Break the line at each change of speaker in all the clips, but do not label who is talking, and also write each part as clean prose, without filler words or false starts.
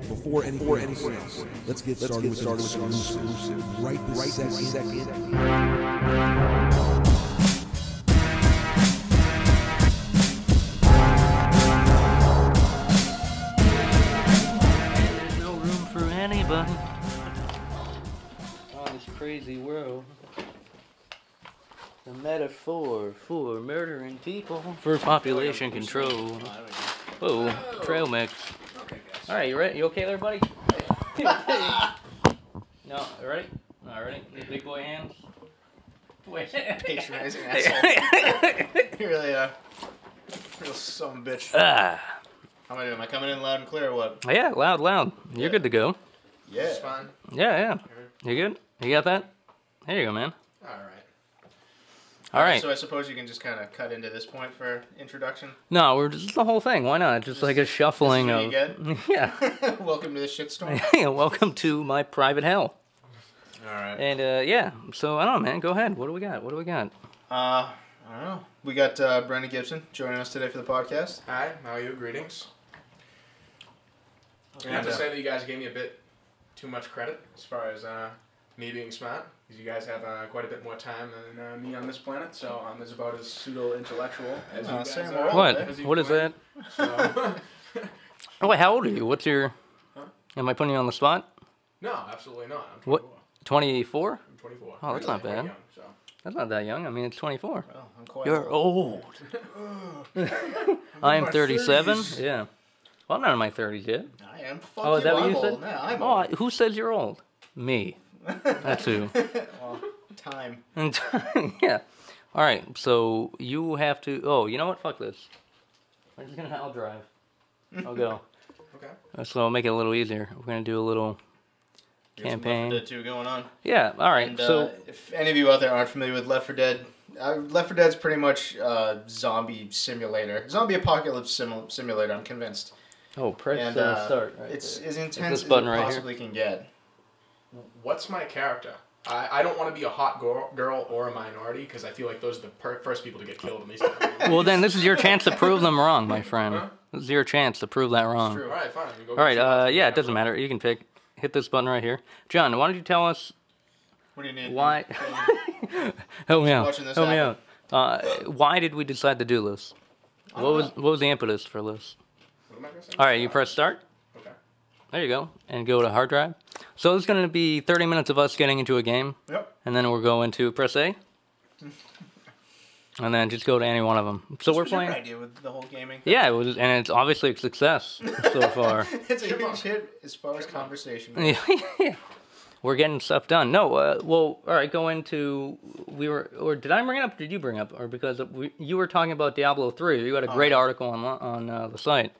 Before anything else, let's get started with some exclusive. Right this second.
There's no room for anybody on this crazy world. The metaphor for murdering people for population control. Whoa, trail mix. All right, you ready? You okay there, buddy? No, ready? All ready? Big boy hands. Wait.
Patronizing asshole. You really real son of a bitch. How am I doing? Am I coming in loud and clear or what?
Yeah, loud. You're good to go.
Yeah. It's fine.
Yeah. You good? You got that? There you go, man. All right.
So I suppose you can just kind of cut into this point for introduction?
No, we're just the whole thing. Why not? Just like a shuffling of... Yeah.
Welcome to the shitstorm.
Yeah, welcome to my private hell.
All right.
And, yeah. So, I don't know, man. Go ahead. What do we got?
I don't know. We got Brendon Gibson joining us today for the podcast.
Hi, how are you? Greetings. I have to say that you guys gave me a bit too much credit as far as me being smart, because you guys have quite a bit more time than me on this planet, so I'm about as pseudo-intellectual as you guys are.
What is that?
So.
Oh, wait, how old are you? What's your...
Huh?
Am I putting you on the spot?
No, absolutely not. I'm 24.
What? 24?
I'm 24.
Oh, that's not bad.
Young, so.
That's not that young. I mean, it's 24.
Well, I'm quite
You're old. I am 37. 30s. Yeah. Well, I'm not in my 30s yet.
I am. Fuck
oh, is that what you said?
Old. Yeah, I'm old.
Who says you're old? Me. That's who.
Well, time.
Yeah. All right. So you have to. Oh, you know what? Fuck this. I'll drive. I'll go.
Okay.
So I'll make it a little easier. We're gonna do a little campaign.
Left 4 Dead 2 going on.
Yeah. All right.
And,
so
if any of you out there aren't familiar with Left 4 Dead, Left 4 Dead's pretty much a zombie simulator, zombie apocalypse simulator. I'm convinced.
Oh, press
and,
start. Right
it's
there.
as intense as it
right
possibly can get.
What's my character? I don't want to be a hot girl or a minority, because I feel like those are the first people to get killed in these movies.
Well, then this is your chance to prove them wrong, my friend.
Huh?
This is your chance to prove that wrong.
True.
All right, fine.
All right. Yeah, it doesn't matter. You can pick. Hit this button right here. John, why don't you tell us?
What do you need?
Why? Help me out.
Watching this
Help me
happen.
out. Why did we decide to do this? What was the impetus for this?
What am I gonna say?
All right, you press start.
Okay.
There you go, and go to hard drive. So it's going to be 30 minutes of us getting into a game.
Yep.
And then we're going to press A. And then just go to any one of them. So we're playing.
Your idea with the whole gaming.
Yeah, it was, and it's obviously a success so far.
It's a huge hit as far as conversation.
Yeah. We're getting stuff done. No, well, all right, go into, or did I bring it up, or did you bring it up? Or because you were talking about Diablo 3, you got a great article on the site.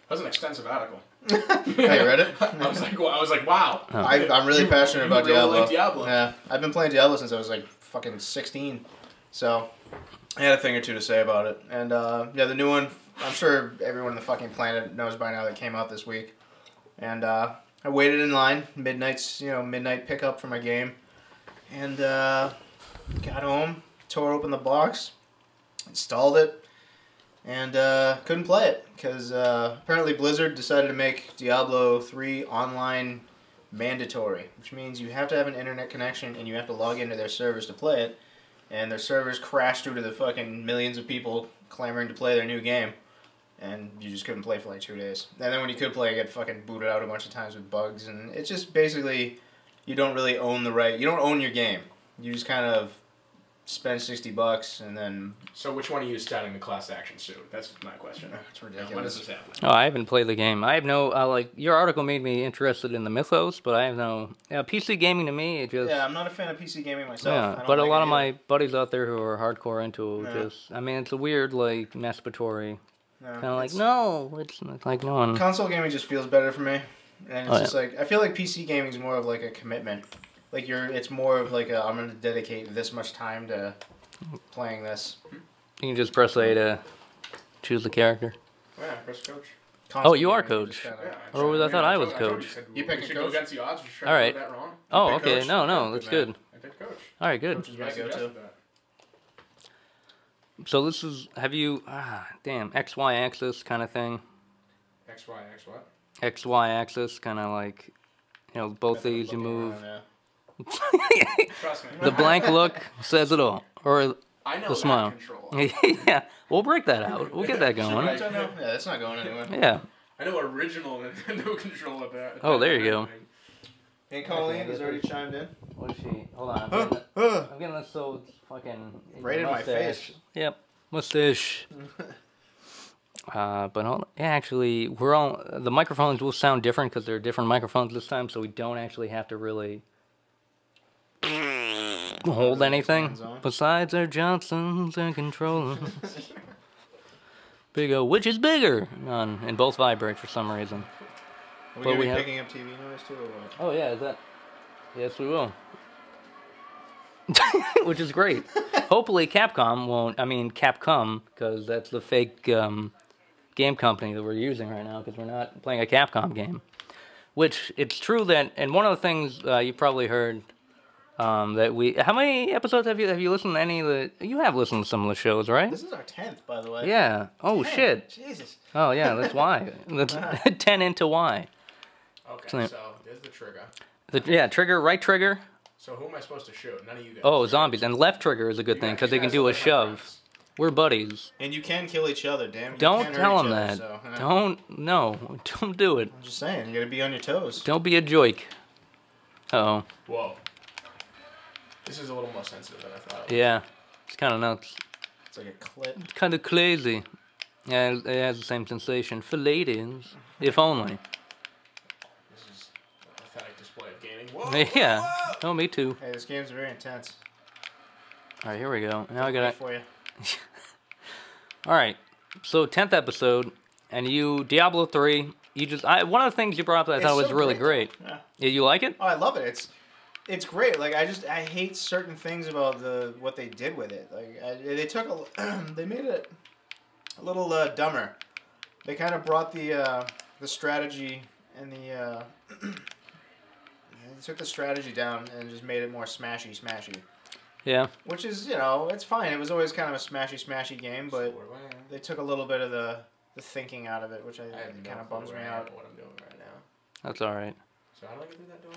That was an extensive article.
Hey, you read it?
I was like, wow.
Oh.
I'm really passionate about
really
Diablo.
like Diablo.
Yeah, I've been playing Diablo since I was like fucking 16. So I had a thing or two to say about it. And yeah, the new one, I'm sure everyone on the fucking planet knows by now that came out this week. And I waited in line, midnight pickup for my game. And got home, tore open the box, installed it, and couldn't play it because apparently Blizzard decided to make Diablo 3 online mandatory, which means you have to have an internet connection and you have to log into their servers to play it. And their servers crashed due to the fucking millions of people clamoring to play their new game. And you just couldn't play for like 2 days. And then when you could play, you get fucking booted out a bunch of times with bugs. And it's just basically, you don't really own the right, you don't own your game. You just kind of spend $60 and then...
So which one are you starting the class action suit? That's my question.
It's ridiculous.
When does this happen?
Oh, I haven't played the game. I have no, like, your article made me interested in the mythos, but I have no, PC gaming to me, it just...
Yeah, I'm not a fan of PC gaming myself.
Yeah, but a lot of my buddies out there who are hardcore into it, just, I mean, it's a weird, like, masturbatory, kind of like, no, it's like, no one...
Console gaming just feels better for me. And it's just like, I feel like PC gaming is more of like a commitment. Like it's more of like I'm going to dedicate this much time to playing this.
You can just press A to choose the character.
Yeah, press coach.
Oh, you are coach. I thought I was coach.
You pick a
go
coach?
against the odds.
All right.
That wrong.
Oh,
pick
okay.
coach?
No, that's good.
I picked coach.
All right, good.
Coach is my go-to.
So this is, have you, damn, XY axis kind of thing.
XY, X what?
XY axis, kind of like, you know, both
Definitely
these you
looking
move.
around,
Trust me.
The blank look says it all. Or
I know
the
that
smile.
control.
Yeah, we'll break that out. We'll get that going.
yeah. Yeah, that's not going anywhere.
Yeah.
I know original Nintendo control of that.
Oh, there you go.
Hey, Colleen has already chimed in.
What's she? Hold on. I'm getting this so it's fucking...
Right in my face.
Yep. Mustache. But hold on. Yeah, actually, we're all... The microphones will sound different because they're different microphones this time, so we don't actually have to really... hold anything besides our Johnsons and controllers. Big O, which is bigger? And both vibrate for some reason.
Are we
But
going
we
to be
have-
picking up TV noise too, or what?
Oh yeah, is that? Yes, we will. Which is great. Hopefully, Capcom won't. I mean, Capcom, because that's the fake game company that we're using right now. Because we're not playing a Capcom game. Which it's true that, and one of the things you probably heard that we. How many episodes have you listened to any of the? You have listened to some of the shows, right?
This is our 10th, by the way.
Yeah. Oh
10.
shit.
Jesus.
Oh yeah, that's why. That's 10 into why.
Okay, so there's the trigger.
Yeah, trigger, right trigger.
So who am I supposed to shoot? None of you guys.
Oh, zombies. And left trigger is a good thing, because they can do a shove. We're buddies.
And you can kill each other, damn. You
Don't
can
tell
hurt
them
each
that.
other, so,
Don't do it.
I'm just saying, you gotta be on your toes.
Don't be a joik. Uh-oh.
Whoa. This is a little more sensitive than I thought.
Yeah. It's kind of nuts.
It's like a clip.
It's kind of crazy. Yeah, it has the same sensation. For ladies. If only.
This is a pathetic display of gaming. Whoa!
Yeah.
Whoa!
Oh, me too.
Hey, this game's very intense.
Alright, here we go. Now I
Wait
gotta...
for you.
Alright. So, 10th episode. And you... Diablo 3. You just... one of the things you brought up that I thought
It's
was
so
really
great.
great.
Yeah.
Yeah, you like it?
Oh, I love it. It's great. Like I hate certain things about what they did with it. Like they took they made it a little dumber. They kind of brought the strategy and the they took the strategy down and just made it more smashy.
Yeah.
Which is, you know, it's fine. It was always kind of a smashy game, but they took a little bit of the thinking out of it, which I kind of bums me out.
What I'm doing right now.
That's alright.
So how do I get through that door?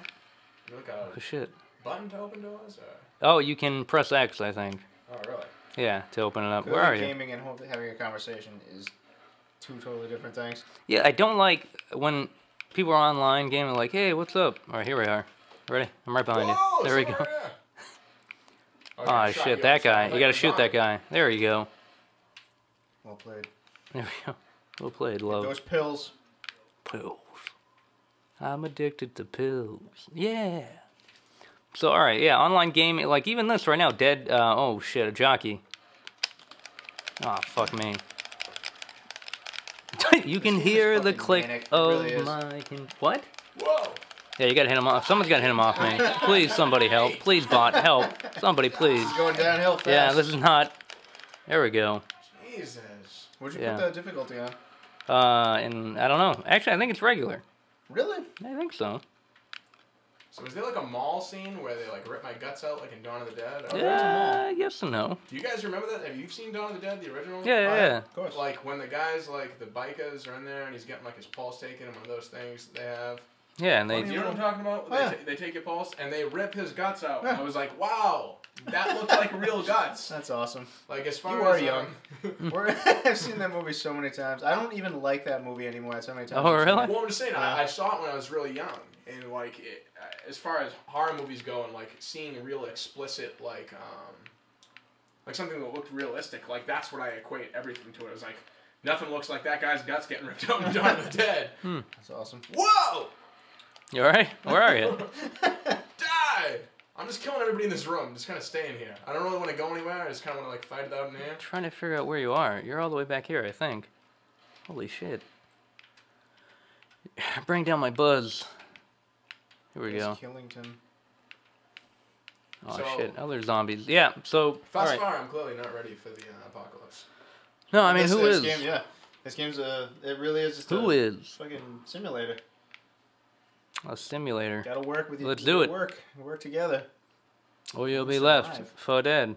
Is there like a
Oh, shit.
button to open doors? Or?
Oh, you can press X, I think.
Oh, really?
Yeah, to open it up.
Clearly
Where are you?
gaming and having a conversation is two totally different things.
Yeah, I don't like when people are online gaming like, hey, what's up? All right, here we are. Ready? I'm right behind
Whoa,
you. There we go.
somewhere, yeah. Okay,
Ah,
shot
shit,
you
that
upside.
guy.
I
You
thought
gotta
were
shoot that
zombie.
guy. There you go.
Well played.
There we go. Well played, love.
Those pills.
Pills. I'm addicted to pills. Yeah. So, alright, yeah, online gaming, like even this right now, dead, oh shit, a jockey. Oh, fuck me. You can
game is
hear the
fucking
click
manic. It
of
really is.
my... What?
Whoa!
Yeah, you gotta hit him off. Someone's gotta hit him off me. Please, somebody help. Please, bot, help. Somebody, please.
It's going downhill fast.
Yeah, this is not... There we go.
Jesus.
What'd you
Yeah.
put the difficulty on?
And I don't know. Actually, I think it's regular.
Really?
I think so.
So is there like a mall scene where they like rip my guts out like in Dawn of the Dead? Or-
Yeah, yes and no.
Do you guys remember that? Have you seen Dawn of the Dead, the original?
Yeah, yeah, yeah.
Of course.
Like when the guys, like the bikers are in there and he's getting like his pulse taken and one of those things they have.
Yeah, and they...
You know what I'm talking about?
Oh, yeah.
They take your pulse and they rip his guts out.
Yeah.
I was like, wow, that looked like real guts.
That's awesome.
Like as far
You
as
are young. I've seen that movie so many times. I don't even like that movie anymore. So many times.
Oh,
I've seen
really?
it.
Well, I'm just saying,
Yeah.
I saw it when I was really young, and like, as far as horror movies go, and like seeing real explicit, like something that looked realistic, like that's what I equate everything to. It was like nothing looks like that guy's guts getting ripped out and Dawn of the Dead.
That's awesome.
Whoa!
You alright? Where are you?
Die! I'm just killing everybody in this room. Just kind of staying here. I don't really want to go anywhere. I just kind of want to like fight it out in there.
Trying to figure out where you are. You're all the way back here, I think. Holy shit. Bring down my buzz. Here we go.
Killington.
Oh
So-
shit, other zombies. Yeah, so...
Thus
alright.
far, I'm clearly not ready for the apocalypse.
No, I mean, who
this
is?
Game, yeah. This game's it really is just
Who
a
is?
fucking simulator.
A simulator.
Gotta work with you.
Let's do it.
Work together.
Or you'll be
Survive.
left for dead.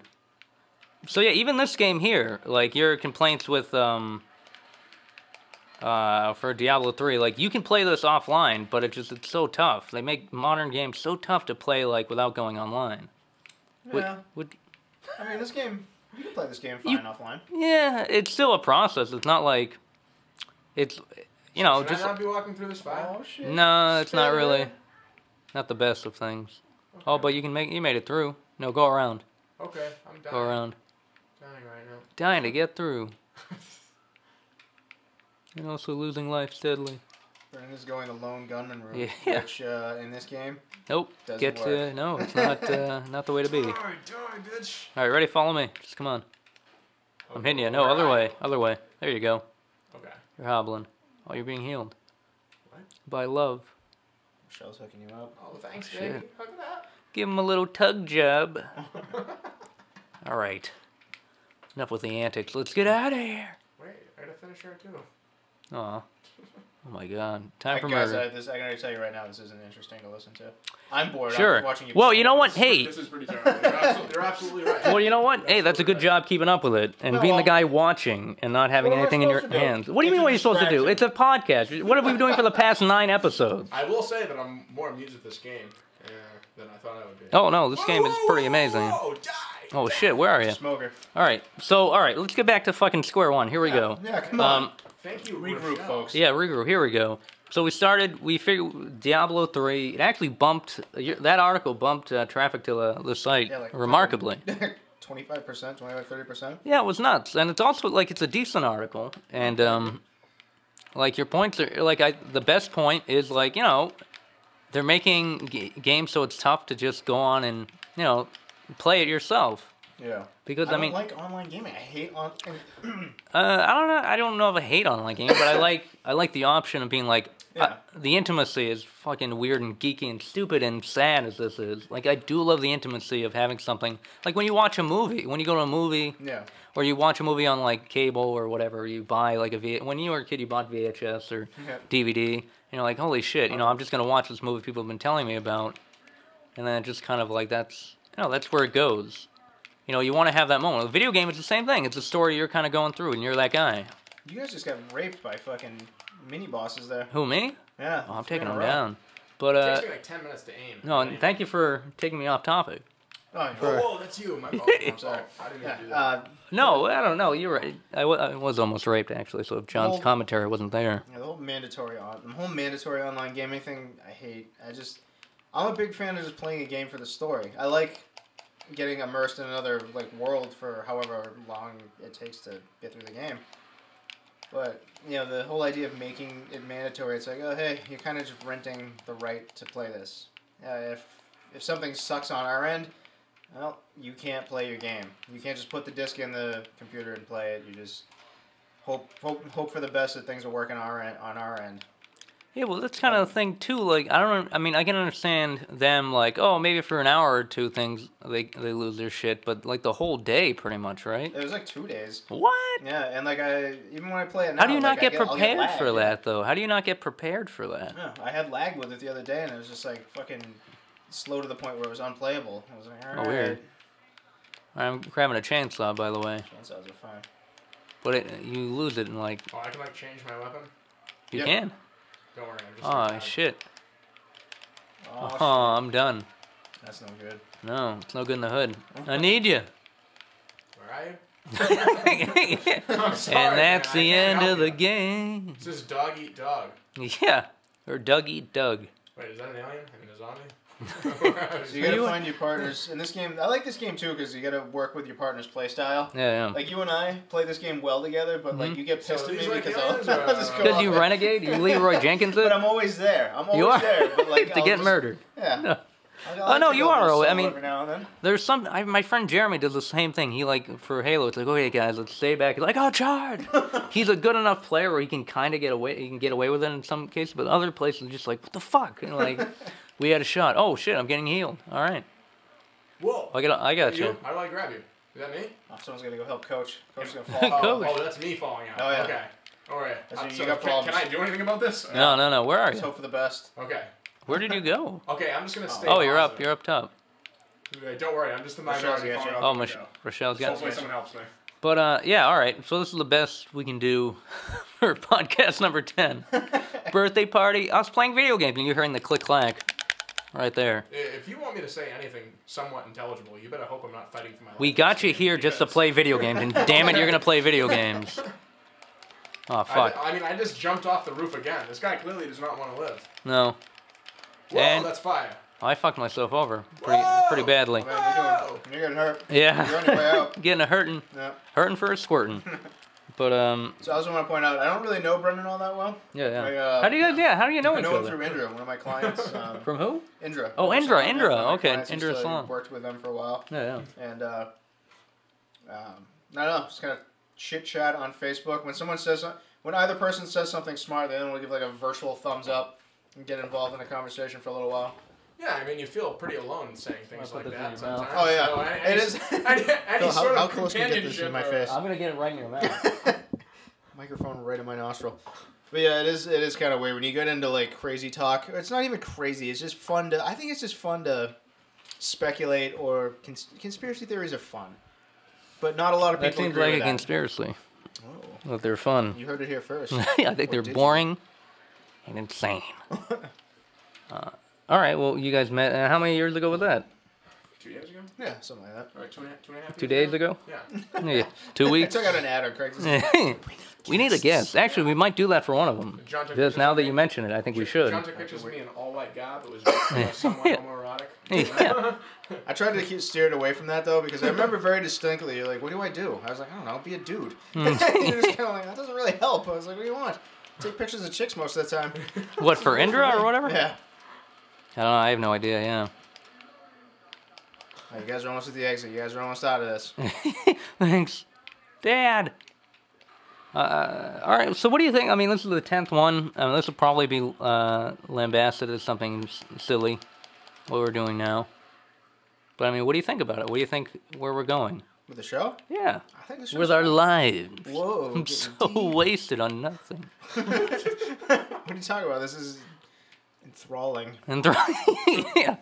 So yeah, even this game here, like your complaints with for Diablo 3. Like, you can play this offline, but it's so tough. They make modern games so tough to play, like, without going online.
Yeah. I mean, this game, you can play this game fine offline.
Yeah, it's still a process. It's not like, it's, you know,
Should
just...
I not be walking through this file?
Oh, shit.
No, it's not really. Not the best of things. Okay. Oh, but you made it through. No, go around.
Okay, I'm dying.
Go around.
Dying right now.
Dying to get through. And also losing life steadily.
Brendon is going the lone gunman route,
yeah.
which in this game,
nope.
doesn't work.
No, it's not not the way to be.
Die, bitch.
All right, ready? Follow me. Just come on.
Okay.
I'm hitting you. No, other way. Other way. There you go.
Okay.
You're hobbling. Oh, you're being healed.
What?
By love.
Michelle's hooking you up.
Oh, thanks,
Shit.
baby. Look at that.
Give him a little tug job. All right. Enough with the antics. Let's get out of here.
Wait, I gotta finish her too.
Aw. Oh my God. Time for
Guys,
murder.
I gotta tell you right now, this isn't interesting to listen to. I'm bored.
Sure.
I'm watching you.
Well, you know what? Hey.
This is pretty terrible. You're absolutely right.
Well, you know what? Hey, that's a good job keeping up with it and being the guy watching and not having
What am I
anything in your
supposed to do?
hands. What do you
It's
mean
a
what are you supposed to do? It's
distraction.
a podcast. What have we been doing for the past 9 episodes?
I will say that I'm more amused with this game than I thought I would be.
Oh, no, this game is pretty amazing.
Whoa, die!
Oh, shit, where are you?
Smoker.
All right, let's get back to fucking square one. Here we go.
Yeah, come on.
Thank you,
Regroup,
Rochelle.
folks.
Yeah, regroup. Here we go. So we figured Diablo 3, it actually bumped, that article bumped traffic to the site
Yeah, like
remarkably.
25%, 30%.
Yeah, it was nuts. And it's also, like, it's a decent article. And, like, your points are, like, the best point is, like, you know, they're making games so it's tough to just go on and, you know, play it yourself.
Yeah.
Because,
I
mean...
don't like online gaming. I hate I
don't know if I hate online gaming, but I like the option of being like, the intimacy is fucking weird and geeky and stupid and sad as this is. Like, I do love the intimacy of having something, like when you watch a movie, when you go to a movie, or you watch a movie on like cable or whatever, you buy like when you were a kid, you bought VHS or DVD, and you're like, holy shit, you know, I'm just gonna watch this movie people have been telling me about, and then it just kind of like that's where it goes. You know, you want to have that moment. A video game is the same thing. It's a story you're kind of going through, and you're that guy.
You guys just got raped by fucking mini bosses there.
Who, me?
Yeah.
Oh, I'm taking them down. But,
It takes me like 10 minutes to aim.
No, and thank you for taking me off topic.
Oh,
whoa, that's you. My fault. I'm sorry. I didn't mean to do that.
No, I don't know. You're right. I was almost raped, actually, so if John's commentary wasn't there.
Yeah, the whole mandatory online gaming thing, I hate. I'm a big fan of just playing a game for the story. I like getting immersed in another like world for however long it takes to get through the game. But, you know, the whole idea of making it mandatory, it's like, oh, hey, you're kind of just renting the right to play this. If something sucks on our end, well, you can't play your game. You can't just put the disc in the computer and play it. You just hope for the best that things will work on our end.
Yeah, well, that's kind of the thing, too. Like, I can understand them, like, oh, maybe for an hour or two things, they lose their shit, but, like, the whole day, pretty much, right?
It was, like, 2 days.
What?
Yeah, and, like, even when I play it now...
How do you not get
I'll
prepared
lag,
for that, though? How do you not get prepared for that?
Yeah, I had lag with it the other day, and it was just, like, fucking slow to the point where it was unplayable. I was like, all right.
Oh, weird. I'm grabbing a chainsaw, by the way.
Chainsaws are fine.
But you lose it in, like...
Oh, I can, like, change my weapon?
You can?
Don't worry, I'm just...
Oh, shit.
Oh, shit.
I'm done.
That's no good.
No, it's no good in the hood. I need you.
Where are you? I'm sorry,
And that's
man,
the
I can't
end
help
of the
you.
game.
This is dog eat dog.
Yeah. Or Doug eat Doug.
Wait, is that an alien? I mean, a zombie?
So you gotta find your partners in this game. I like this game too because you gotta work with your partner's play style.
Yeah.
Like you and I play this game well together, but like you get pissed
So
at me
these like
because
aliens
I'll
or,
just go
Because
off
you
it.
renegade? You Leroy Jenkins it?
But I'm always there. I'm always
You are?
there. But like
To
I'll
get
just-
murdered.
Yeah.
Oh, no, you are. I mean,
every now and then.
there's some... my friend Jeremy does the same thing. He, like, for Halo, it's like, okay, guys, let's stay back. He's like, oh, charge! He's a good enough player where he can kind of get away. He can get away with it in some cases, but other places, just like, what the fuck? And, like, we had a shot. Oh, shit, I'm getting healed. All right.
Whoa.
I got you.
How do I grab you? Is that me?
Oh, someone's gonna go help Coach. Coach's gonna fall.
Coach.
Oh, that's me falling out.
Oh, yeah.
Okay. All right.
You got problems.
Can I do anything about this?
No. Where are
Let's
you?
hope for the best.
Okay.
Where did you go?
Okay, I'm just gonna stay.
Oh, you're
positive.
up. You're up top.
Okay, don't worry, I'm just the
Rochelle's
minority.
got you.
falling out
Oh,
the window.
Rochelle's
So
got
hopefully someone helps me.
But, yeah, all right. So this is the best we can do for podcast number 10. Birthday party. I was playing video games, and you're hearing the click-clack right there.
If you want me to say anything somewhat intelligible, you better hope I'm not fighting for my life.
We got you here just to play video games, and damn it, you're going to play video games. Oh, fuck.
I mean, I just jumped off the roof again. This guy clearly does not want to live.
No.
Whoa,
And
that's fire.
I fucked myself over pretty badly.
Man, you're getting hurt.
Yeah.
You're on your way out.
Getting a hurting.
Yeah.
Hurting for a squirting. But,
So I also want to point out, I don't really know Brendon all that well.
yeah. How do you know
I
each
know him
other?
through Indra, one of my clients.
From who?
Indra.
Oh, Indra. Okay, Indra
Salon.
Salon.
Worked with them for a while.
Yeah.
And, I don't know, just kind of chit-chat on Facebook. When either person says something smart, they then will give like a virtual thumbs up and get involved in a conversation for a little while.
Yeah, I mean, you feel pretty alone saying things like that sometimes.
Oh, yeah.
So
It is.
Any sort
how
of
close can you get this in my face?
I'm going to get it right in your mouth.
Microphone right in my nostril. But yeah, it is kind of weird when you get into like crazy talk. It's not even crazy. It's just fun to. I think it's just fun to speculate, or conspiracy theories are fun, but not a lot of people.
That seems
agree
like
with
a
that.
conspiracy.
Oh,
That they're fun.
you heard it here first.
I think they're boring and insane. All right, well, you guys met. How many years ago was that?
2 years ago?
Yeah, something like that.
Or two and a half
2
years
days ago?
Yeah.
Yeah, 2
I
weeks.
took out an ad on Craigslist.
We need a guest. Actually, we might do that for one of them.
John took
Just
pictures
now
of
that
me.
you mention it, I think we should.
John took pictures of me in all-white garb. It was somewhat homoerotic.
Yeah.
I tried to steer it away from that though, because I remember very distinctly, you're like, what do I do? I was like, I don't know, be a dude. You're just kind of like, that doesn't really help. I was like, what do you want? Take pictures of chicks most of the time.
What, for Indra or whatever?
Yeah.
I don't know. I have no idea, yeah.
Oh, you guys are almost at the exit. You guys are almost out of this.
Thanks. Dad! All right, so what do you think? I mean, this is the 10th one. This will probably be lambasted as something silly, what we're doing now. But, I mean, what do you think about it? What do you think where we're going?
With the show?
Yeah.
I think the
With our lives.
Whoa.
I'm so wasted on nothing.
What are you talking about? This is enthralling.
And yeah.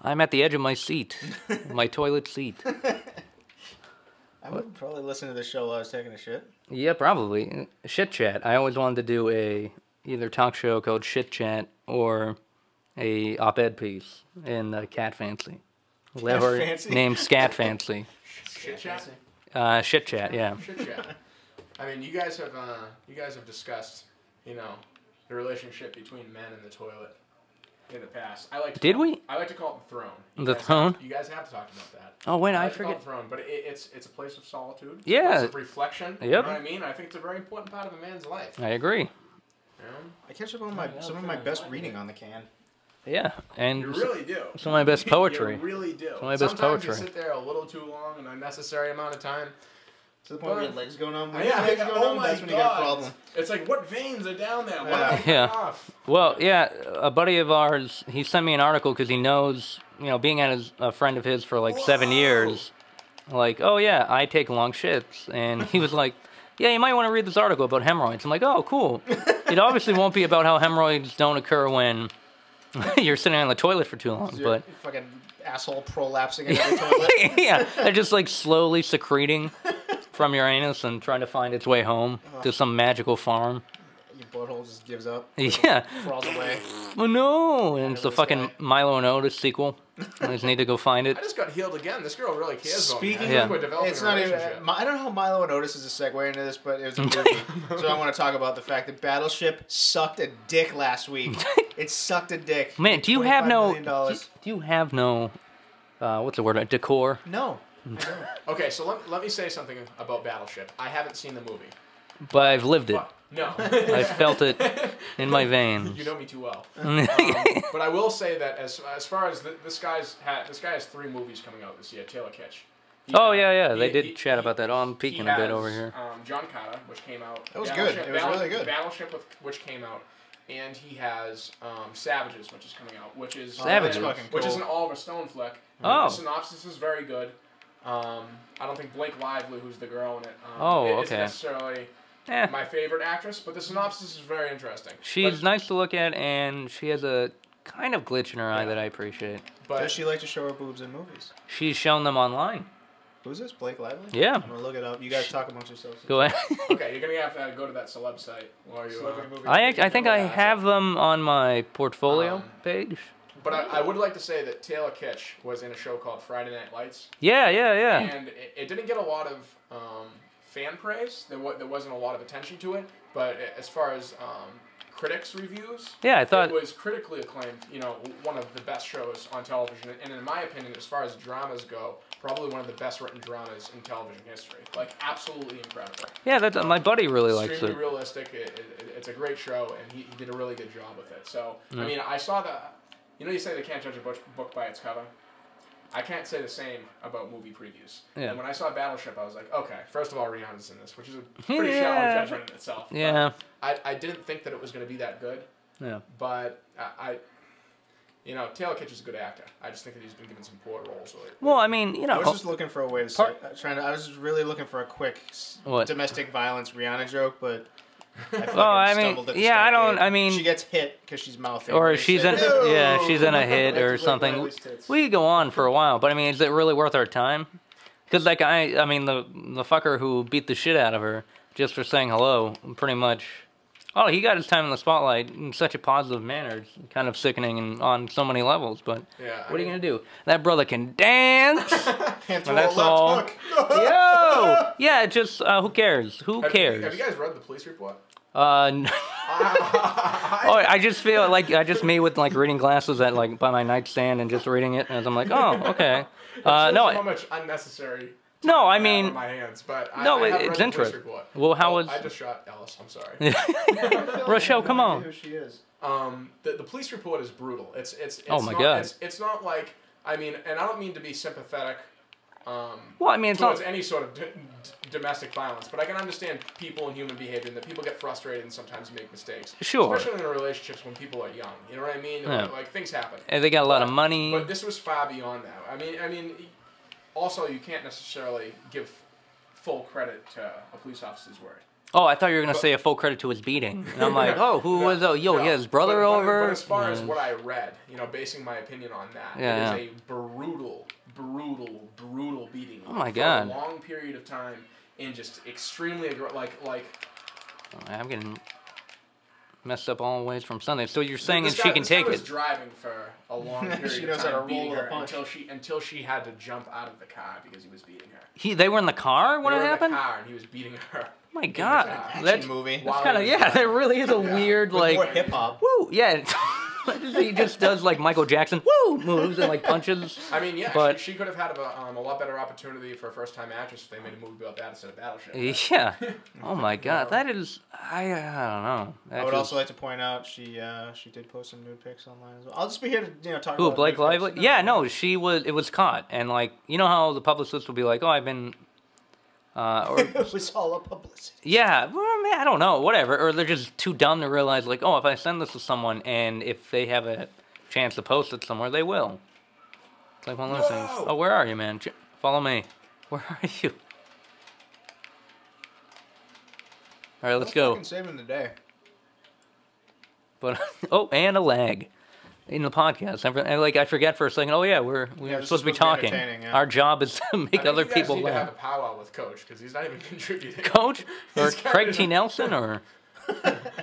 I'm at the edge of my seat. My toilet seat.
I would probably listen to this show while I was taking a shit.
Yeah, probably. Shit Chat. I always wanted to do a either talk show called Shit Chat or a op-ed piece in Cat Fancy.
Fancy?
Named Scat Fancy.
Shit chat?
Shit Chat, yeah.
Shit chat. I mean, you guys have discussed, the relationship between men and the toilet in the past. I like to call it the throne.
The throne?
You guys have talked about that.
Oh, wait, I
like to call it
forget.
the throne, but it's a place of solitude. It's
Yeah.
a place of reflection.
Yep.
You know what I mean? I think it's a very important part of a man's life.
I agree.
You know?
I catch up on some of my best reading on the can.
Yeah, and
You really do.
some of my best poetry.
You really do.
Some of my best
Sometimes
poetry.
you sit there a little too long, an unnecessary amount of time.
To the point where your legs go numb. When
Yeah,
your legs go numb,
my
that's when you got a problem.
It's like, what veins are down there? What
Yeah.
are they
Yeah.
off?
Well, yeah, a buddy of ours, he sent me an article because he knows, being a friend of his for like 7 years, like, oh yeah, I take long shits. And he was like, yeah, you might want to read this article about hemorrhoids. I'm like, oh, cool. It obviously won't be about how hemorrhoids don't occur when you're sitting on the toilet for too long,
Your
but
fucking asshole prolapsing into the toilet.
yeah, they're just like slowly secreting from your anus and trying to find its way home to some magical farm.
Your butthole just gives up.
Yeah.
Crawls away.
Oh no! And it's the
this
fucking
guy.
Milo and Otis sequel. I just need to go find it.
I just got healed again. This girl really cares about me.
Speaking
I
Yeah.
think we're developing
It's
a
not even.
relationship.
I don't know how Milo and Otis is a segue into this, but it was a movie. So I want to talk about the fact that Battleship sucked a dick last week. It sucked a dick.
Man, do you have
$25
no?
million.
Do you have no? What's the word? Decor.
No.
Okay, so let me say something about Battleship. I haven't seen the movie.
But I've lived it.
But, no.
I felt it in my veins.
You know me too well. But I will say that as far as this guy has 3 movies coming out this year. Taylor Kitsch.
Oh yeah. They did chat about that. Oh, I'm peeking a bit over here.
John Carter, which came out.
That was good. It was really good.
Battleship, which came out, and he has Savages, which is coming out, which is
Savages.
Fucking
which is
cool.
an Oliver Stone flick.
Oh.
The synopsis is very good. I don't think Blake Lively, who's the girl in it, isn't
okay.
necessarily
Eh,
my favorite actress, but the synopsis is very interesting.
she's nice to look at, and she has a kind of glitch in her eye that I appreciate.
But
Does she like to show her boobs in movies?
She's shown them online.
Who's this? Blake Lively?
Yeah.
I'm gonna look it up. You guys talk amongst yourselves.
Go ahead.
Okay, you're gonna have to go to that celeb site while you.
I think I have them on my portfolio page.
But I would like to say that Taylor Kitsch was in a show called Friday Night Lights.
Yeah.
And it didn't get a lot of fan praise. There wasn't a lot of attention to it. But as far as critics' reviews,
Yeah, I thought
it was critically acclaimed. You know, one of the best shows on television. And in my opinion, as far as dramas go, probably one of the best written dramas in television history. Like, absolutely incredible.
Yeah, my buddy really likes it.
Extremely realistic. It's a great show, and he did a really good job with it. So, I mean, I saw that. You know, you say they can't judge a book by its cover. I can't say the same about movie previews. Yeah. And when I saw Battleship, I was like, okay, first of all, Rihanna's in this, which is a pretty shallow judgment in itself.
Yeah.
But I didn't think that it was going to be that good.
Yeah.
But you know, Taylor Kitsch is a good actor. I just think that he's been given some poor roles lately.
Well, I mean, you know,
I was just looking for a way to say. I was really looking for a quick domestic violence Rihanna joke, but. I mean, she gets hit because she's mouthing.
Or she's in, she's in a hit or something. We could go on for a while, but I mean, is it really worth our time? Because that guy, I mean, the fucker who beat the shit out of her just for saying hello, pretty much. Oh, he got his time in the spotlight in such a positive manner. It's kind of sickening and on so many levels, but what are you gonna do? That brother can dance.
And that's all.
Yo, yeah, just who cares? Who cares?
Have you guys read the police report?
No. I just feel like me with like reading glasses at like by my nightstand and just reading it, and I'm like, oh, okay.
No, how much unnecessary.
No, I mean,
on my hands, but
it's interesting. Well, how was?
I just shot Ellis. I'm sorry.
Rochelle, come on.
Who she is?
The police report is brutal. It's
oh my god.
It's not like, I mean, and I don't mean to be sympathetic.
Well, I mean, it's
towards
not
any sort of domestic violence, but I can understand people and human behavior, and that people get frustrated and sometimes make mistakes.
Sure.
Especially in relationships when people are young. You know what I mean?
Yeah.
Like things happen.
And they got a lot of money.
But this was far beyond that. I mean, also you can't necessarily give full credit to a police officer's word.
Oh, I thought you were gonna say a full credit to his beating, and I'm like, oh, who was? Oh, yo, he had his brother over.
But as far as what I read, you know, basing my opinion on that, it is a brutal beating.
Oh my god.
For a long period of time, and just extremely like.
I'm getting messed up all the ways from Sunday. So you're saying
this
she can take it?
She was driving for a long period of time, beating her until she had to jump out of the car because he was beating her.
They were in the car when it happened?
They were in the car and he was beating her.
Oh my god,
that's movie.
That's kind of That really is a weird like
more hip hop.
Woo, yeah. He just does like Michael Jackson woo moves and like punches.
I mean, yeah, but she could have had a lot better opportunity for a first-time actress if they made a movie about that instead of Battleship.
Yeah. Oh my god, that is I don't know.
I would also like to point out she did post some nude pics online as well. I'll just be here to talk about.
Who, Blake Lively? Yeah, no, she was. It was caught, and like you know how the publicist will be like, oh, I've been. Or
it was all a publicity.
Yeah, well, I don't know, whatever. Or they're just too dumb to realize, like, oh, if I send this to someone, and if they have a chance to post it somewhere, they will. It's like one of those things. Oh, where are you, man? Follow me. Where are you? All right, let's go.
Saving the day.
But and a lag in the podcast. I forget for a second. Oh yeah, we're supposed to be talking.
Yeah.
Our job is to make other people
laugh.
laugh.
To have a powwow with Coach because he's not even contributing.
Coach or Craig T. Nelson or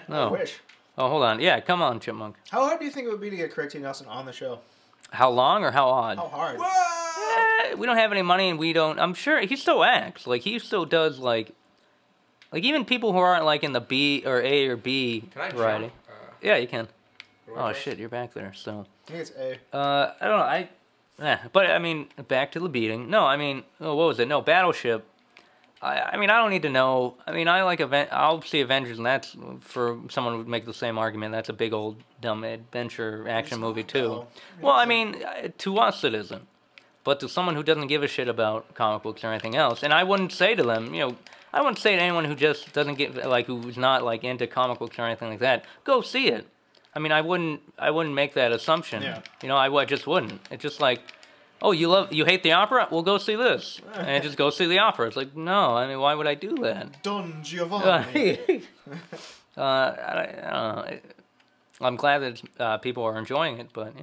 no?
I wish.
Oh, hold on. Yeah, come on, Chipmunk.
How hard do you think it would be to get Craig T. Nelson on the show?
How long or how odd?
How hard?
We don't have any money, and we don't. I'm sure he still acts. Like he still does. Like even people who aren't like in the B or A or B variety. Yeah, you can. Oh shit, you're back there. So
I think it's A.
I don't know. But I mean, back to the beating. No, I mean, what was it? No, Battleship. I mean, I don't need to know. I mean, I like I'll see Avengers, and that's for someone who would make the same argument. That's a big old dumb adventure action movie too. Well, I mean, to us it isn't, but to someone who doesn't give a shit about comic books or anything else, and I wouldn't say to them, I wouldn't say to anyone who just doesn't get who's not like into comic books or anything like that, go see it. I mean, I wouldn't make that assumption. Yeah. I just wouldn't. It's just like, oh, you hate the opera? Well, go see this, and just go see the opera. It's like, no, I mean, why would I do that?
Don Giovanni.
I don't know. I'm glad that people are enjoying it, but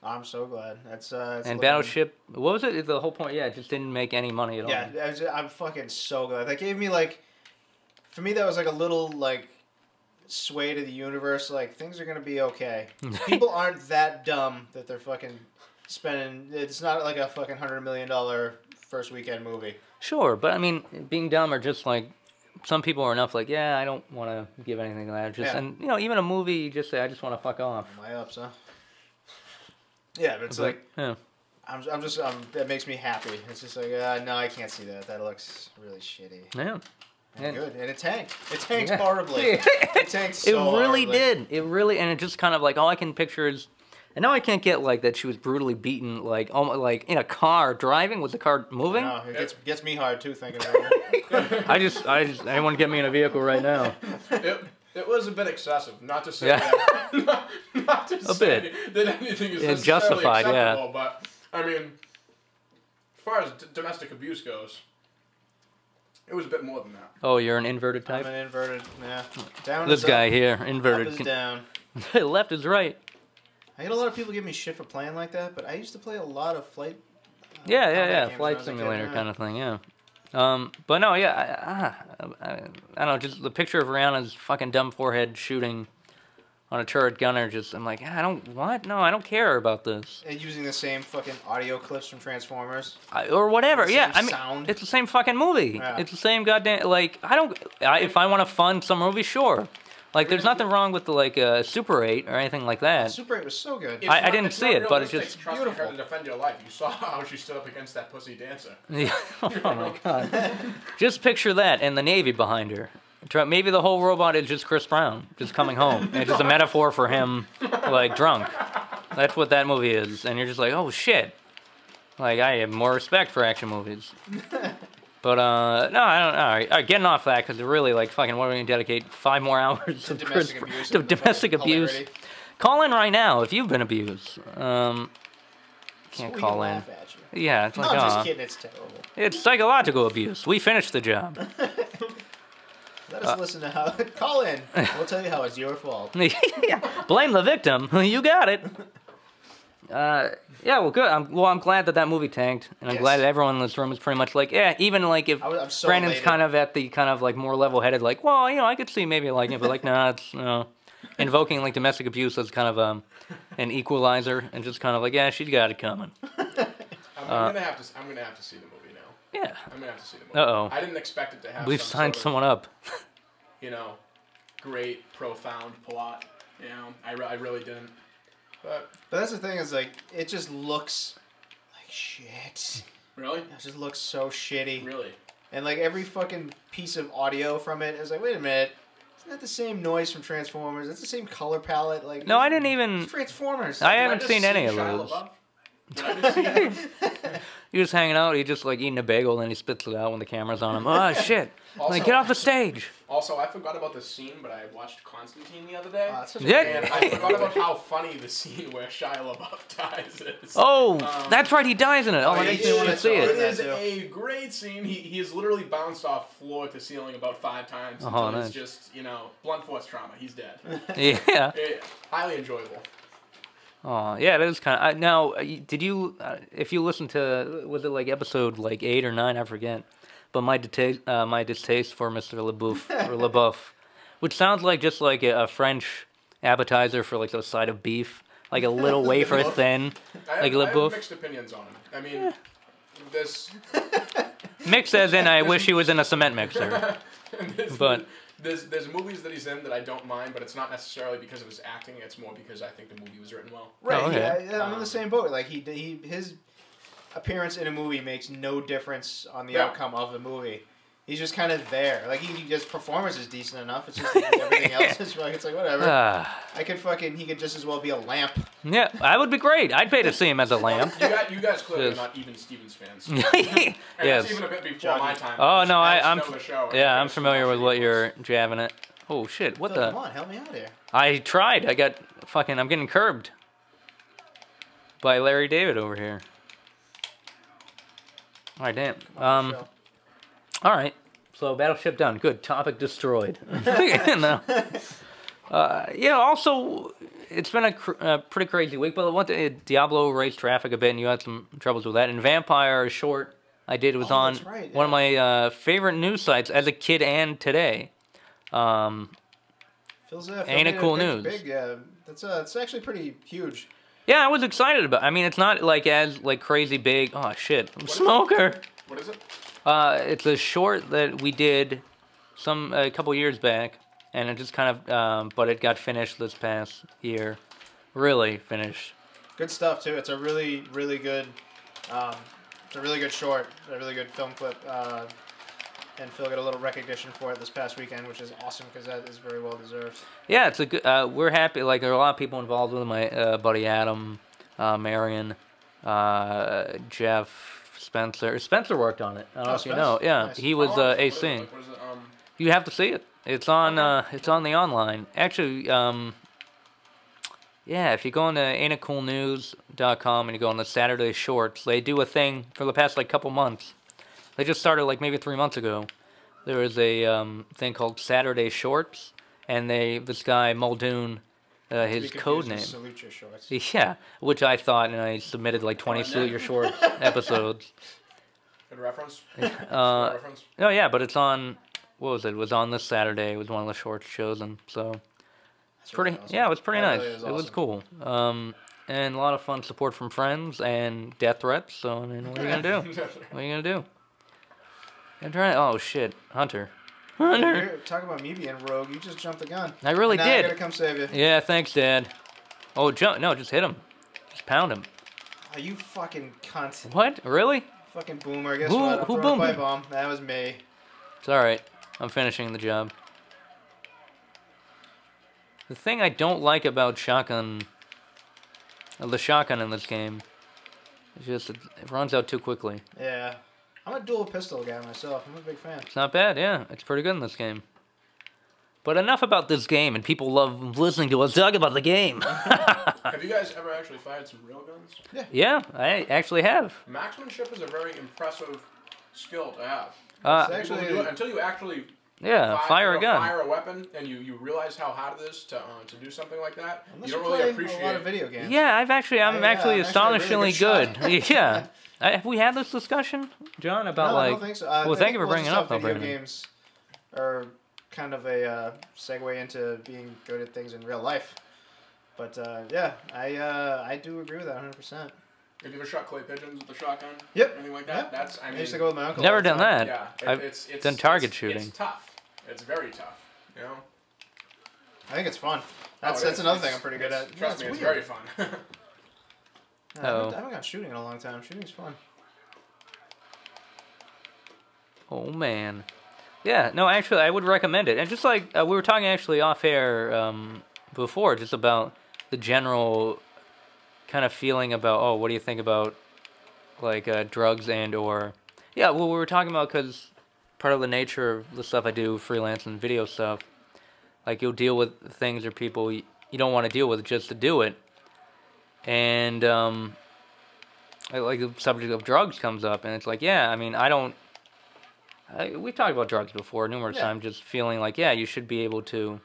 I'm so glad. That's
And
looking-
Battleship, what was it? The whole point, yeah, it just didn't make any money at all.
Yeah, I'm fucking so glad. That gave me like, for me that was like a little like sway to the universe. Like things are gonna be okay. People aren't that dumb that they're fucking spending. It's not like a fucking $100 million first weekend movie.
Sure, but I mean, being dumb or just like, some people are enough like, yeah, I don't want to give anything to that. Just,
Yeah.
and, you know, even a movie, you just say, I just want to fuck off.
My ups, huh? Yeah, but it's
But,
like,
yeah.
that makes me happy. It's just like, no, I can't see that. That looks really shitty.
Yeah.
And good. And it tanked. It tanked
Yeah.
horribly. It tanked so
It really
horribly.
did. It really, and it just kind of like, all I can picture is, and now I can't get like that she was brutally beaten, like almost like in a car driving with the car moving.
No, it gets me hard too thinking about it.
I just, anyone get me in a vehicle right now.
It was a bit excessive. Not to say
Yeah.
that, not to
A
say
bit.
that anything is
Yeah,
necessarily
justified, yeah.
acceptable, but I mean, as far as domestic abuse goes, it was a bit more than that.
Oh, you're an inverted
I'm
type?
an inverted, yeah. Down
This
is
guy
up,
here,
up
inverted.
is down.
Left is right.
I get a lot of people give me shit for playing like that, but I used to play a lot of flight.
Yeah,
combat games when I
flight
was a kid,
simulator
yeah.
kind of thing, yeah. But no, yeah, I don't know, just the picture of Rihanna's fucking dumb forehead shooting on a turret gunner, just, I'm like, I don't care about this.
And using the same fucking audio clips from Transformers.
Or whatever,
The
yeah,
same
I mean,
sound.
it's the same fucking movie.
Yeah.
It's the same goddamn, like, if I want to fund some movie, sure. Like, there's nothing wrong with the, like, Super 8 or anything like that.
Super 8 was so good.
It's
I
not-
didn't
it's
see
not
it, but it's
realistic
just
trusting
beautiful.
her to defend your life. You saw how she stood up against that pussy dancer.
Yeah. Oh my god. Just picture that and the Navy behind her. Maybe the whole robot is just Chris Brown, just coming home. And it's just a metaphor for him, like, drunk. That's what that movie is. And you're just like, oh shit. Like, I have more respect for action movies. But, no, I don't know. All right, getting off that, because really, like, fucking, what are we going to dedicate 5 more hours
To
of
domestic
Chris,
abuse
to
and the
domestic
fucking
abuse?
hilarity.
Call in right now if you've been abused. Can't
So we can
call in.
laugh at you.
Yeah, it's
No,
like,
I'm just
aw.
kidding. It's terrible.
It's psychological abuse. We finished the job.
Let us listen to how. Call in. We'll tell you how it's your fault.
Yeah, blame the victim. You got it. Yeah, well, good. I'm glad that movie tanked, and I'm
Yes.
glad that everyone in this room is pretty much like, yeah. Even like if
I'm so
Brandon's
elated.
kind of at the kind of like more level-headed, like, well, you know, I could see maybe liking it, but like, nah, it's invoking like domestic abuse as kind of an equalizer, and just kind of like, yeah, she's got it coming.
I'm gonna have to see the movie now.
Yeah,
I'm gonna have to see the movie.
Uh-oh.
I didn't expect it to have.
we've
some
signed
sort of,
someone up.
You know, great profound plot. You know, I really didn't. But
But that's the thing is like it just looks like shit.
really,
It just looks so shitty.
really.
And like every fucking piece of audio from it is like, wait a minute, isn't that the same noise from Transformers? It's the same color palette. Like
No, I didn't even.
it's Transformers.
I
Did
haven't
just
seen
see
any of
Shia
those.
LaBeouf? Did I just see him?
You're just hanging out. He's just like eating a bagel, and he spits it out when the camera's on him. Oh shit!
Also-
Like, get off the stage.
Also, I forgot about the scene, but I watched Constantine the other day.
Oh, that's such a
Yeah.
And I forgot about how funny the scene where Shia LaBeouf dies is.
Oh, that's right. He dies in it. Oh,
yeah,
that makes
he
me want to
did.
see
It
it.
is
That too.
a great scene. He has literally bounced off floor to ceiling about 5 times until
nice.
he's just, blunt force trauma. He's dead.
Yeah.
Highly enjoyable.
Oh, yeah. That is kind of. Now, did you? If you listen to, was it like episode like 8 or 9? I forget. But my distaste for Mr. LaBeouf or LaBeouf, which sounds like just like a French appetizer for like a side of beef, like a little wafer
LaBeouf.
thin,
I
like
have
LaBeouf.
mixed opinions on him. I mean, this.
Mixed as in, I wish he was in a cement mixer. But-
There's movies that he's in that I don't mind, but it's not necessarily because of his acting. It's more because I think the movie was written well.
Right.
Oh, okay.
Yeah, I'm in the same boat. Like his appearance in a movie makes no difference on the
Yeah.
outcome of the movie. He's just kind of there. Like his performance is decent enough. It's just everything else is like it's like whatever. He could just as well be a lamp.
Yeah, that would be great. I'd pay to see him as a lamp.
You guys clearly
Yes.
are not even Stevens fans. And
Yes.
that's even a bit before my time.
Oh no,
I just
I'm
know the show.
yeah, I'm familiar with what you're jabbing at. Oh shit, what
Phil, come
the?
on, help me out here.
I tried. I'm getting curbed by Larry David over here. All right, damn.
Show.
All right. So Battleship done. Good. Topic destroyed. No. Yeah, also, it's been a pretty crazy week, but Diablo raised traffic a bit, and you had some troubles with that. And Vampire short I did was on
that's right,
one of my favorite news sites as a kid and today. Ain't it cool news?
Big, yeah. It's actually pretty huge.
Yeah, I was excited about it. I mean, it's not like as like crazy big. Oh shit, I'm a smoker.
What is it?
It's a short that we did a couple years back, and it just kind of, but it got finished this past year. Really finished.
Good stuff too. It's a really, really good. It's a really good short. A really good film clip. And Phil got a little recognition for it this past weekend, which is awesome because that is very well deserved.
Yeah, it's a good. We're happy. Like there are a lot of people involved with it. My buddy Adam, Marion, Jeff, Spencer. Spencer worked on it. I don't know if you know. Yeah,
Nice.
he was ACing.
What is it?
You have to see it. It's on. It's on the online. Actually, yeah. If you go on to ain'titcoolnews.com and you go on the Saturday Shorts, they do a thing for the past like couple months. They just started like maybe 3 months ago. There was a thing called Saturday Shorts, and this guy Muldoon, his code name.
Salute Your Shorts.
Yeah, which I thought, and I submitted like 20 Salute Your Shorts episodes.
Good reference.
Oh yeah, but it's on. What was it? It was on this Saturday. It was one of the shorts chosen. So it's pretty.
Really awesome.
Yeah, it was pretty
That
nice.
really is
It was
awesome.
cool. And a lot of fun support from friends and death threats. So I mean, what are you gonna do? What are you gonna do? I'm trying. Oh shit, Hunter.
You're talking about me being rogue. You just jumped the gun.
I really
Now
did.
I gotta come save you.
Yeah, thanks, Dad. Oh, jump! No, just hit him. Just pound him.
Oh, you fucking cunt.
What? Really?
Fucking boomer. Guess
Who-
what? I'm
who
throwing a
boomed
pipe
him?
bomb. That was me.
It's all right. I'm finishing the job. The thing I don't like about the shotgun in this game, is just it runs out too quickly.
Yeah. I'm a dual pistol guy myself. I'm a big fan.
It's not bad, yeah. It's pretty good in this game. But enough about this game, and people love listening to us talk about the game.
Have you guys ever actually fired some real guns?
Yeah, I actually have.
Marksmanship is a very impressive skill to have.
It's
People
actually
do it until you actually
Yeah, fire a gun.
Fire a weapon, and you realize how hard it is to do something like that.
unless
you don't
play
really appreciate
a lot of video games.
Yeah, I'm actually
I'm actually a
astonishingly
really good
good. Yeah. Have we had this discussion, John, about
No,
like...
I don't think so.
well,
I
thank
think
you for bringing it
most
up, though,
video
Brandon.
games are kind of a segue into being good at things in real life. But yeah, I do agree with that 100%.
Have you ever shot clay pigeons with a shotgun?
Yep.
Anything like that?
Yep.
That's I
I
mean.
used to go with my uncle.
Never
all the
done
time.
that.
Yeah,
I've
it's
done target
it's,
shooting.
It's tough. It's very tough. You know.
I think it's fun. That's
Oh, it is.
another
It's-
thing I'm pretty good at.
Trust
Yeah,
me, it's
weird.
very fun.
I haven't gone shooting in a long time. Shooting's fun.
Oh, man. Yeah, no, actually, I would recommend it. And just like, we were talking actually off air before, just about the general kind of feeling about, oh, what do you think about, like, drugs and or... Yeah, well, we were talking about, because part of the nature of the stuff I do, freelance and video stuff, like, you'll deal with things or people you don't want to deal with just to do it. And, like, the subject of drugs comes up, and it's like, yeah, I mean, we've talked about drugs before numerous times, just feeling like, yeah, you should be able to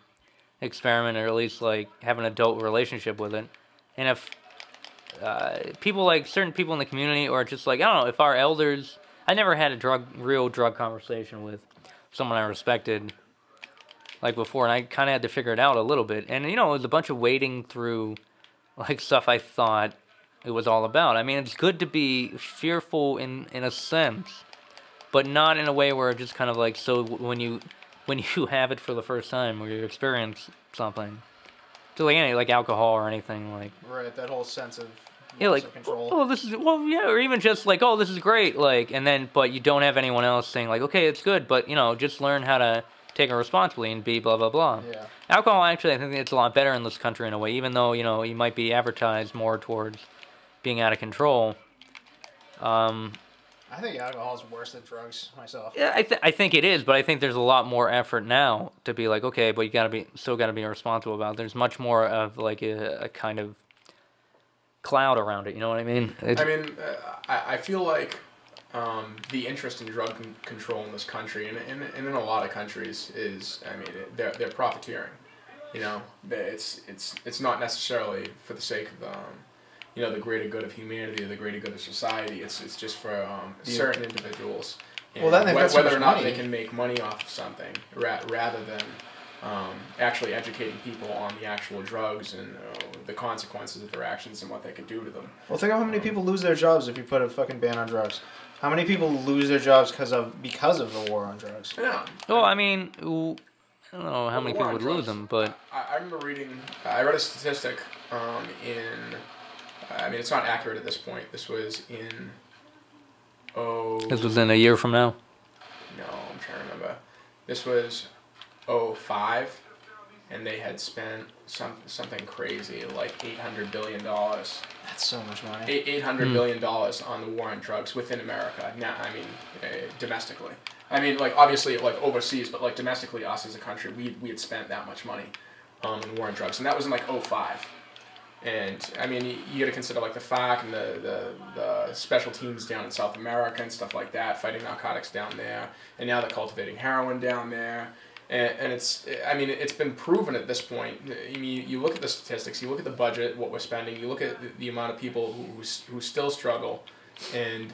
experiment or at least, like, have an adult relationship with it. And if people, like, certain people in the community or just, like, I don't know, if our elders... I never had a real drug conversation with someone I respected, like, before, and I kind of had to figure it out a little bit. And, you know, it was a bunch of wading through, like, stuff I thought it was all about. I mean, it's good to be fearful in a sense, but not in a way where it just kind of like, so when you have it for the first time or you experience something, so like any, like alcohol or anything, like,
Right, that whole sense of
yeah, like,
control.
oh, this is, well, yeah, or even just like, oh, this is great, like, and then, but you don't have anyone else saying like, okay, it's good, but, you know, just learn how to take it responsibly and be blah, blah, blah.
Yeah.
Alcohol, actually, I think it's a lot better in this country in a way, even though, you know, you might be advertised more towards being out of control.
I think alcohol is worse than drugs myself.
Yeah, I think it is, but I think there's a lot more effort now to be like, okay, but you still gotta be responsible about it. There's much more of like a kind of cloud around it. You know what I mean?
I feel like the interest in drug control in this country and in a lot of countries is, I mean, they're profiteering. you know, it's not necessarily for the sake of you know, the greater good of humanity or the greater good of society. It's just for certain individuals. And
well, then
whether or not they can make money off of something, rather than actually educating people on the actual drugs and the consequences of their actions and what they could do to them.
Well, think of how many people lose their jobs if you put a fucking ban on drugs. How many people lose their jobs because of the war on drugs?
Yeah.
Well, I mean, I don't know how many people would lose them, but
I remember reading. I read a statistic in. I mean, it's not accurate at this point. This was in.
This was in a year from now.
No, I'm trying to remember. This was 2005, and they had spent something crazy like $800 billion.
That's so much money.
$800 billion on the war on drugs within America. Now, I mean, domestically. I mean, like obviously, like overseas, but like domestically, us as a country, we had spent that much money on the war on drugs, and that was in like 2005. And I mean, you got to consider like the FARC and the special teams down in South America and stuff like that, fighting narcotics down there, and now they're cultivating heroin down there. And I mean, it's been proven at this point. I mean, you look at the statistics, you look at the budget, what we're spending, you look at the amount of people who still struggle, and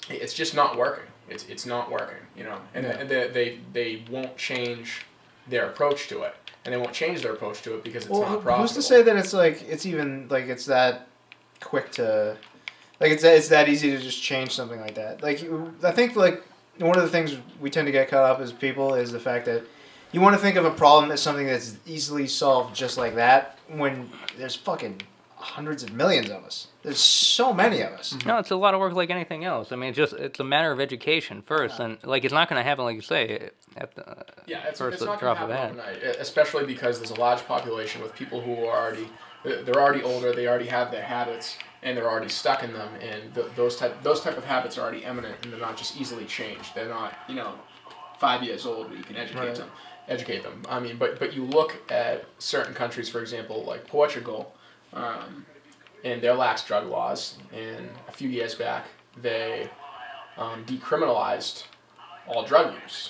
it's just not working. It's not working, you know. And they won't change their approach to it. And they won't change their approach to it because it's not profitable.
Who's to say that it's like it's even like it's that quick to, like it's that easy to just change something like that? Like I think like one of the things we tend to get caught up as people is the fact that you want to think of a problem as something that's easily solved just like that when there's fucking hundreds of millions of us. There's so many of us.
No, it's a lot of work like anything else. I mean, it's a matter of education first, and like it's not going to happen, like you say, at the
it's
first
not
drop
going
of
to
a
happen
hat.
overnight, especially because there's a large population with people who are they're already older, they already have their habits, and they're already stuck in them, and those type of habits are already eminent, and they're not just easily changed. They're not 5 years old where you can educate them. I mean, but you look at certain countries, for example, like Portugal. And their lax drug laws, and a few years back, they decriminalized all drug use.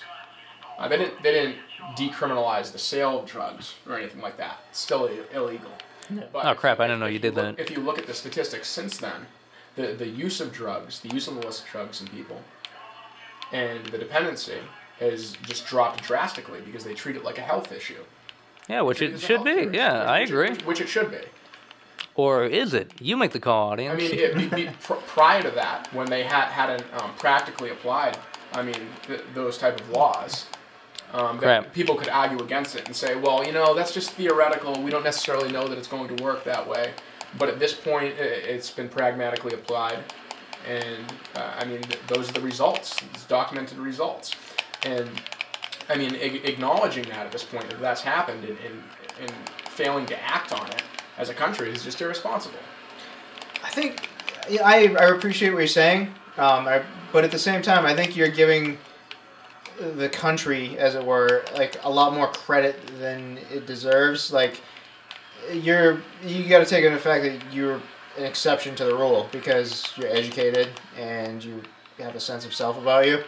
They didn't decriminalize the sale of drugs or anything like that. It's still illegal.
Yeah.
But
Oh crap! I didn't know you did that.
If you look at the statistics since then, the use of drugs, the use of illicit drugs in people, and the dependency has just dropped drastically because they treat it like a health issue.
Yeah, which it should be. Yeah, I agree.
Which it should be.
Or is it? You make the call, audience.
I mean, prior to that, when they hadn't practically applied, I mean, those type of laws, that people could argue against it and say, well, that's just theoretical. We don't necessarily know that it's going to work that way. But at this point, it's been pragmatically applied. And, I mean, those are the results. It's documented results. And, I mean, acknowledging that at this point, that that's happened and failing to act on it as a country is just irresponsible.
I think I appreciate what you're saying, but at the same time, I think you're giving the country, as it were, like a lot more credit than it deserves. Like you got to take into fact that you're an exception to the rule because you're educated and you have a sense of self about you,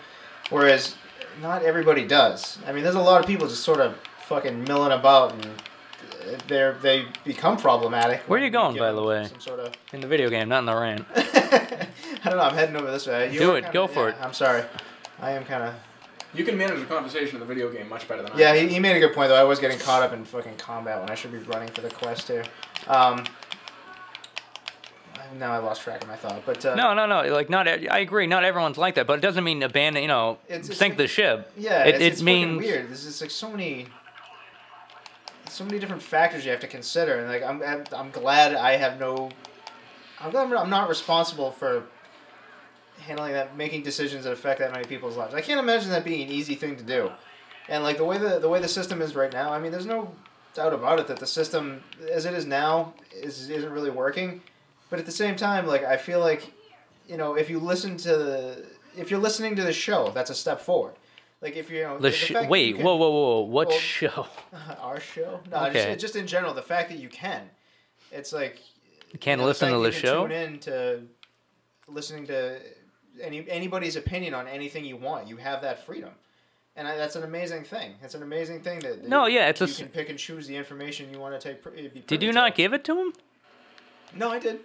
whereas not everybody does. I mean, there's a lot of people just sort of fucking milling about and they become problematic.
Where are you going, by the way?
Some sort of...
In the video game, not in the rant.
I don't know. I'm heading over this way.
Do it. Go for it.
I'm sorry. I am kind of...
You can manage a conversation in the video game much better than I
Yeah, he made a good point, though. I was getting caught up in fucking combat when I should be running for the quest here. Now I lost track of my thought, but...
No. Like, I agree. Not everyone's like that, but it doesn't mean abandon, sink the ship.
Yeah,
it means...
fucking weird. This is like so many different factors you have to consider, and like I'm glad I have no... I'm glad I'm not responsible for handling that, making decisions that affect that many people's lives. I can't imagine that being an easy thing to do. And like the way the system is right now, I mean, there's no doubt about it that the system as it is now isn't really working. But at the same time, like I feel like, if you're listening to the show, that's a step forward. Like if
wait, whoa, what show?
Our show? No,
okay.
just in general, the fact that you can, it's like
you can't listen to the show.
Tune in to listening to anybody's opinion on anything you want. You have that freedom, And that's an amazing thing. It's an amazing thing that
No, yeah,
you can pick and choose the information you want to take.
Did you not give it to him?
No, I did.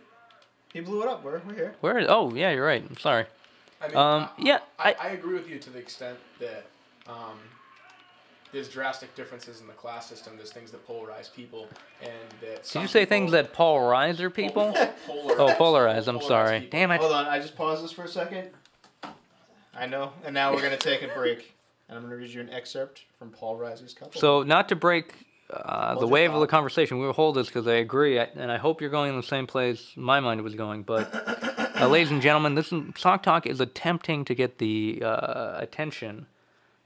He blew it up. We're here.
Where? Oh, yeah, you're right. I'm sorry.
I mean,
yeah,
I agree with you to the extent that there's drastic differences in the class system. There's things that polarize people, and that.
Did you say things that polarize people? Polarize. I'm sorry.
People.
Damn it.
Hold on. I just paused this for a second. I know. And now we're going to take a break. And I'm going to read you an excerpt from Paul Reisers' Couplehood.
So, not to break the wave of the conversation, we will hold this because I agree, and I hope you're going in the same place my mind was going. But, ladies and gentlemen, this Sock Talk is attempting to get the attention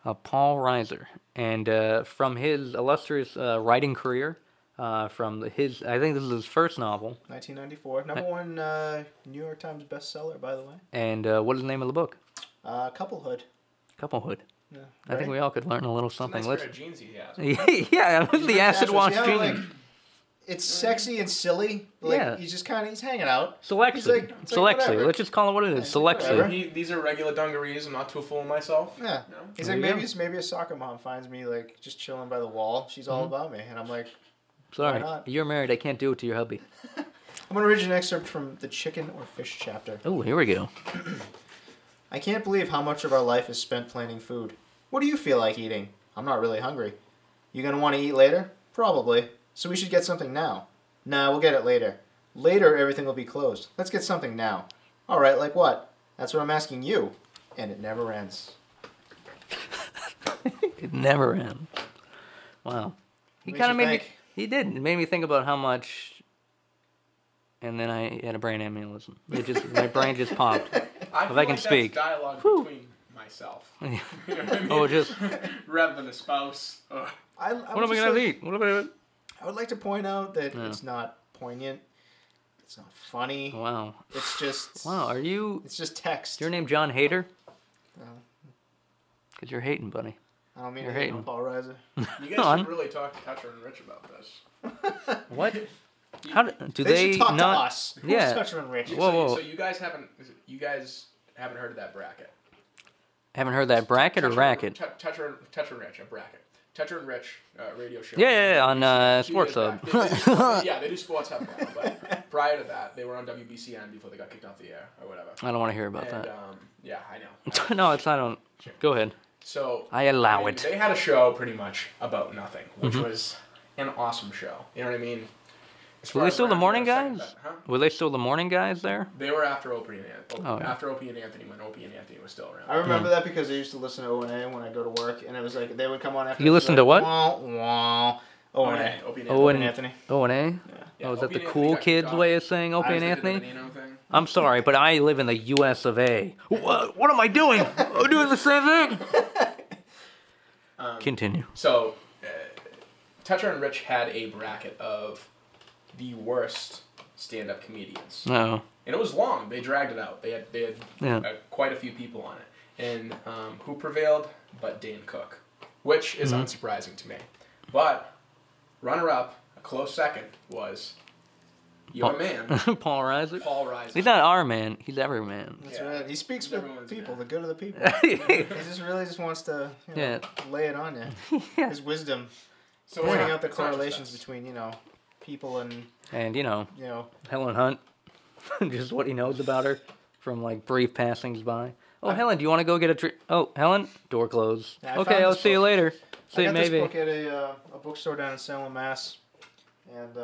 of Paul Reiser. And from his illustrious writing career, from his, I think this is his first novel.
1994. Number one New York Times bestseller, by the way.
And what is the name of the book?
Couplehood.
Couplehood.
Yeah.
I think we all could learn a little something.
Nice pair of jeans he has.
Yeah, the acid wash jeans.
Like, it's sexy and silly. Like,
Yeah.
he's just kind of, he's hanging out.
Selexy.
He's like, it's
Selexy.
whatever.
Let's just call it what it is. Selexy.
These are regular dungarees. I'm not too full of myself.
Yeah.
You know?
He's
There
like,
you go.
maybe a soccer mom finds me, like, just chilling by the wall. She's all about me. And I'm like,
Sorry,
why not?
you're married. I can't do it to your hubby.
I'm going to read you an excerpt from the chicken or fish chapter.
Oh, here we go.
I can't believe how much of our life is spent planning food. What do you feel like eating? I'm not really hungry. You going to want to eat later? Probably. So we should get something now. Nah, we'll get it later. Later, everything will be closed. Let's get something now. All right, like what? That's what I'm asking you. And it never ends.
It never ends. Wow. He
Makes
kind of
you
made me.
think.
He did. It made me think about how much. And then I had a brain aneurysm. My brain just popped.
I
If I can
that's
speak.
dialogue between myself. You know what I mean?
Oh, just.
rather than a spouse. Ugh.
What am I gonna eat? What am I?
I would like to point out that
Yeah.
it's not poignant. It's not funny.
Wow.
It's just.
Wow. Are you?
It's just text.
Is your name John Hader?
No,
Cause you're hating, buddy.
I don't mean
You're
to hate
hating.
on Paul Reiser.
You
Go
guys
on.
should really talk to Toucher and Rich about this.
What? How do
They should talk
not?
to us. Who's
Yeah.
Toucher and Rich?
Whoa.
So you guys haven't heard of that bracket.
Haven't heard that bracket or racket?
Toucher and Rich, a bracket. Toucher and Rich radio show.
Yeah, on
2
Sports
years
Hub.
back. Yeah, they do Sports Hub now, but prior to that, they were on WBCN before they got kicked off the air or whatever.
I don't want to hear about
And
that.
yeah, I know.
No, it's I don't. Go ahead.
So
I allow
mean,
it.
They had a show pretty much about nothing, which
Mm-hmm.
was an awesome show. You know what I mean? As
Were
far
they
as
still the
around
morning
here, second
guys?
best, huh?
Were they still the morning guys there?
They were after Opie and Anthony.
Oh, yeah.
After Opie and Anthony, when Opie and Anthony was still around.
I remember that because I used to listen to O&A when I go to work, and it was like they would come on after.
You listen to what?
Wah, wah. O&A.
Opie and
Oh,
Anthony.
and
Anthony.
O and A.
Yeah,
Oh, is that
Opie
the
and Anthony
cool
got kicked
kids'
off.
way of saying Opie
I
and
just did the
Anthony?
Menino thing.
I'm sorry, but I live in the U.S. of A. What am I doing? I'm doing the same thing. Continue.
So, Toucher and Rich had a bracket of the worst stand-up comedians,
No.
and it was long. They dragged it out. They had
Yeah.
quite a few people on it, and who prevailed? But Dane Cook, which is unsurprising to me. But runner-up, a close second, was your man,
Paul Reiser.
Paul Reisers.
He's not our man. He's every man.
That's
Yeah.
right. He speaks for
Everyone's
people,
man.
the good of the people. He just really just wants to
Yeah.
lay it on you.
Yeah.
His wisdom,
So
pointing
yeah,
out the
it's not just
correlations
us.
between people and
And, you know, Helen Hunt. Just what he knows about her from, like, brief passings by. Oh, Helen, do you want to go get a treat? Oh, Helen, door closed.
Yeah, I
Okay,
found
I'll
this
see you
book.
later.
I
See you
got
maybe.
this book at a bookstore down in Salem, Mass, and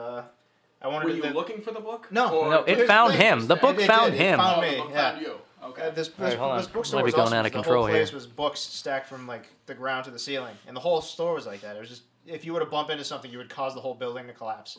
I wanted
Were
to.
you looking for the book?
No.
Or
No, it
Here's
found
the thing.
him. The book
It
found
did. It
him.
found
Oh,
me.
the book
Yeah.
found you. Okay.
This
Alright, hold on.
bookstore
Might be
was
going
awesome
out of
because
control
the whole place
here.
was books stacked from like the ground to the ceiling, and the whole store was like that. It was just if you were to bump into something, you would cause the whole building to collapse.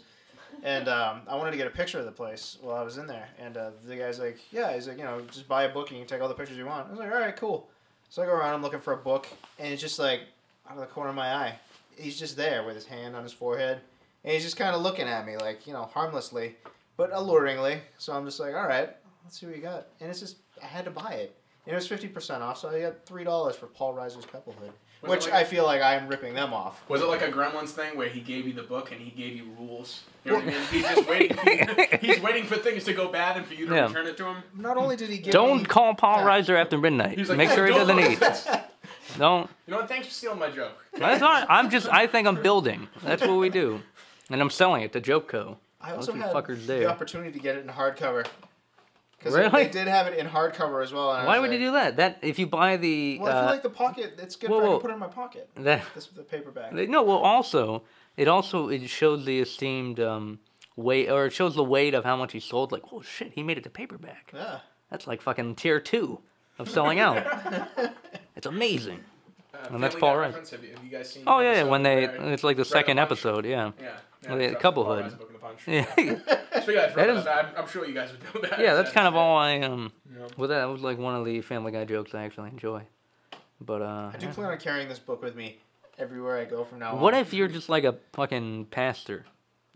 And I wanted to get a picture of the place while I was in there, and the guy's like, "Yeah," he's like, just buy a book and you can take all the pictures you want. I was like, "All right, cool." So I go around, I'm looking for a book, and it's just like out of the corner of my eye, he's just there with his hand on his forehead, and he's just kind of looking at me like harmlessly, but alluringly. So I'm just like, all right, let's see what you got. And it's just, I had to buy it. And it was 50% off, so I got $3 for Paul Reiser's Couplehood, which I feel like I am ripping them off.
Was it like a Gremlins thing where he gave you the book and he gave you rules? You know what I mean? He's just waiting. He's waiting for things to go bad and for you to return it to him.
Not only did he give
Don't
me...
call Paul Reiser after midnight.
He's like,
Make
"Hey,
sure he
don't
doesn't
look
eat.
at this."
Don't.
You know what? Thanks for stealing my joke.
That's not. I think I'm building. That's what we do. And I'm selling it to Jokeco.
I also
Don't you
had
fuckers
the
dare.
opportunity to get it in hardcover. Because
Really?
they did have it in hardcover as well. And
Why would you do that? That if you buy the.
Well, I feel like the pocket, it's good for I can put it in my pocket.
That,
This with the paperback.
no, well, also it shows the esteemed weight, or it shows the weight of how much he sold. Like, oh shit, he made it to paperback.
Yeah.
That's like fucking tier 2 of selling out. It's amazing. And that's Paul Reisers.
Have you guys seen?
Oh yeah, when it's like the second episode, yeah.
Yeah.
Well, the Couplehood.
Yeah. I'm sure you guys would know that.
Yeah, that's kind of all I Well, that was like one of the Family Guy jokes I actually enjoy. But
I do plan on carrying this book with me everywhere I go from now on.
What if you're just like a fucking pastor,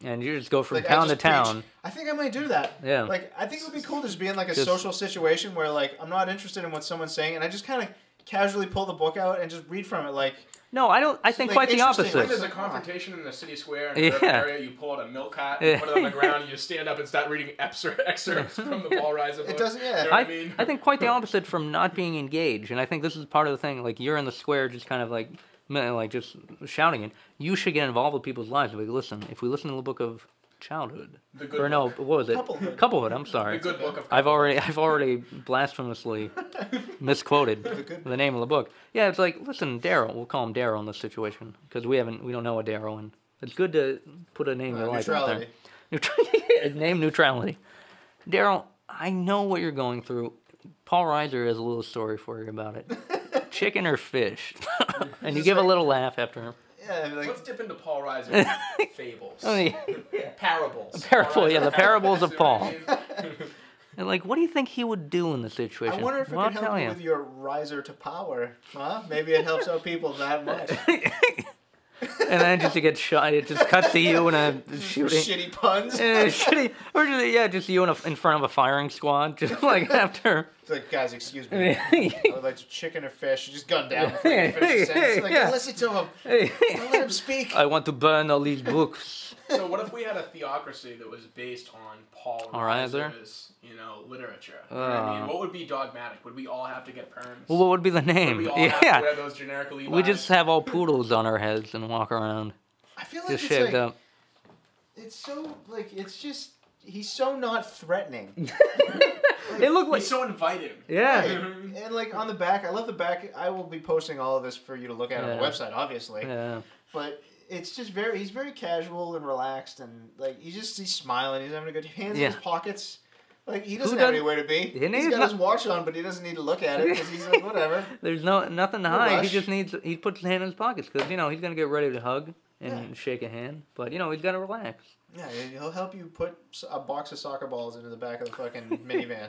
and you just go from
Like,
town to
preach?
town?
I think I might do that.
Yeah.
Like, I think it would be cool to just be in like a
Just-
social situation where like I'm not interested in what someone's saying, and I just kind of casually pull the book out and just read from it. Like,
no, I don't. I think
like,
quite the
interesting.
When there's
opposite.
a confrontation in the city square in the urban area, you pull out a milk cart, you put it on the ground, and you stand up and start reading excerpts from the Paul Reiser book.
It doesn't. Yeah.
You know what I mean?
I think quite the opposite from not being engaged, and I think this is part of the thing. Like you're in the square, just kind of like just shouting it. You should get involved with people's lives. Like, listen, if we listen to the book of childhood,
The good
or no,
book.
what was it?
Couplehood.
Couplehood. I'm sorry.
The good book of
I've already blasphemously misquoted the name of the book. Yeah, it's like, listen, Daryl. We'll call him Daryl in this situation because we don't know a Daryl, and it's good to put a name you like out there. Name neutrality. Daryl, I know what you're going through. Paul Reiser has a little story for you about it. Chicken or fish? And you give a little laugh after him.
Yeah. Like,
Let's dip into Paul Reiser's fables.
Oh, yeah.
Parables.
Parable, yeah, the parables of
You know what
Paul.
I mean?
And like, what do you think he would do in this situation?
I wonder if it
Well,
can
I'll
help
tell
you with your riser to power. Huh? Maybe it helps out people that much.
And then just to get shot, it just cuts to you in a shooting.
Shitty puns.
Shitty, or just you in front of a firing squad, just like after.
It's like, guys, excuse me. I would like to chicken or fish. Just gun down before you finish the sentence. Like,
Yeah.
listen to him.
Hey,
Don't let him speak.
I want to burn all these books.
So what if we had a theocracy that was based on Paul
Reiser?
Reiser's, literature? You know what I mean? What would be dogmatic? Would we all have to get perms?
Well, what would be the
Would
name?
we all have to wear those generic Levi's?
We just have all poodles on our heads and walk around
I feel like
just
it's
shaved
like,
up.
it's so, like, it's just, he's so not threatening.
It looked like
He's so inviting.
yeah.
And, like, on the back, I love the back. I will be posting all of this for you to look at on the
Yeah.
website, obviously.
Yeah.
But it's just he's very casual and relaxed, and, like, he's smiling. He's having a good, hands
Yeah.
in his pockets. Like, he doesn't
Who
have
doesn't-
anywhere to be.
He
He's got his watch on, but he doesn't need to look at it, because he's like, whatever.
There's nothing to
No
hide.
rush.
He puts his hand in his pockets because he's gonna get ready to hug and shake a hand, but he's gotta relax.
Yeah, he'll help you put a box of soccer balls into the back of the fucking minivan.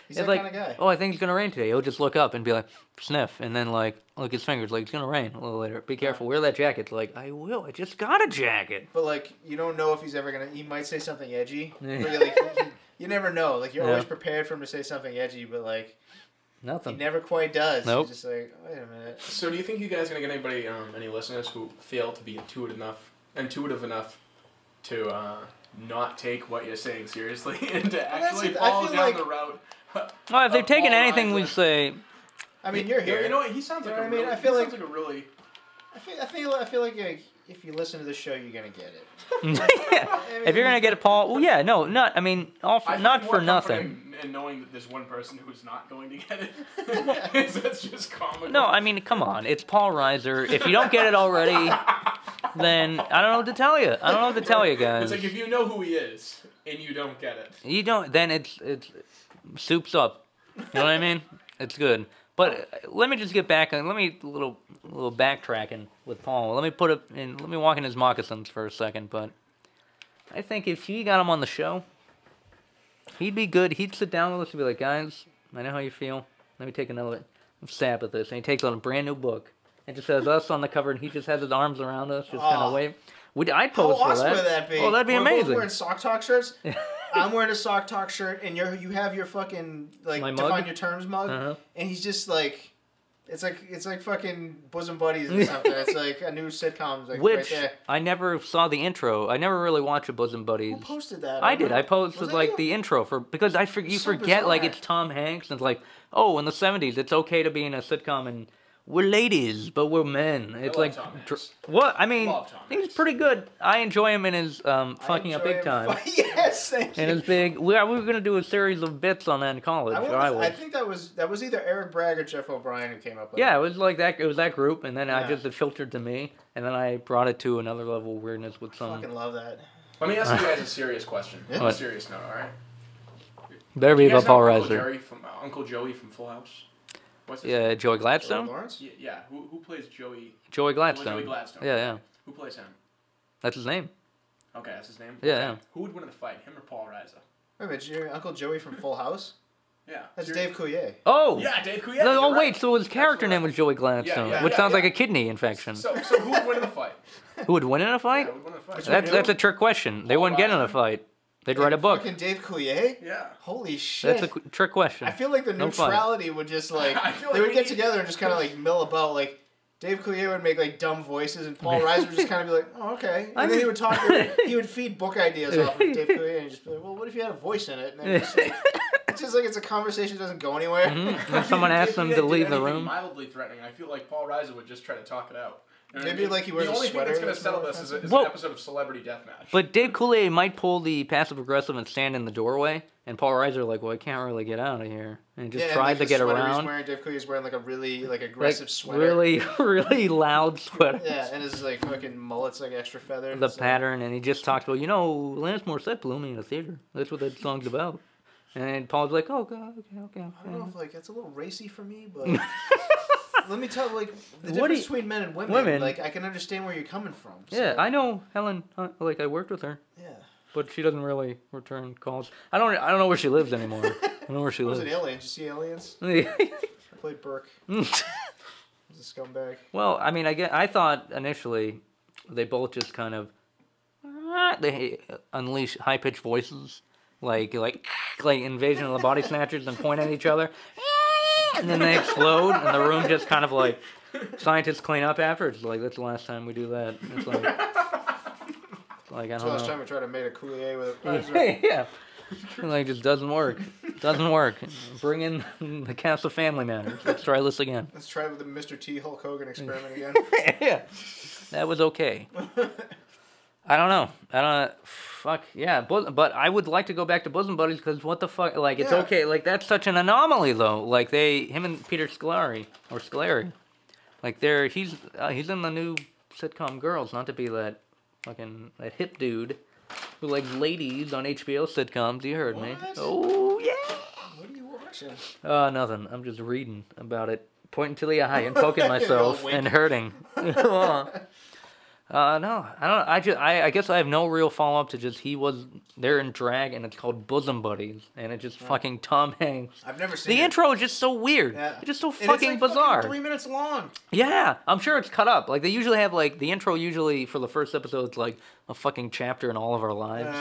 He's
It's
that
like,
kind of guy.
oh, I think it's gonna rain today. He'll just look up and be like, sniff, and then like look his fingers like it's gonna rain a little later. Be careful, wear that jacket. It's like, I will. I just got a jacket.
But, like, you don't know if he's ever going to... He might say something edgy.
Yeah.
But, like, you never know. Like, you're
Yeah.
always prepared for him to say something edgy, but, like, he
Nothing.
never quite does.
Nope.
He's just like, wait a minute.
So do you think you guys are gonna get anybody, any listeners who fail to be intuitive enough to not take what you're saying seriously and to actually
it. I
follow
feel
down
like-
the route?
Well, if they're
of
taking
Paul
anything we
Reiser?
say,
I mean, you're here.
You know what? He sounds
You
like
know
a
what I mean?
really.
I feel
he
like-
sounds like a really.
I feel like if you listen to the show, you're going to get it.
if you're gonna get a Paul, well, yeah, no, not. I mean, not for nothing.
And knowing that there's one person who's not going to get it, that's just comical.
No, I mean, come on, it's Paul Reiser. If you don't get it already, then I don't know what to tell you. I don't know what to tell you, guys.
It's like if you know who he is and you don't get it.
You don't, then it's soups up. You know what I mean? It's good. But let me just get back on. Let me a little backtracking with Paul. Let me walk in his moccasins for a second. But I think if you got him on the show, he'd be good. He'd sit down with us and be like, guys, I know how you feel. Let me take another stab at this. And he takes out a brand new book and just has us on the cover, and he just has his arms around us, just kind of wave. I'd
How
pose for
awesome
that.
would that be?
Oh, that'd be
We're both
amazing.
wearing sock talk shirts. I'm wearing a sock talk shirt, and you have your fucking like
My mug?
define your terms mug,
Uh-huh.
and he's just like, it's like fucking bosom buddies or something. It's like a new sitcom, like
Which
right there.
I never saw the intro. I never really watched a Bosom Buddies.
Who posted that?
I did.
don't know.
I posted
Was it
like
you?
the intro because you
So
forget like
bizarre.
it's Tom Hanks and it's like, oh, in the 70s it's okay to be in a sitcom and we're ladies, but we're men. It's
love
like
Tom Hanks.
what? I mean,
Love Tom
he's
Hanks.
pretty good. I enjoy him in his fucking up big time.
Yes, thank you.
And his big. We were gonna do a series of bits on that in college.
I think that was either Eric Bragg or Jeff O'Brien who came up with it.
Yeah, it was like that. It was that group, and then
Yeah.
it filtered to me, and then I brought it to another level of weirdness with
I
some.
fucking love that.
Let me ask you guys a serious question.
Yeah.
On a serious note, all right?
Better be
You guys
about Paul
know Uncle
Reiser.
Jerry from Uncle Joey from Full House. What's his
Yeah, Joey
Joey
Gladstone.
Lawrence?
Yeah. Who plays Joey?
Joey Gladstone.
Joey Gladstone.
Yeah.
Who plays him?
That's his name.
Okay, that's his name.
Yeah,
Okay.
yeah.
Who would win in the fight, him or Paul Reiser?
Wait a minute, your Uncle Joey from Full House?
Yeah.
That's
Seriously?
Dave Coulier.
Oh.
Yeah, Dave Coulier.
No,
you're
oh
right.
wait, so his character
That's
name was Joey Gladstone,
Yeah,
which sounds like
yeah.
a kidney infection.
So who would win in the fight?
Who would win in a fight?
Yeah, who would win in the fight?
That's a trick question. They
Paul
wouldn't get in a
Reiser.
fight. They'd write a book.
Fucking Dave Coulier?
Yeah.
Holy shit.
That's a trick question.
I feel like the
No fight.
neutrality would just like
I feel
they
like
would
we
get
need-
together and just kind of like mill about. Like Dave Coulier would make like dumb voices, and Paul Reiser would just kind of be like, "Oh, okay," and then he would talk. He would feed book ideas off of Dave Coulier, and he'd just be like, "Well, what if you had a voice in it?" And then it's just like it's a conversation that doesn't go anywhere.
Mhm. When someone asks them to leave the room.
Mildly threatening. I feel like Paul Reiser would just try to talk it out. You know what I
Maybe
mean?
like he wears
the
a
only
sweater
thing that's going to
that's
settle
more
this is
Well-
an episode of Celebrity Deathmatch.
But Dave Coulier might pull the passive aggressive and stand in the doorway, and Paul Reiser like, well, I can't really get out of here, and he just
Yeah, and,
tries
like,
to
the
get
sweater He's
around.
wearing, Dave Coulier is wearing like a really like
Like,
aggressive sweater.
really, really loud sweater.
Yeah, and his like fucking mullet's like extra feathered.
The
It's, like-
pattern, and he just talks about, Alanis Morissette blew me in a theater. That's what that song's about. And Paul's like, oh god, okay.
I don't know if like that's a little racy for me, but let me tell like the
What do
difference
you-
between men and women.
Women-
Like I can understand where you're coming from. So,
Yeah, I know Helen. Like I worked with her,
Yeah.
but she doesn't really return calls. I don't know where she lives anymore. I don't know where she
I was
lives.
an alien. Did you see Aliens? I played Burke. I was a scumbag.
Well, I mean, I thought initially they both just kind of they unleash high pitched voices, like Invasion of the Body Snatchers, and point at each other, and then they explode, and the room just kind of like scientists clean up after. It's like that's the last time we do that. It's like I
That's
don't
the last
know.
time I tried to make a Coulier with a Reiser.
Yeah. Like, it just doesn't work. Doesn't work. Bring in the cast of Family Matters. Let's try this again.
Let's try with the Mr. T Hulk Hogan experiment again.
Yeah. That was okay. I don't know. Fuck, yeah. But I would like to go back to Bosom Buddies because what the fuck? Like, it's
Yeah.
okay. Like, that's such an anomaly, though. Like, him and Peter Scolari. Like, he's in the new sitcom Girls, not to be that hip dude who likes ladies on HBO sitcoms. You heard me.
What?
Oh, yeah.
What are you watching?
Nothing. I'm just reading about it. Pointing to the eye and poking
Little
myself
wink.
and hurting. No, I don't. I guess I have no real follow up to just they're in drag and it's called Bosom Buddies and it's just fucking Tom Hanks.
I've never seen
The
it.
intro is just so weird.
Yeah.
It's just so
And
fucking
it's like
bizarre.
3 minutes long.
Yeah, I'm sure it's cut up. Like they usually have the intro usually for the first episode is like a fucking chapter in all of our lives,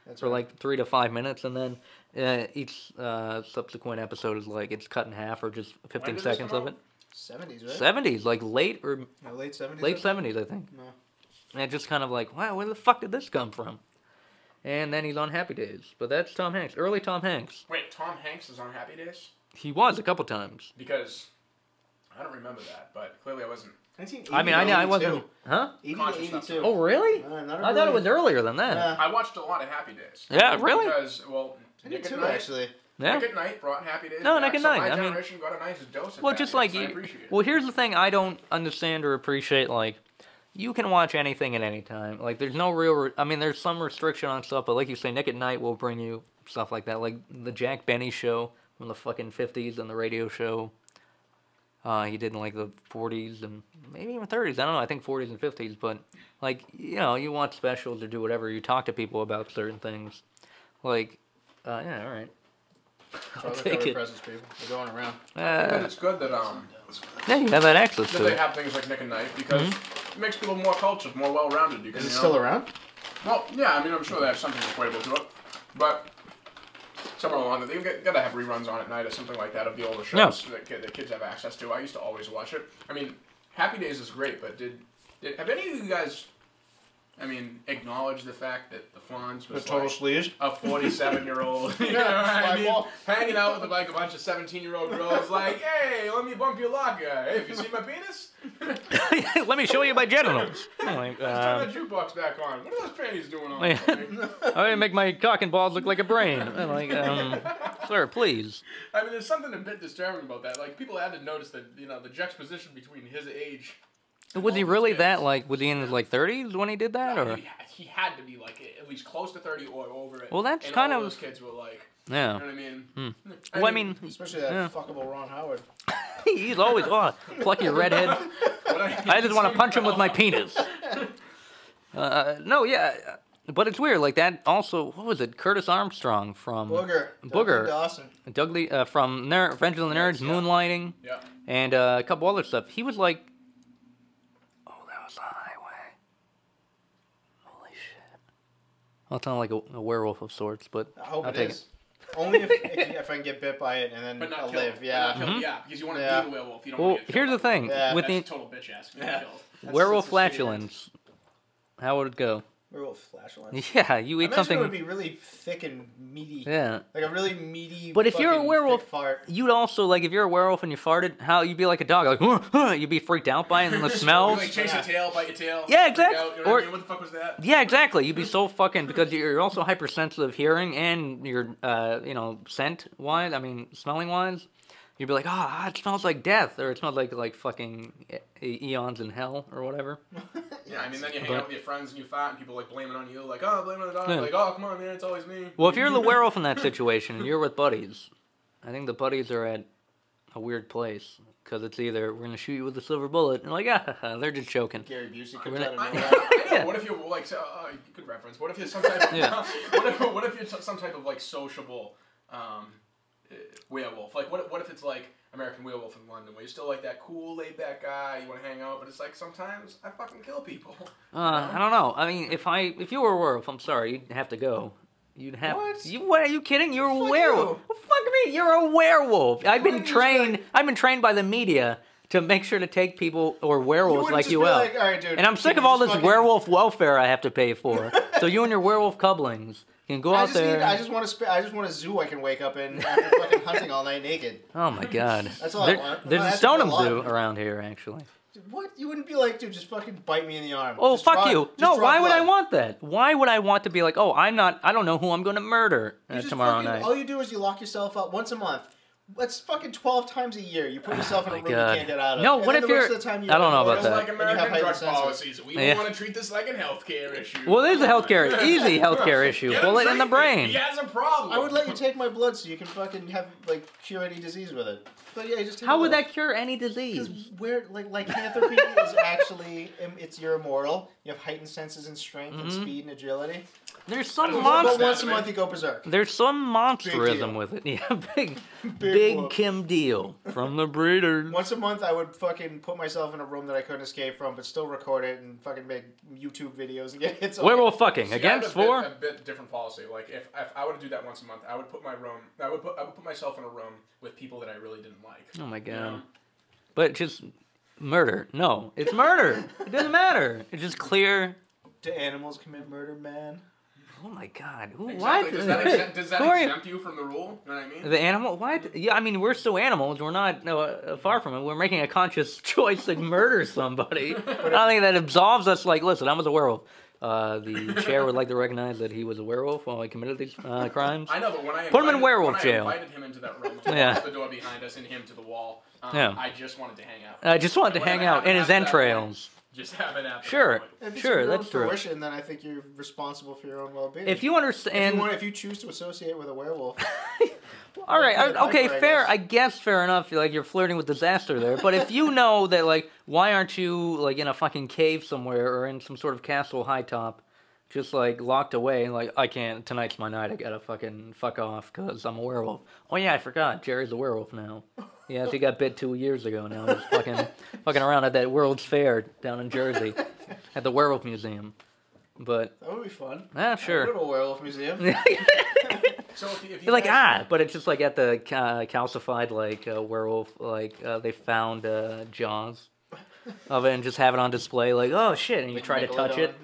That's
for
right.
3 to 5 minutes, and then each subsequent episode is it's cut in half or just 15
When did this
seconds
come
of
out?
it.
70s, right?
70s, like late or
No, late 70s.
late
I think?
70s, I think.
No.
And it's just kind of like, wow, where the fuck did this come from? And then he's on Happy Days, but that's Tom Hanks, early Tom Hanks.
Wait, Tom Hanks is on Happy Days?
He was a couple times.
Because I don't remember that, but clearly I wasn't.
1980
I mean, I
to
wasn't,
82.
huh?
80 to
Conscious
82.
Oh, really?
Not
I thought it
really.
was earlier than that.
Yeah.
I watched a lot of Happy Days.
Yeah, really?
Because, well,
I
Nick
did
at
too,
Night.
actually.
Yeah.
Nick at Night brought Happy Days.
No,
back,
Nick at
so
Night,
My
I mean-
generation got a nice dose of
Well,
Happy
just like
Days, and I
you.
appreciate it.
Well, here's the thing I don't understand or appreciate. Like, you can watch anything at any time. Like, there's no real. I mean, there's some restriction on stuff, but like you say, Nick at Night will bring you stuff like that. Like the Jack Benny show from the fucking 50s and the radio show. He did in like the 40s and maybe even 30s. I don't know. I think 40s and 50s. But like, you watch specials or do whatever. You talk to people about certain things. Like, yeah, all right. I'll
Other
take
cover
it.
presents, people. They're going around.
But it's good that
Yeah, you have that access
that
to
they
it.
have things like Nick at Night because
Mm-hmm.
it makes people more cultured, more well-rounded.
Is it still around?
Well, yeah, I mean, I'm sure they have something equatable to it, but somewhere along that they've got to have reruns on at night or something like that of the older shows that the kids have access to. I used to always watch it. I mean, Happy Days is great, but did have any of you guys I mean, acknowledge the fact that the Fonz was
The total
like
sleaze.
a 47-year-old, you know what I mean? Hanging out with like a bunch of 17-year-old girls, like, hey, let me bump your locker. Hey, have you seen my penis?
Let me show you my genitals. Like,
Let's turn that jukebox back on. What are those panties doing on?
I make my cock and balls look like a brain. I'm like, sir, please.
I mean, there's something a bit disturbing about that. Like, people had to notice that, you know, the juxtaposition between his age.
Was he really that, like, was he in his, like, 30s when he did that, or?
He had to be, like, at least close to 30 or over it.
Well, that's
and
kind
all
of...
those kids were like,
yeah.
you know what I mean?
Well, I mean...
Especially that fuckable Ron Howard.
He's always, plucky redhead. I just want to punch him with my penis. No, yeah, but it's weird, like, that also, what was it, Curtis Armstrong from...
Booger. Dawson.
Doug Lee, from Revenge of the Nerds, Moonlighting, and a couple other stuff. He was like... Well, it's not like a werewolf of sorts, but
I hope
I'll
it
take
is. Only if I can get bit by it and then I'll live. Yeah.
Yeah, because you want to be the werewolf. You don't
well,
want to get
here's the
killed.
thing.
Yeah.
With
That's
the
a total bitch ass. Yeah.
werewolf
That's
flatulence, how would it go?
Werewolf flatulence.
Yeah, you eat
Imagine
something...
it would be really thick and meaty.
Yeah.
Like a really meaty.
But if you're a
fucking
werewolf,
thick fart.
you'd also, like, if you're a werewolf and you farted, how you'd be like a dog, like, you'd be freaked out by it and the
You
smells.
like chase your tail, bite your tail.
Yeah,
freak
exactly.
out, you know what I mean? What the fuck was that?
Yeah, exactly. You'd be so fucking, because you're also hypersensitive hearing and you're, you know, scent-wise, I mean, smelling-wise. You'd be like, it smells like death, or it smells like fucking eons in hell, or whatever.
Yeah, I mean, then you hang out with your friends and you fart, and people like blame it on you, like, oh, blame it on the dog.
Yeah.
Like, oh, come on, man, it's always me.
Well, if you're the werewolf in that situation and you're with buddies, I think the buddies are at a weird place. Because it's either, we're going to shoot you with a silver bullet, and like, they're just joking.
Gary Busey comes
We're
out of
I
nowhere.
know.
Yeah.
What if you're like, good reference. What if you're some type of,
Yeah.
what if you're some type of like sociable werewolf? Like, what if it's like American Werewolf in London, where you're still like that cool, laid back guy, you want to hang out, but it's like sometimes I fucking kill people.
I don't know. I mean, if you were a werewolf, I'm sorry, you'd have to go. You'd have.
What?
What are you kidding? You're a
Fuck
werewolf.
you.
Well, fuck me. You're a werewolf. I've been
Wouldn't you
trained.
say-
I've been trained by the media to make sure to take people or werewolves
wouldn't
like
just
you
be
out.
like, all right, dude,
And I'm
can
sick
you
of all
just
this
fucking-
werewolf welfare I have to pay for. So you and your werewolf couplings can go out there.
I just want a zoo I can wake up in after fucking hunting all night naked.
Oh my god.
That's all I want.
There's
I'm
a
not asking for a
Stoneham
lot.
Zoo around here, actually.
What? You wouldn't be like, dude, just fucking bite me in the arm.
Oh,
Just
fuck
draw-
you.
just
No,
draw
why would I
blood.
want that? Why would I want to be like, I don't know who I'm going to murder
You just
tomorrow
fucking-
night?
All you do is you lock yourself up once a month. That's fucking 12 times a year. You put yourself in a
my
room
God.
you can't get out of.
No,
And
what
then
if
the rest
you're-
of the time
I don't know about
immortal,
that.
Like
and you have
American drug
heightened senses.
policies. We don't
Yeah.
want to treat this like a healthcare issue.
Well, there's a healthcare, easy healthcare issue.
Get him
Bullet in the
treatment.
brain.
He has a problem.
I would let you take my blood so you can fucking have like cure any disease with it. But yeah, you just take
How
my
would
blood.
that cure any
Because
disease?
where lycanthropy is actually you're immortal. You have heightened senses and strength and speed and agility.
There's some
But
But
monster.
once a month you go berserk.
There's some monsterism
deal.
with it. Yeah, big
whoop.
Kim deal from the breeders.
Once a month I would fucking put myself in a room that I couldn't escape from, but still record it and fucking make YouTube videos and get hits on it.
Werewolf fucking
See, I have
against
a bit-
four.
A bit different policy. Like if I were to do that once a month, I would put myself in a room with people that I really didn't like.
Oh my god.
You know?
But just murder. No, it's murder. It doesn't matter. It's just clear.
Do animals commit murder, man?
Oh my god. Who?
Exactly.
What?
Does that
Who are you?
exempt you from the rule? You know what I mean?
The animal? What? Yeah, I mean, we're still animals. We're not far from it. We're making a conscious choice to murder somebody. I don't think that absolves us. Like, listen, I was a werewolf. The chair would like to recognize that he was a werewolf while he committed these crimes.
I know, but when I
Put him in
invited-
werewolf
when
jail.
I invited him into that room,
Yeah.
closed the door behind us and him to the wall.
Yeah.
I just wanted to hang out.
I just wanted to
Whatever
hang out in
happened
his
after that
entrails.
point, just have it after
Sure.
that point.
If it's
Sure,
your own
that's true.
fruition, then I think you're responsible for your own well-being.
If you understand,
if you choose to associate with a werewolf,
all right,
Good,
okay,
I
fair.
guess.
I guess fair enough. Like you're flirting with disaster there. But if you know that, like, why aren't you like in a fucking cave somewhere or in some sort of castle high top, just like locked away? Like I can't. Tonight's my night. I gotta fucking fuck off because I'm a werewolf. Oh yeah, I forgot. Jerry's a werewolf now. Yes, he got bit 2 years ago. Now he's fucking around at that World's Fair down in Jersey, at the Werewolf Museum. But
that would be fun.
ah, sure.
Go to a werewolf museum.
So if you
You're like,
guys-
but it's just like at the calcified, like, werewolf, like, they found Jaws. of it and just have it on display, like, oh shit, and you try to touch it.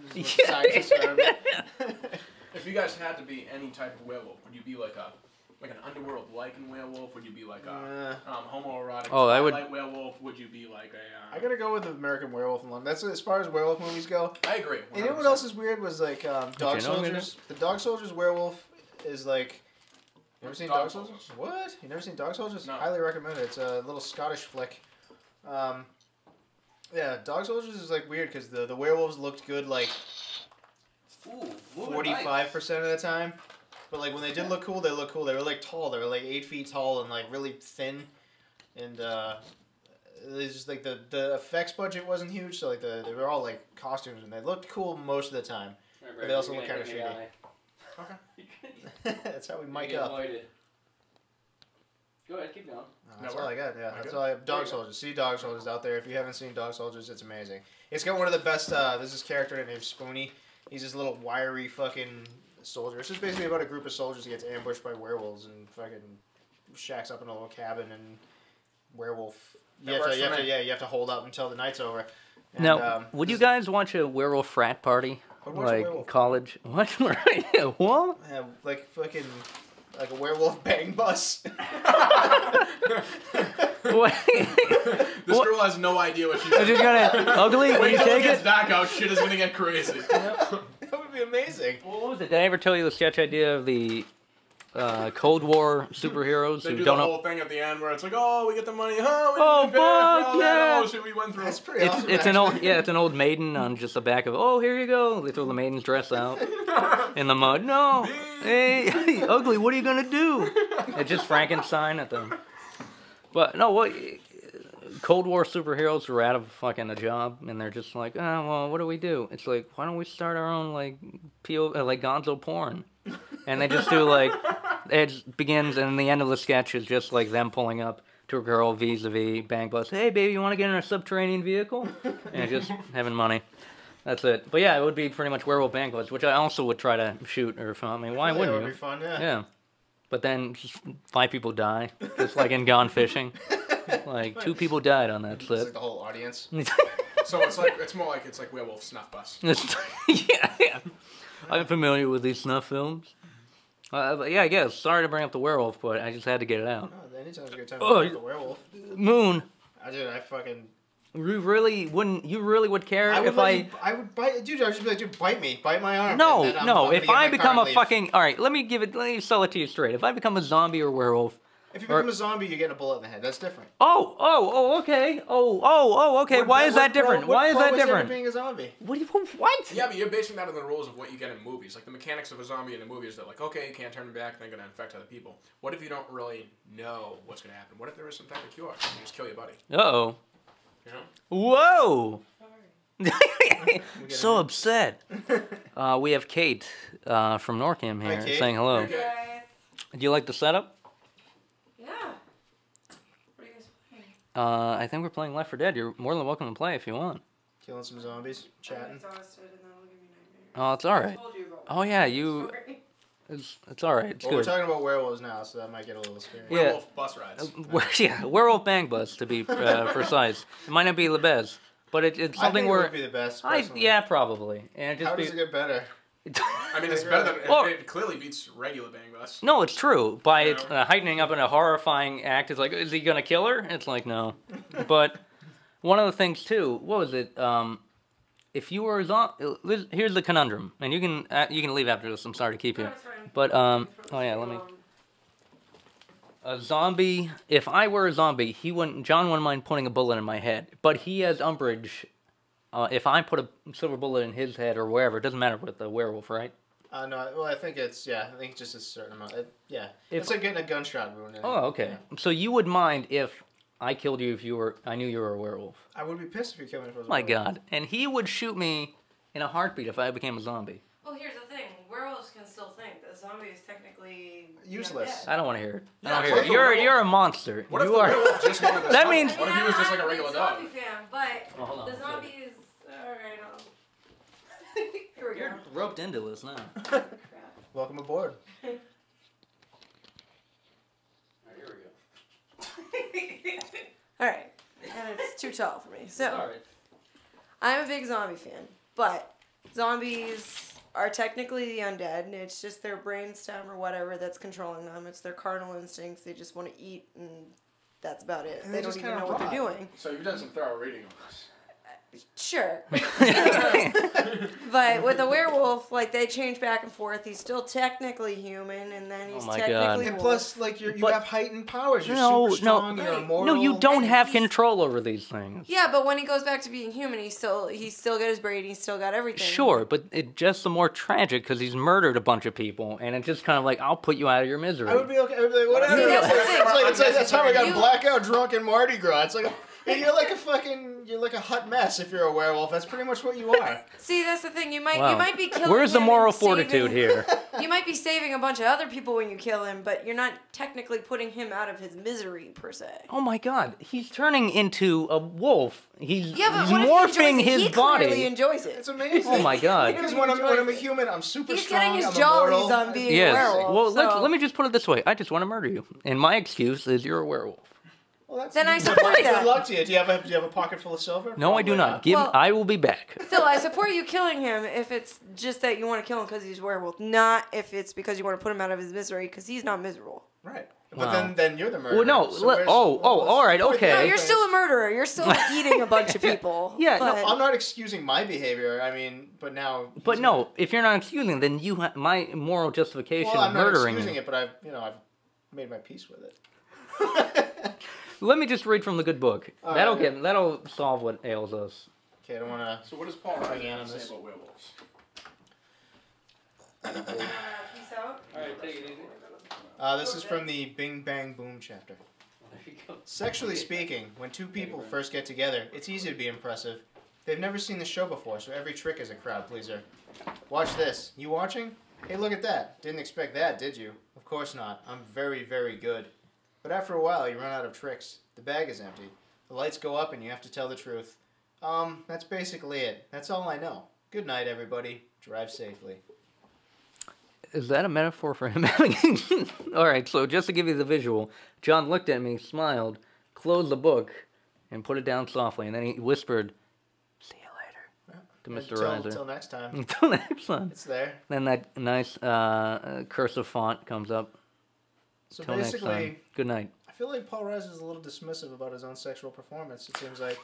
If
you guys had to be any type of werewolf, would you be like an underworld lichen werewolf? Would you be like a homoerotic Twilight werewolf? Would you be like a?
I gotta go with the American Werewolf in London. That's as far as werewolf movies go.
I agree. 100%.
And you know what else is weird was like Dog Soldiers. The Dog Soldiers werewolf is like. You ever seen Dog Soldiers? What? You never seen Dog Soldiers?
No.
Highly recommend it. It's a little Scottish flick. Yeah, Dog Soldiers is like weird because the werewolves looked good like 45% of the time. But like when they did look cool, they looked cool. They were like tall. They were like 8 feet tall and like really thin. And it's just like the effects budget wasn't huge, so like they were all like costumes and they looked cool most of the time. Right, but they also look kind of shitty. Okay. That's how we mic up.
Go ahead, keep going.
That's all I got. Yeah, that's all I have. Dog Soldiers. See Dog Soldiers out there. If you haven't seen Dog Soldiers, it's amazing. It's got one of the best. There's this character named Spoonie. He's this little wiry fucking soldier. It's just basically about a group of soldiers that gets ambushed by werewolves and fucking shacks up in a little cabin and werewolf. You have to hold up until the night's over. And,
now, would you guys watch a werewolf frat party? Like college? What? What?
Yeah, like fucking. Like a werewolf bang bus.
What?
This girl has no idea what she's doing.
Just gonna ugly.
Wait
you
till
take
it gets
it?
dark out, shit is gonna get crazy.
That would be amazing.
What was it? Did I ever tell you the sketch idea of the Cold War superheroes
They
who
do
don't
the
know?
whole thing at the end where it's like, oh, we get the money, oh, we
Oh, fuck,
all that
yeah.
shit we went through.
That's pretty awesome.
It's an old it's an old maiden on just the back of. Oh, here you go. They throw the maiden's dress out in the mud. No, hey, ugly. What are you gonna do? It's just Frankenstein at them. But no, what? Cold War superheroes who are out of fucking a job and they're just like, oh well, what do we do? It's like, why don't we start our own like like Gonzo porn? And they just do like, it begins and the end of the sketch is just like them pulling up to a girl vis-a-vis bang bus. Hey baby, you want to get in a subterranean vehicle? And just having money. That's it. But yeah, it would be pretty much werewolf bang bus, which I also would try to shoot or film. I mean, why wouldn't you?
That would be fun, yeah.
Yeah. But then just 5 people die, just like in Gone Fishing. Like 2 people died on that
It's
set.
like the whole audience.
So it's more like werewolf snuff bus.
Yeah. I'm familiar with these snuff films. But yeah, I guess. Sorry to bring up the werewolf, but I just had to get it out.
Oh, anytime's a good time to bring up the werewolf.
Moon.
I fucking.
You really wouldn't. You really would care
I would
if
I would bite. Dude, I would just be like, dude, bite me, bite my arm.
No,
and then I'm
no.
gonna
If
get in
I
my car
become
and
a
leave.
fucking. All right, let me sell it to you straight. If I become a zombie or werewolf.
If you become a zombie, you're getting a bullet in the head. That's different.
Oh, okay. Okay. Why is that different? Why is that different?
Being a zombie.
What?
Yeah, but you're basing that on the rules of what you get in movies. Like the mechanics of a zombie in a movie is that like, okay, you can't turn them back, and they're gonna infect other people. What if you don't really know what's gonna happen? What if there is some type of cure? You just kill your buddy.
Uh-oh.
You know?
Whoa. So upset. We have Kate from Norcam here saying hello.
Hey, Kate.
Do you like the setup?
Yeah. What are you guys playing?
I think we're playing Left 4 Dead. You're more than welcome to play if you want.
Killing some zombies, chatting.
I'm exhausted and that'll give me nightmares.
Oh, it's all right.
I told you about
Oh yeah, you.
Sorry.
It's all right. It's
Well, we're
good.
talking about werewolves now, so that might get a little scary.
Yeah.
Werewolf bus rides.
Yeah, werewolf bang bus to be precise. It might not be the best, but it's
I think
something
it
where.
would be the best. Personally.
Yeah, probably. And it just
How
be.
does it get better?
I mean, it's better than
Well-
it clearly beats regular bang bus.
No, it's true. By
You
it
know?
heightening up in a horrifying act, it's like, is he gonna kill her? It's like, no. But one of the things too, what was it? If you were a zombie, here's the conundrum, and you can leave after this. I'm sorry to keep you.
No, it's fine.
But oh yeah, let me. A zombie. If I were a zombie, John wouldn't mind putting a bullet in my head. But he has umbrage. If I put a silver bullet in his head or wherever, it doesn't matter with the werewolf, right?
No. Well, I think it's I think just a certain amount.
If-
It's like getting a gunshot wound.
Oh, okay.
Yeah.
So you would mind if I killed you if I knew you were a werewolf?
I would be pissed if you killed me if I was a
My
werewolf.
God. And he would shoot me in a heartbeat if I became a zombie.
Well, here's the thing. Werewolves can still think. The zombie is technically
Useless.
dead.
I don't want to hear it. I
Yeah,
don't hear
what
it.
if the werewolf-
You're a monster.
What if
You
the
are.
werewolf just wanted to
That
suck
means-
it? What if he was just like a regular
I'm a
dog?
zombie fan, but
Oh, hold on,
the
let's
zombie
see.
is alright. Here we go.
You're roped into this now.
Crap.
Welcome aboard.
Here we go.
Alright. And it's too tall for me. So,
Sorry.
I'm a big zombie fan, but zombies are technically the undead, and it's just their brainstem or whatever that's controlling them. It's their carnal instincts. They just want to eat, and that's about it.
And
they
they
don't
just
even
kinda
know what they're
rot.
doing.
So you've done some thorough reading on this.
Sure. But with a werewolf, like, they change back and forth. He's still technically human, and then he's
my
technically
God.
And
wolf.
plus, like, you
But-
have heightened powers. You're
No,
super strong.
no.
You're
Right.
immortal.
No, you don't
And
have
he's-
control over these things.
Yeah, but when he goes back to being human, he's still got his brain. He's still got everything.
Sure, but it's just the more tragic because he's murdered a bunch of people, and it's just kind of like, I'll put you out of your misery.
I would be okay. I would be like, whatever.
See, that's the thing.
It's like that time I got
You-
blackout drunk in Mardi Gras. It's like, you're like a hot mess if you're a werewolf. That's pretty much what you are.
See, that's the thing. You might
Wow.
be killing.
Where's the
him
moral
and saving-
fortitude here?
You might be saving a bunch of other people when you kill him, but you're not technically putting him out of his misery per se.
Oh my God, he's turning into a wolf. He's,
Yeah, but
he's
what if he
morphing
enjoys it?
his
He
body.
clearly enjoys it.
It's amazing.
Oh my God.
Because when I'm a human, I'm super
He's
strong.
getting his
I'm
jollies
immortal.
on being a
Yes.
werewolf.
Well,
so.
let me just put it this way. I just want to murder you, and my excuse is you're a werewolf.
Well, that's,
Then I
good
support
luck-
that.
Good luck to you. Do you have a pocket full of silver?
No, I do
Probably
not. Give.
Well-
I will be back.
Phil, I support you killing him if it's just that you want to kill him because he's a werewolf, not if it's because you want to put him out of his misery because he's not miserable.
Right.
Wow.
But then you're the murderer.
Well, no.
So
let-
where's-
all right,
where's-
okay.
No, you're still a murderer. You're still eating a bunch of people.
Yeah, no,
but
I'm not excusing my behavior. I mean, but now.
But no, if you're not excusing, then you my moral justification
Well,
of
I'm not
murdering
excusing
him.
it, but I've made my peace with it.
Let me just read from the good book.
All
That'll
right.
that'll solve what ails us.
Okay, I don't want
So what does Paul Reisers
Yeah,
say
this-
about werewolves?
Peace out.
All right, take it easy.
This is from the Bing Bang Boom chapter. Sexually speaking, when two people first get together, it's easy to be impressive. They've never seen the show before, so every trick is a crowd pleaser. Watch this. You watching? Hey, look at that. Didn't expect that, did you? Of course not. I'm very, very good. But after a while, you run out of tricks. The bag is empty. The lights go up and you have to tell the truth. That's basically it. That's all I know. Good night, everybody. Drive safely.
Is that a metaphor for him having... All right, so just to give you the visual, John looked at me, smiled, closed the book, and put it down softly, and then he whispered, "See you later," to Mr. Reiser.
Until next time.
Until next time.
It's there.
Then that nice cursive font comes up.
So
Till next
basically,
time. Good night.
I feel like Paul Reisers is a little dismissive about his own sexual performance. It seems like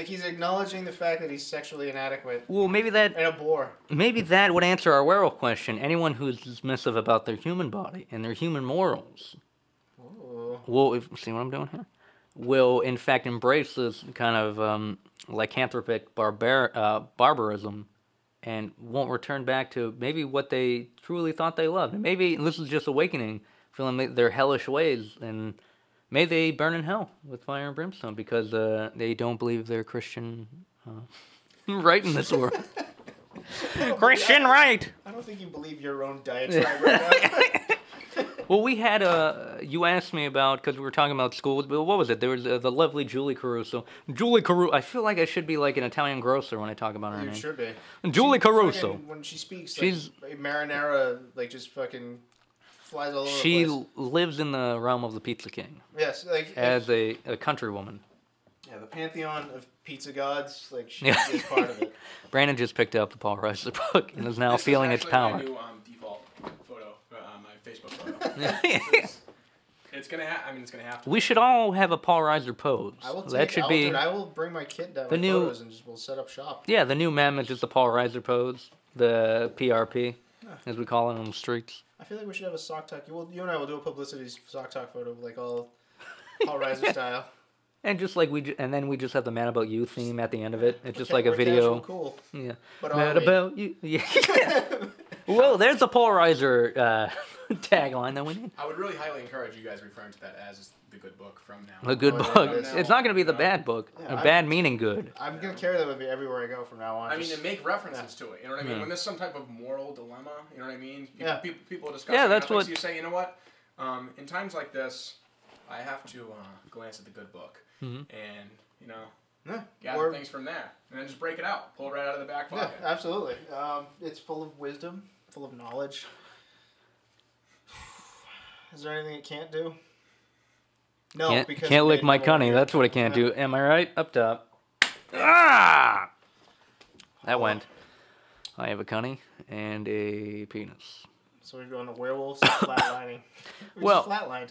he's acknowledging the fact that he's sexually inadequate
Well, maybe that
and a bore.
would answer our werewolf question. Anyone who's dismissive about their human body and their human morals
Ooh.
will, see what I'm doing here? Will in fact embrace this kind of lycanthropic barbarism, and won't return back to maybe what they truly thought they loved. And maybe this is just awakening, feeling their hellish ways, and may they burn in hell with fire and brimstone because they don't believe they're Christian right in this world. Christian right.
I don't think you believe your own diatribe right now.
Well, we had you asked me about, because we were talking about school, but what was it? There was the lovely Julie Caruso. Julie Caruso, I feel like I should be like an Italian grocer when I talk about her
You
name.
should be.
Julie
She
Caruso.
fucking- when she speaks,
She's-
like, marinara, just fucking flies all over
She
the place.
lives in the realm of the Pizza King
Yes,
as a country woman.
yeah, the pantheon of pizza gods, she
Yeah.
is part of it.
Brandon just picked up the Paul Reiser book and is now
This is
feeling its
actually
power.
my new default photo, my Facebook photo. It's gonna it's gonna have to.
We should all have a Paul Reiser pose.
I will
That should be
I will bring my kit down
the
with
new-
photos and we'll set up shop.
the new meme is just the Paul Reiser pose, the PRP, as we call it on the streets.
I feel like we should have a sock talk. You and I will do a publicity sock talk photo, all Paul Reiser style.
And just like and then we just have the "Mad About You" theme at the end of it. It's just
Okay,
like a
we're
video.
casual, cool.
Yeah.
But are
Mad
we?
About You. Yeah. Well, there's the Paul Reiser tagline that we need.
I would really highly encourage you guys referring to that as the good book from now.
A good
Oh, yeah,
book.
it is.
It's not going to be the bad book.
Yeah,
Bad meaning good.
I'm gonna carry that with me everywhere I go from now on.
I mean,
Just-
and make references to it. You know what I mean?
Yeah.
When there's some type of moral dilemma, you know what I mean?
Yeah.
People discuss.
Yeah,
it,
that's
so
what-
you say. You know what? In times like this, I have to glance at the good book,
Mhm.
and
yeah,
gather things from there, and then just break it out, pull it right out of the back
yeah,
pocket.
absolutely. It's full of wisdom, full of knowledge. Is there anything it can't do? No,
Can't,
because
can't
we
lick
made
my
it over
cunny.
here.
That's what it can't do. Am I right? Up top. Ah! That went. I have a cunny and a penis.
So we're going to werewolves and flatlining.
Well,
flatlined.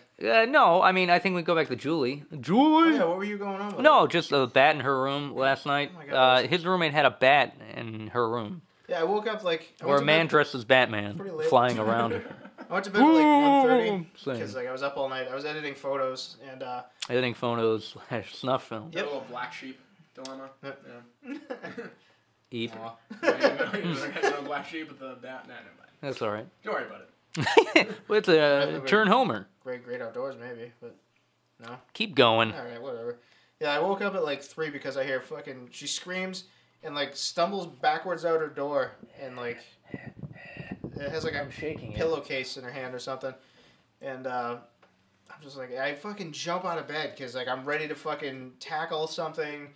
No, I mean, I think we go back to Julie.
Oh,
Julie?
yeah, what were you going on with?
No, just a bat in her room last night.
Oh my God.
His roommate had a bat in her room.
Yeah, I woke up like...
Or a man dressed as Batman
pretty late.
flying around her.
I went to bed at like 1:30
Same.
because like I was up all night. I was editing photos and
Editing photos / snuff film.
The little black sheep dilemma.
Yep.
Yeah.
Eep.
Aw. Yeah, black sheep with the bat. Nah, never mind.
That's all right.
Don't worry about it.
Well, it's a turn homer.
great outdoors maybe, but no.
Keep going.
All right, whatever. Yeah, I woke up at like 3 because I hear fucking... She screams and like stumbles backwards out her door and like... It has like a pillowcase in her hand or something. And I'm just like... I fucking jump out of bed because like I'm ready to fucking tackle something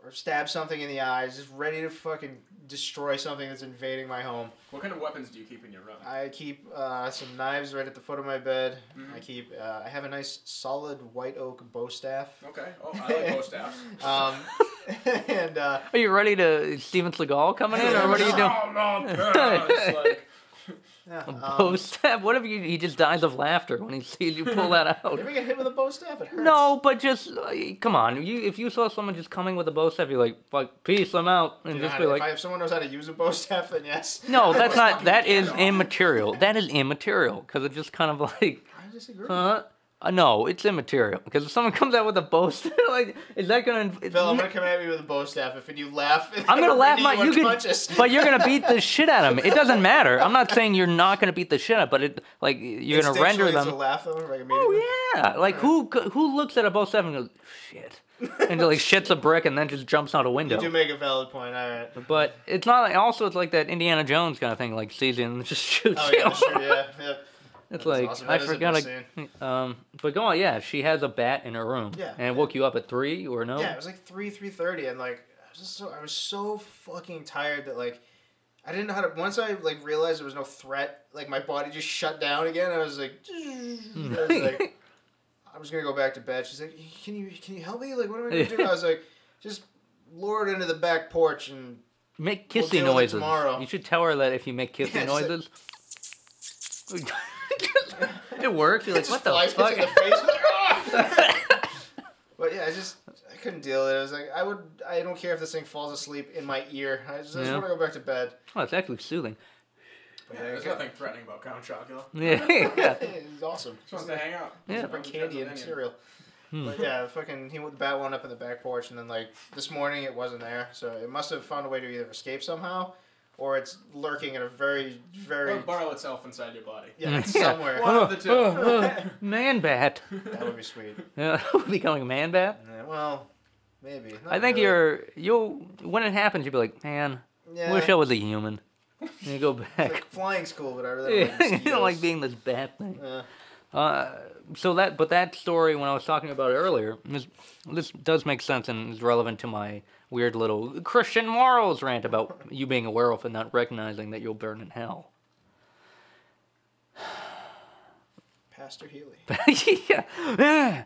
or stab something in the eyes. Just ready to fucking destroy something that's invading my home.
What kind of weapons do you keep in your room?
I keep some knives right at the foot of my bed. I keep... I have a nice solid white oak bow staff.
Okay. Oh, I like bow staff.
And
Are you ready to Steven Seagal coming in, or what are you doing?
It's like,
yeah,
Bow staff? What if he just dies of laughter when he sees you pull that out?
you ever get hit with a bow staff? It hurts.
No, but just come on. If you saw someone just coming with a bow staff, you're like, "Fuck, peace, I'm out," and
You know
just
how
be
to-
like,
if someone knows how to use a bow staff, then yes.
"No, that's not. That is immaterial. That is immaterial because it's just kind of like,
I disagree.
huh? No, it's immaterial because if someone comes out with a bow staff, like, is that gonna?
Phil, I'm gonna come at you with a bow staff. If you laugh,
I'm gonna laugh
you
you can,
unconscious.
but you're gonna beat the shit out of him. It doesn't matter. I'm not saying you're not gonna beat the shit out, but it like you're gonna render
Instinctually,
them.
it's a laugh though, like immediately.
Oh yeah, like who looks at a bow staff and goes shit, and like shits a brick and then just jumps out a window.
You do make a valid point. All right.
But it's not like also it's like that Indiana Jones kind of thing, like sees it and just shoots
Oh
you.
yeah, sure, yeah.
It's
That's
like
awesome.
I
That is a
forgot.
good scene.
But go on, yeah. She has a bat in her room.
Yeah.
And it woke you up at 3 or no?
Yeah, it was like 3:30, and like I was so fucking tired that like I didn't know how to. Once I like realized there was no threat, like my body just shut down again. I was like, I was gonna go back to bed. She's like, can you help me? Like, what am I gonna do? I was like, just lure it into the back porch and
Make
We'll
kissy
deal with it
noises.
tomorrow.
You should tell her that if you make kissy
Yeah, it's like-
noises. It works. You're like,
it
what
just
the
flies
fuck?
in the face. "Ah!" But yeah, I couldn't deal with it. I was like, I don't care if this thing falls asleep in my ear. I just
Yeah.
want to go back to bed.
Oh, it's actually soothing.
But
yeah, there's nothing threatening about Count Chocula.
Yeah.
It's awesome.
Just wants to hang out.
Yeah.
Bring candy and cereal. But yeah, he would bat one up in the back porch, and then like this morning it wasn't there, so it must have found a way to either escape somehow, or it's lurking in a very, very
Or burrow itself inside your body.
it's somewhere.
One of the two.
Man bat.
That would be sweet.
Yeah, becoming a man bat.
Yeah, well, maybe. Not
I think
really.
you'll when it happens you'll be like, man,
Yeah.
wish I was a human. And you go
It's
back.
like flying school, but I really don't like
You don't
mosquitoes.
like being this bat thing.
Yeah.
But that story when I was talking about it earlier, this does make sense and is relevant to my weird little Christian morals rant about you being a werewolf and not recognizing that you'll burn in hell.
Pastor Healy.
Yeah.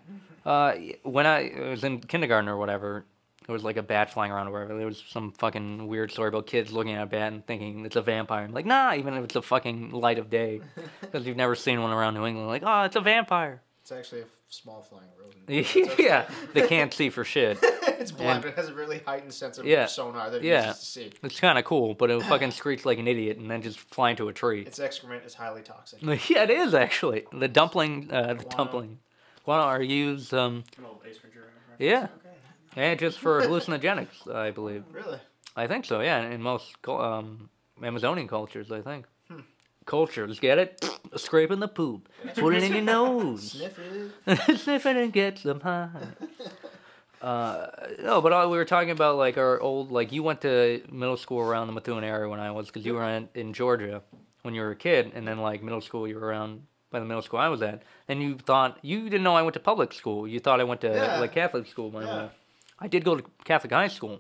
When I was in kindergarten or whatever, there was like a bat flying around or whatever. There was some fucking weird story about kids looking at a bat and thinking it's a vampire. I'm like, nah, even if it's a fucking light of day. Because you've never seen one around New England. Like, oh, it's a vampire.
It's actually a small flying rodent.
Yeah, they can't see for shit.
It's blind, but it has a really heightened sense of sonar that it uses to see.
It's kind of cool, but it would fucking screech like an idiot and then just fly into a tree.
Its excrement is highly toxic.
Yeah, it is actually. The dumpling, guano are used,
An old Ace Ventura reference.
yeah.
Okay.
And just for hallucinogenics, I believe.
Really?
I think so, yeah, in most Amazonian cultures, I think. Cultures, get it? Scraping the poop. Put it in your nose.
Sniff it.
Sniff it and get some high. No, but we were talking about, like, our old, like, you went to middle school around the Methuen area when I was, because you were in Georgia when you were a kid, and then, like, middle school, you were around by the middle school I was at, and you didn't know I went to public school. You thought I went to, like, Catholic school. I did go to Catholic high school.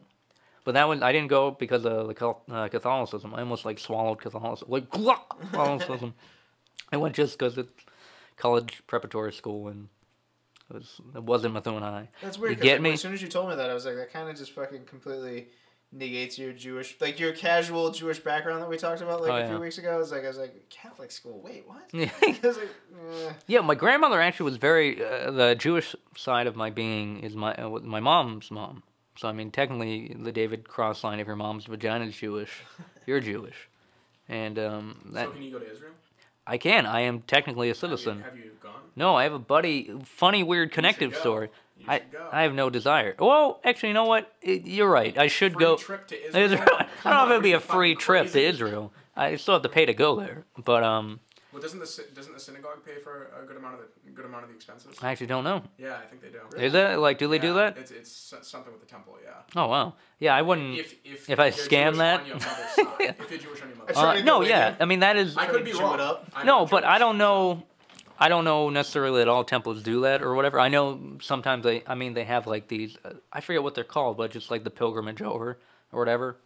But I didn't go because of the Catholicism. I almost like swallowed Catholicism, like Catholicism. I went just because it's college preparatory school, and It wasn't Methuen.
That's weird.
You get me?
As soon as you told me that, I was like, that kind of just fucking completely negates your Jewish, like your casual Jewish background that we talked about a few weeks ago. I was like, Catholic school. Wait, what?
Yeah.
I was like,
Yeah, my grandmother actually was very. The Jewish side of my being is my mom's mom. So I mean, technically, the David Cross line: if your mom's vagina is Jewish, you're Jewish. And
So can you go to Israel?
I can. I am technically a citizen.
Have you gone?
No, I have a buddy. Funny, weird, connective
go.
story.
You
I
should go.
I have no desire. Well, actually, you know what? You're right. I should
Free
go.
trip to
I
Israel?
don't know if it'd be a
Fucking
free trip to
crazy.
Israel. I still have to pay to go there. But
Well, doesn't the synagogue pay for a good amount of the expenses?
I actually don't know.
Yeah, I think they do.
Is that like? Do they do that?
It's something with the temple. Yeah.
Oh wow. Yeah, I wouldn't.
If
I
you're
scam
Jewish
that?
on your mother's side. If you're Jewish on your mother's
Try
side.
to
No,
go
yeah.
in.
I mean that is.
I could be
Jew it
wrong.
up.
I'm
No,
not
but I
Jewish,
don't know. I don't know necessarily that all temples do that or whatever. I know sometimes they have like these. I forget what they're called, but just like the pilgrimage over or whatever.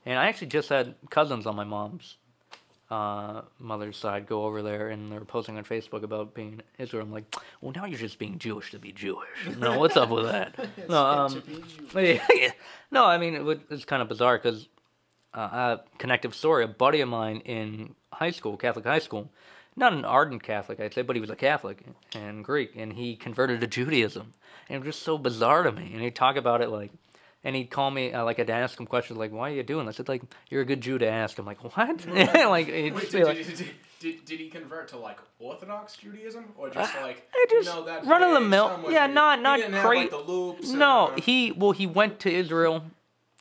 And I actually just had cousins on my mom's mother's side go over there, and they were posting on Facebook about being Israel. I'm like, well, now you're just being Jewish to be Jewish. No, what's up with that? No,
To be Jewish.
yeah. No, I mean it's kind of bizarre because connective story. A buddy of mine in high school, Catholic high school, not an ardent Catholic, I'd say, but he was a Catholic and Greek, and he converted to Judaism. And it was just so bizarre to me. And he'd talk about it like, and he'd call me, like I'd ask him questions like, why are you doing this? I said, like, you're a good Jew to ask. I'm like, what? Like, he'd
Wait,
just be like,
did he convert to like Orthodox Judaism or just like that
run of the
vague,
mill?
somewhat
Yeah,
vague?
not
He didn't have,
crazy.
like, the loops and,
No, he went to Israel,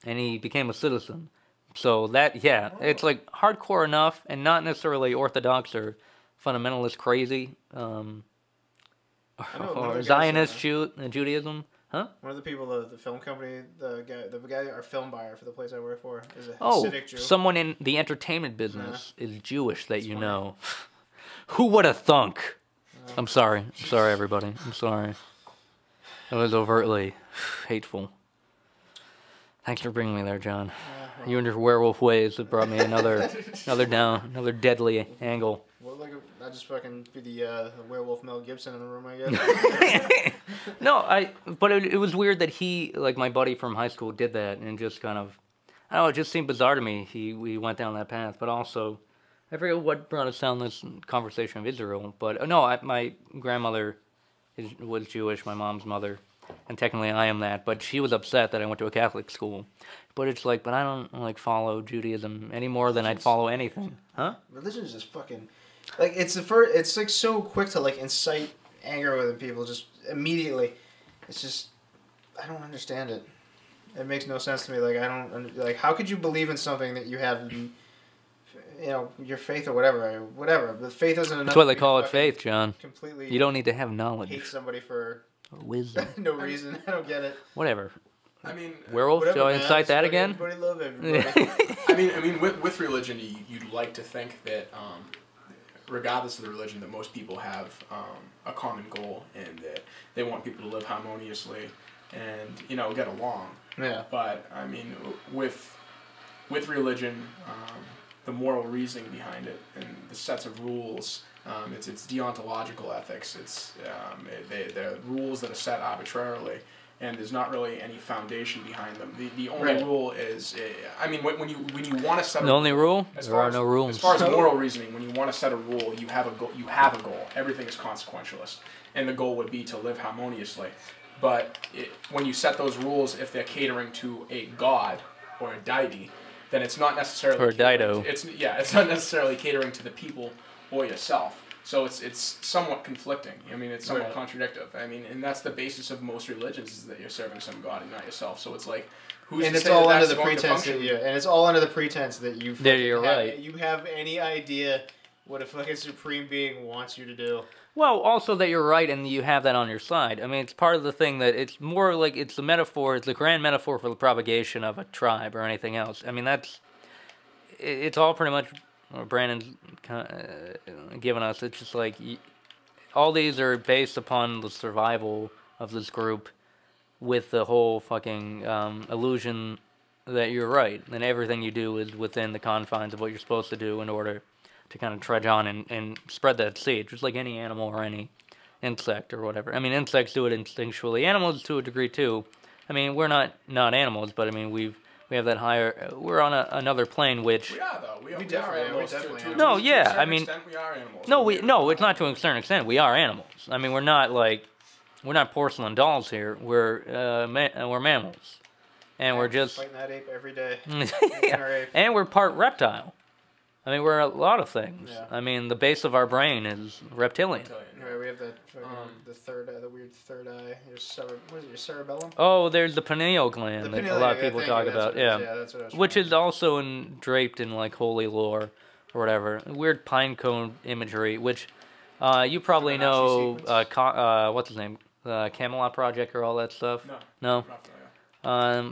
and he became a citizen. So that, yeah, it's like hardcore enough, and not necessarily Orthodox or fundamentalist crazy,
know one of
or
the guys,
Zionist Judaism, huh?
One of the people, the film company, the guy, our film buyer for the place I work for, is a
Oh,
Hasidic Jew.
someone in the entertainment business is Jewish that you
funny.
know. Who would have thunk? I'm sorry. I'm sorry, everybody. I'm sorry. That was overtly hateful. Thanks for bringing me there, John. You and your werewolf ways have brought me another deadly angle.
Well, like I just fucking be the werewolf Mel Gibson in the room, I guess.
No, but it was weird that he, like my buddy from high school, did that, and just kind of, I don't know, it just seemed bizarre to me. We went down that path, but also, I forget what brought us down this conversation of Israel. But no, my grandmother was Jewish, my mom's mother, and technically I am that. But she was upset that I went to a Catholic school. But it's like, but I don't like follow Judaism any more than I'd follow anything, huh?
Religion is just fucking, like it's the first. It's like so quick to like incite anger within people just immediately. It's just, I don't understand it. It makes no sense to me. Like I don't like. How could you believe in something that you have, you know, your faith or whatever? But faith isn't enough.
That's why they
for you to
call it
fucking
faith, John.
Completely.
You don't need to have
hate
knowledge
somebody for
or wisdom.
no reason. I don't get it.
Whatever.
I mean,
Werewolf,
Whatever,
shall I
man.
incite that
Everybody-
again?
Everybody love everybody.
I mean, with religion, you'd like to think that, regardless of the religion, that most people have a common goal and that they want people to live harmoniously and get along.
Yeah.
But I mean, with religion, the moral reasoning behind it and the sets of rules, it's deontological ethics. They're rules that are set arbitrarily. And there's not really any foundation behind them. The only
Right.
rule is, I mean, when you want to set
The only rule? There are no rules.
As far as moral reasoning, when you want to set a rule, you have a goal. You have a goal. Everything is consequentialist, and the goal would be to live harmoniously. But when you set those rules, if they're catering to a god or a deity, then it's not necessarily
Or a dido.
It's not necessarily catering to the people or yourself. So it's somewhat conflicting. I mean, it's somewhat contradictory. I mean, and that's the basis of most religions is that you're serving some god and not yourself. So it's like, who's
And
to
it's
say
all
that
under
that's
the
going to
pretense that
function?
and it's all under the pretense that you.
There, you're right.
You have any idea what a fucking supreme being wants you to do?
Well, also that you're right and you have that on your side. I mean, it's part of the thing that it's more like it's the metaphor, it's the grand metaphor for the propagation of a tribe or anything else. I mean, it's all pretty much what Brandon's given us. It's just like all these are based upon the survival of this group with the whole fucking illusion that you're right and everything you do is within the confines of what you're supposed to do in order to kind of trudge on and spread that seed, just like any animal or any insect or whatever. I mean, insects do it instinctually. Animals to a degree too. I mean, we're not animals, but I mean, we have that higher. We're on another plane, which.
We are though. We
definitely
are animals.
are.
No,
to
yeah,
a certain
I mean.
extent, we are animals.
No, it's not to a certain extent. We are animals. I mean, we're not porcelain dolls here. We're mammals, and we're just
fighting that ape every day.
yeah. And we're part reptile. I mean, we're a lot of things.
Yeah.
I mean, the base of our brain is reptilian.
Right, we have the third eye, the weird third eye. What is it, your cerebellum?
Oh, there's the pineal gland that a lot of people talk about. Yeah,
that's what I was
which is also draped in like holy lore or whatever. Weird pine cone imagery, which you probably know. What's his name? Camelot Project or all that stuff. No.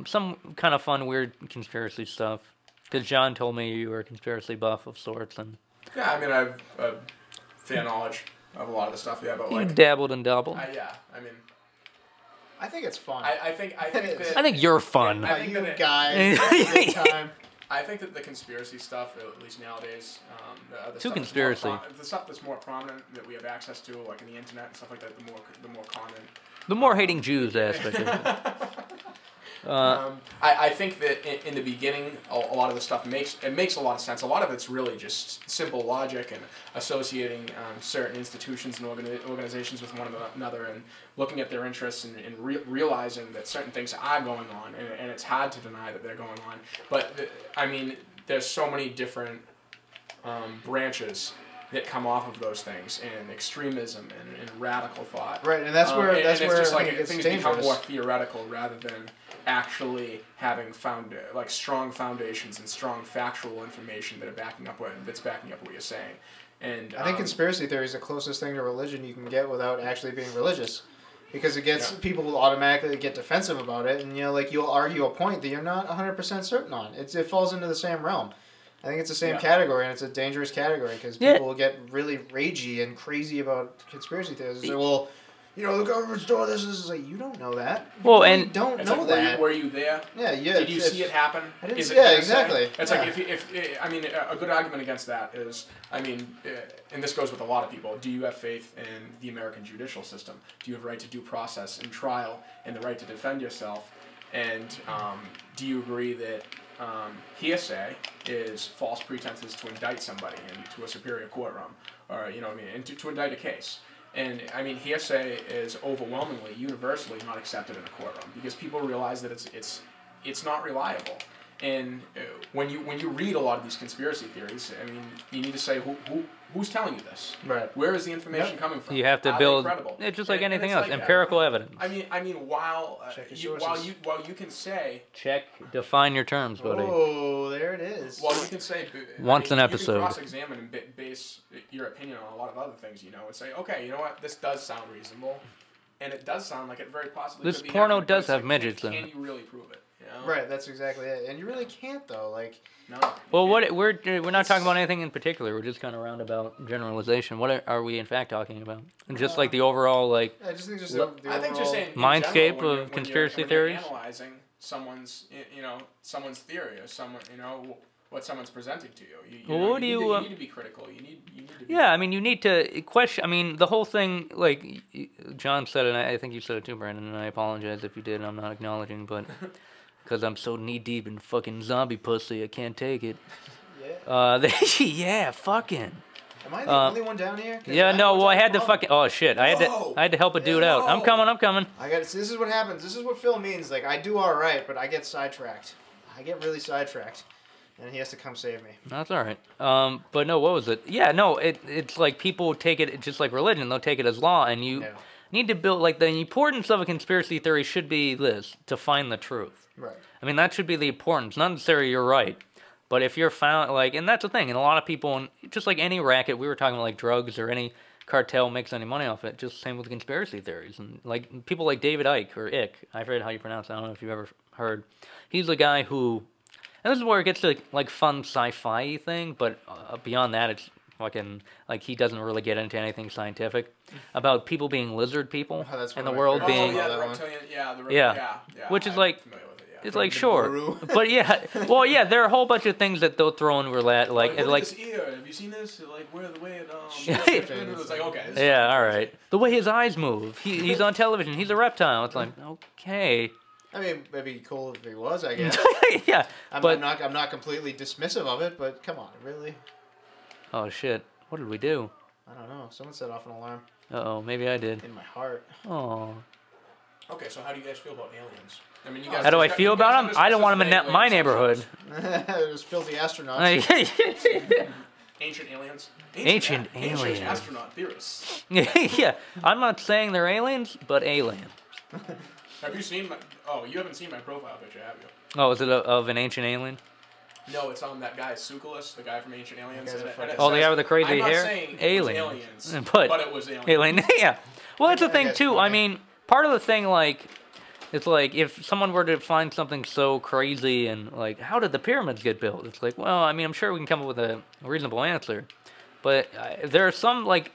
Some kind of fun, weird conspiracy stuff. Because John told me you were a conspiracy buff of sorts, and
yeah, I mean, I've fair knowledge of a lot of the stuff. Yeah, but
you
like
dabbled and dabbled.
yeah, I mean,
I think it's fun.
I think that,
I think you're fun.
I think
you
that
guys have a good time.
I think that the conspiracy stuff, at least nowadays, the
Too
stuff
conspiracy.
the stuff that's more prominent that we have access to, like in the internet and stuff like that, the more common.
The more hating Jews aspect of it.
I think that in the beginning, a lot of the stuff makes a lot of sense. A lot of it's really just simple logic and associating certain institutions and organizations with one another and looking at their interests and realizing that certain things are going on, and it's hard to deny that they're going on. But, I mean, there's so many different branches that come off of those things, and extremism and radical thought.
Right, and that's where
it's just
I
like
think it's
things
dangerous.
become more theoretical rather than actually having strong foundations and strong factual information that are backing up what you're saying. And
I think conspiracy theory is the closest thing to religion you can get without actually being religious, because it gets people will automatically get defensive about it, and like you'll argue a point that you're not 100% certain on. It falls into the same realm. I think it's the same category, and it's a dangerous category because people will get really ragey and crazy about conspiracy theories. They say, well, the government's doing this. This is like, you don't know that.
Well,
you
and
don't know that.
Were you there?
Yeah.
Did you see it happen?
I didn't see it, exactly.
It's like if I mean, a good argument against that is, I mean, and this goes with a lot of people. Do you have faith in the American judicial system? Do you have a right to due process and trial and the right to defend yourself? And do you agree that hearsay is false pretenses to indict somebody into a superior courtroom, or and to indict a case? And I mean, hearsay is overwhelmingly, universally not accepted in a courtroom because people realize that it's not reliable. And when you read a lot of these conspiracy theories, I mean, you need to say who's telling you this?
Right.
Where is the information coming from?
you have to build. It's just like anything else, empirical evidence.
I mean, while you can say
Define your terms, buddy.
Oh, there it is.
Well, you can say
Once an episode.
You can cross-examine and base your opinion on a lot of other things, and say, okay, you know what, this does sound reasonable, and it does sound like it very possibly.
This
could be
porno
happening,
does
but
have midgets in
Can
it.
you really prove it?
Right, that's exactly it, and you really can't though. Like,
no.
Well, we're not talking about anything in particular. We're just kind of roundabout generalization. What are we in fact talking about? And just like the overall
I just think just
I think just in
mindscape
general,
of conspiracy
when
theories.
you're analyzing someone's theory or what someone's presenting to you. You need to be critical. You need to be.
Yeah, I mean, you need to question. I mean, the whole thing, like John said, and I think you said it too, Brandon. And I apologize if you did. I'm not acknowledging, but because I'm so knee deep in fucking zombie pussy, I can't take it. Yeah, fucking.
Am I the only one down here?
Yeah, no. Well, I had to fucking. Oh shit! I had to help a dude out. I'm coming.
This is what happens. This is what Phil means. Like, I do all right, but I get sidetracked. I get really sidetracked, and he has to come save me.
That's all right. But no, what was it? Yeah, no. It's like people take it just like religion. They'll take it as law, and you need to build like the importance of a conspiracy theory should be this: to find the truth.
Right.
I mean, that should be the importance. Not necessarily you're right. But if you're found, like, and that's the thing, and a lot of people, and just like any racket, we were talking about like drugs or any cartel makes any money off it, just same with conspiracy theories. And like people like David Icke, or Ick, I forget how you pronounce it, I don't know if you've ever heard. He's the guy who, and this is where it gets to like fun sci-fi thing, but beyond that, it's fucking, like he doesn't really get into anything scientific, about people being lizard people, and the world being,
the reptilian,
which is like, It's like, sure. But yeah, well, yeah, there are a whole bunch of things that they'll throw in roulette. Like,
look
like
at this ear. Have you seen this? Like, where the way it it's like, okay.
yeah, all right. The way his eyes move. He's on television. He's a reptile. It's like, okay.
I mean, it'd be cool if he was, I guess.
Yeah,
I'm not completely dismissive of it, but come on, really?
Oh shit! What did we do?
I don't know. Someone set off an alarm.
Uh-oh, maybe I did.
In my heart.
Oh.
Okay, so how do you guys feel about aliens? I mean, you guys.
How do I feel about them? I don't want them in my neighborhood.
There's filthy astronauts.
Ancient aliens.
Ancient aliens.
Ancient astronaut theorists.
Yeah, I'm not saying they're aliens, but aliens.
Have you seen my... Oh, you haven't seen my profile picture, have you?
Oh, is it of an ancient alien?
No, it's on that guy, Sukulis, the guy from Ancient Aliens.
Oh, the guy with the crazy
I'm
hair?
not saying
Aliens.
but it was aliens.
Alien, yeah. Well, that's the thing, too. I mean, part of the thing, like... It's like, if someone were to find something so crazy and, like, how did the pyramids get built? It's like, well, I mean, I'm sure we can come up with a reasonable answer. But there are some, like,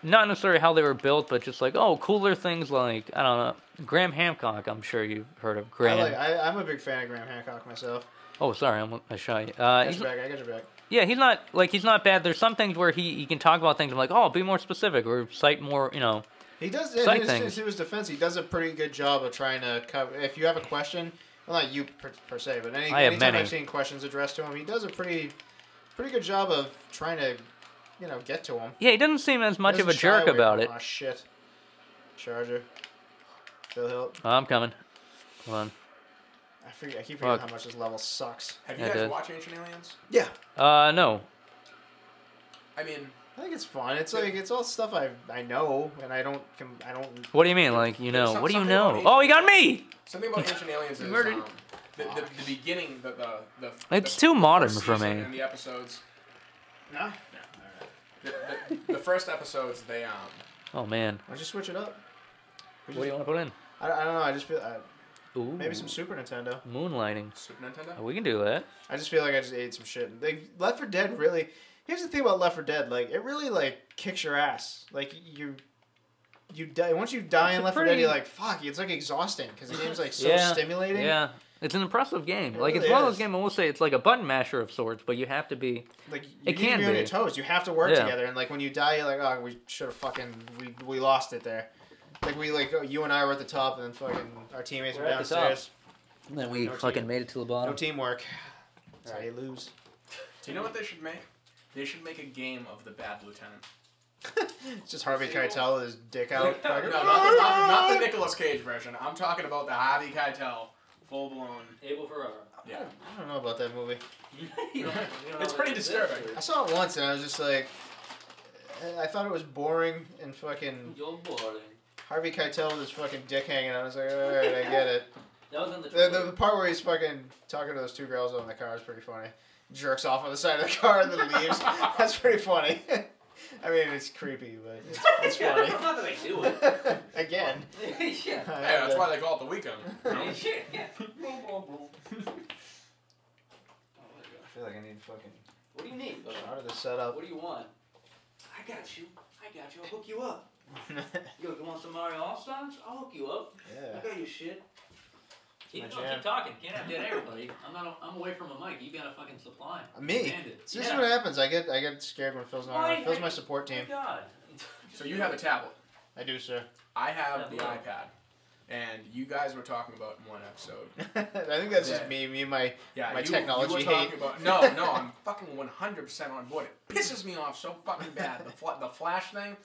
not necessarily how they were built, but just like, oh, cooler things like, I don't know, Graham Hancock, I'm sure you've heard of Graham.
I'm a big fan of Graham Hancock myself.
Oh, sorry, I shy.
I got your back.
Yeah, he's not bad. There's some things where he can talk about things. I'm like, oh, be more specific or cite more, you know.
He does,
in
his defense, he does a pretty good job of trying to cover, if you have a question, well, not you per se, but anytime I've seen questions addressed to him, he does a pretty good job of trying to, you know, get to him.
Yeah, he doesn't seem as much of a jerk about it.
Oh, shit. Charger. Phil Hill.
Oh, I'm coming. Hold on.
I keep forgetting how much this level sucks.
Have you guys watched Ancient Aliens?
Yeah.
No.
I mean...
I think it's fun. It's like it's all stuff I know, and I don't.
What do you mean, like you know? What do you know? Oh, he got me.
Something about Ancient Aliens is the beginning, the.
It's too modern for me.
In the episodes.
No.
The first episodes, they
Oh man.
Why don't you switch it up?
What do you want to put in?
I don't know. I just feel.
Ooh.
Maybe some Super Nintendo.
Moonlighting.
Super Nintendo.
Oh, we can do that.
I just feel like I just ate some shit. Left 4 Dead really. Here's the thing about Left 4 Dead, like it really like kicks your ass. Like you die once you die in Left 4 Dead, you're like fuck. It's like exhausting because the game's like so stimulating.
Yeah, it's an impressive game. Like
really
it's one of those games. I will say it's like a button masher of sorts, but you have to be.
Like you
it can
be on your toes. You have to work together, and like when you die, you're like oh we should have fucking we lost it there. Like you and I were at the top, and then fucking our teammates were downstairs.
And then we fucking made it to the bottom.
No teamwork. That's how you lose.
Do you know what they should make? They should make a game of the Bad Lieutenant.
It's just Harvey Keitel with his dick out.
No, not the Nicolas Cage version. I'm talking about the Harvey Keitel, full blown.
Abel Ferrara.
Yeah. I don't know about that movie.
It's pretty disturbing.
I saw it once and I was just like, I thought it was boring and fucking.
You're boring.
Harvey Keitel with his fucking dick hanging out. I was like, alright, I get it.
That was in the
part where he's fucking talking to those 2 girls in the car is pretty funny. Jerks off on the side of the car and then leaves. That's pretty funny. I mean, it's creepy, but it's funny.
It's not that I do it.
Again.
Yeah.
Hey, that's why they call it the weekend.
Yeah.
I feel like I need fucking.
What do you need?
Out of the setup.
What do you want? I got you. I'll hook you up. You want some Mario All-Stars? I'll hook you up.
Yeah.
I got your shit. Keep
jam.
talking. Can't have that everybody. I'm away from a mic. You gotta fucking supply.
Me? This is what happens. I get scared when Phil's not around. Phil's my support team.
God.
So you have a tablet.
I do, sir.
I have the iPad. And you guys were talking about in one episode.
I think that's just me and my technology
you were
hate.
About, no, I'm fucking 100% on board. It pisses me off so fucking bad. The Flash thing.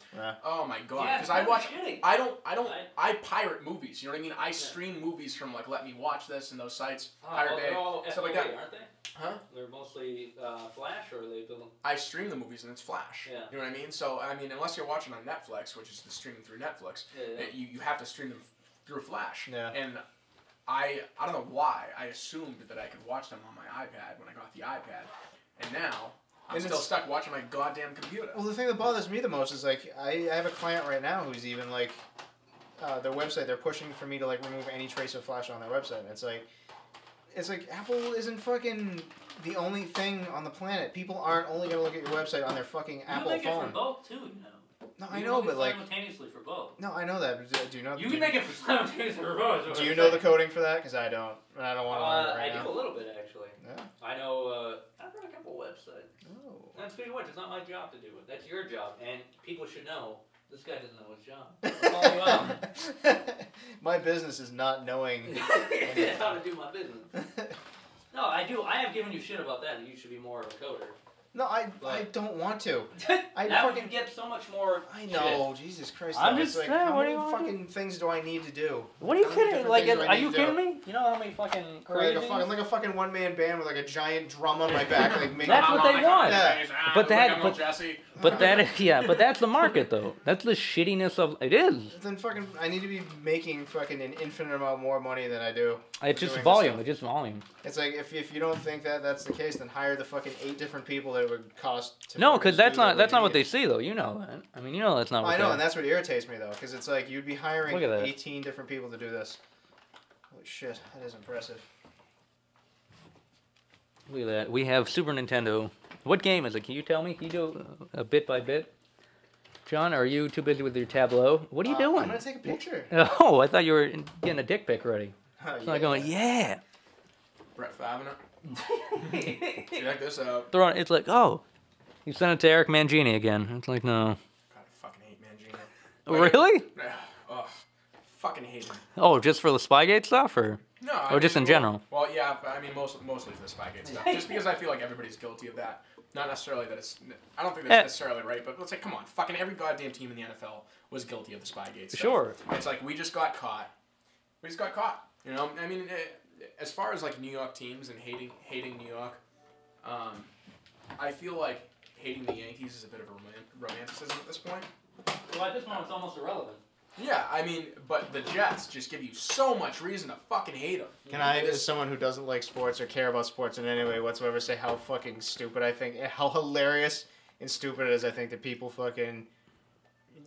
Oh my god. Because I pirate movies. You know what I mean? I stream movies from like Let Me Watch This and those sites. Pirate Bay, stuff like that.
Aren't they?
Huh?
They're mostly Flash, or are they?
I stream the movies and it's Flash.
Yeah.
You know what I mean? So I mean, unless you're watching on Netflix, which is the streaming through Netflix, you have to stream them through Flash.
Yeah.
And I don't know why I assumed that I could watch them on my iPad when I got the iPad, and now I'm still stuck watching my goddamn computer.
Well, the thing that bothers me the most is like I have a client right now who's even like their website. They're pushing for me to like remove any trace of Flash on their website. And it's like Apple isn't fucking the only thing on the planet. People aren't only gonna look at your website on their fucking Apple phone.
Both too, you know.
No, I know, but like
simultaneously for both.
No, I know that. But do you know?
You can make it for simultaneously for both.
Do you know the coding for that? Because I don't. I don't want to learn it right now.
I do a little bit actually.
Yeah.
I know. I've run a couple websites.
Oh.
And speaking of which, it's not my job to do it. That's your job, and people should know. This guy doesn't know his job. I'll call you out.
My business is not knowing
how to do my business. No, I do. I have given you shit about that. You should be more of a coder.
No, I don't want to. I
that
fucking
would get so much more.
I know,
shit.
Jesus Christ.
I'm
it's
just
like,
saying,
how
what do
many
you want
fucking things do I need to do?
What are you
How many
kidding?
different
Like,
things do I
are
need
you
to do?
kidding me? You know how many fucking crazy?
Like a fucking one-man band with like a giant drum on my back, like making.
That's what they want.
Yeah.
But that, but
Uh-huh.
that is, yeah, but that's the market though. That's the shittiness of it is.
Then fucking, I need to be making fucking an infinite amount more money than I do.
It's just
doing this
volume.
stuff.
It's just volume.
It's like if you don't think that that's the case, then hire the fucking 8 different people that it would cost. To
No,
fucking
because that's
do
not what
you
they see though. You know that. I mean, you know that's not. What
I know,
they-
and that's what irritates me though, because it's like you'd be hiring
Look at that.
18 different people to do this. Holy shit, that is impressive.
Look at that. We have Super Nintendo. What game is it? Can you tell me? Can you do a bit by bit? John, are you too busy with your tableau? What are you doing?
I'm gonna take a picture.
Oh, I thought you were getting a dick pic ready.
Oh,
So I'm going, yeah.
Brett Favre. Check this out.
Throw it. It's like, oh, you sent it to Eric Mangini again. It's like, no.
God, I fucking hate Mangino.
Really?
Oh, fucking hate him.
Oh, just for the Spygate stuff, or?
No,
Or just in general?
Well, yeah, but I mean, mostly for the Spygate stuff. Just because I feel like everybody's guilty of that. Not necessarily that it's. I don't think that's necessarily right, but let's say, come on, fucking every goddamn team in the NFL was guilty of the Spygate stuff.
Sure.
It's like we just got caught. We just got caught. You know, I mean, as far as like New York teams and hating New York, I feel like hating the Yankees is a bit of a romanticism at this point.
Well, at this point, it's almost irrelevant.
Yeah, I mean, but the Jets just give you so much reason to fucking hate them.
Can I, as someone who doesn't like sports or care about sports in any way whatsoever, say how fucking stupid I think, how hilarious and stupid it is I think that people fucking,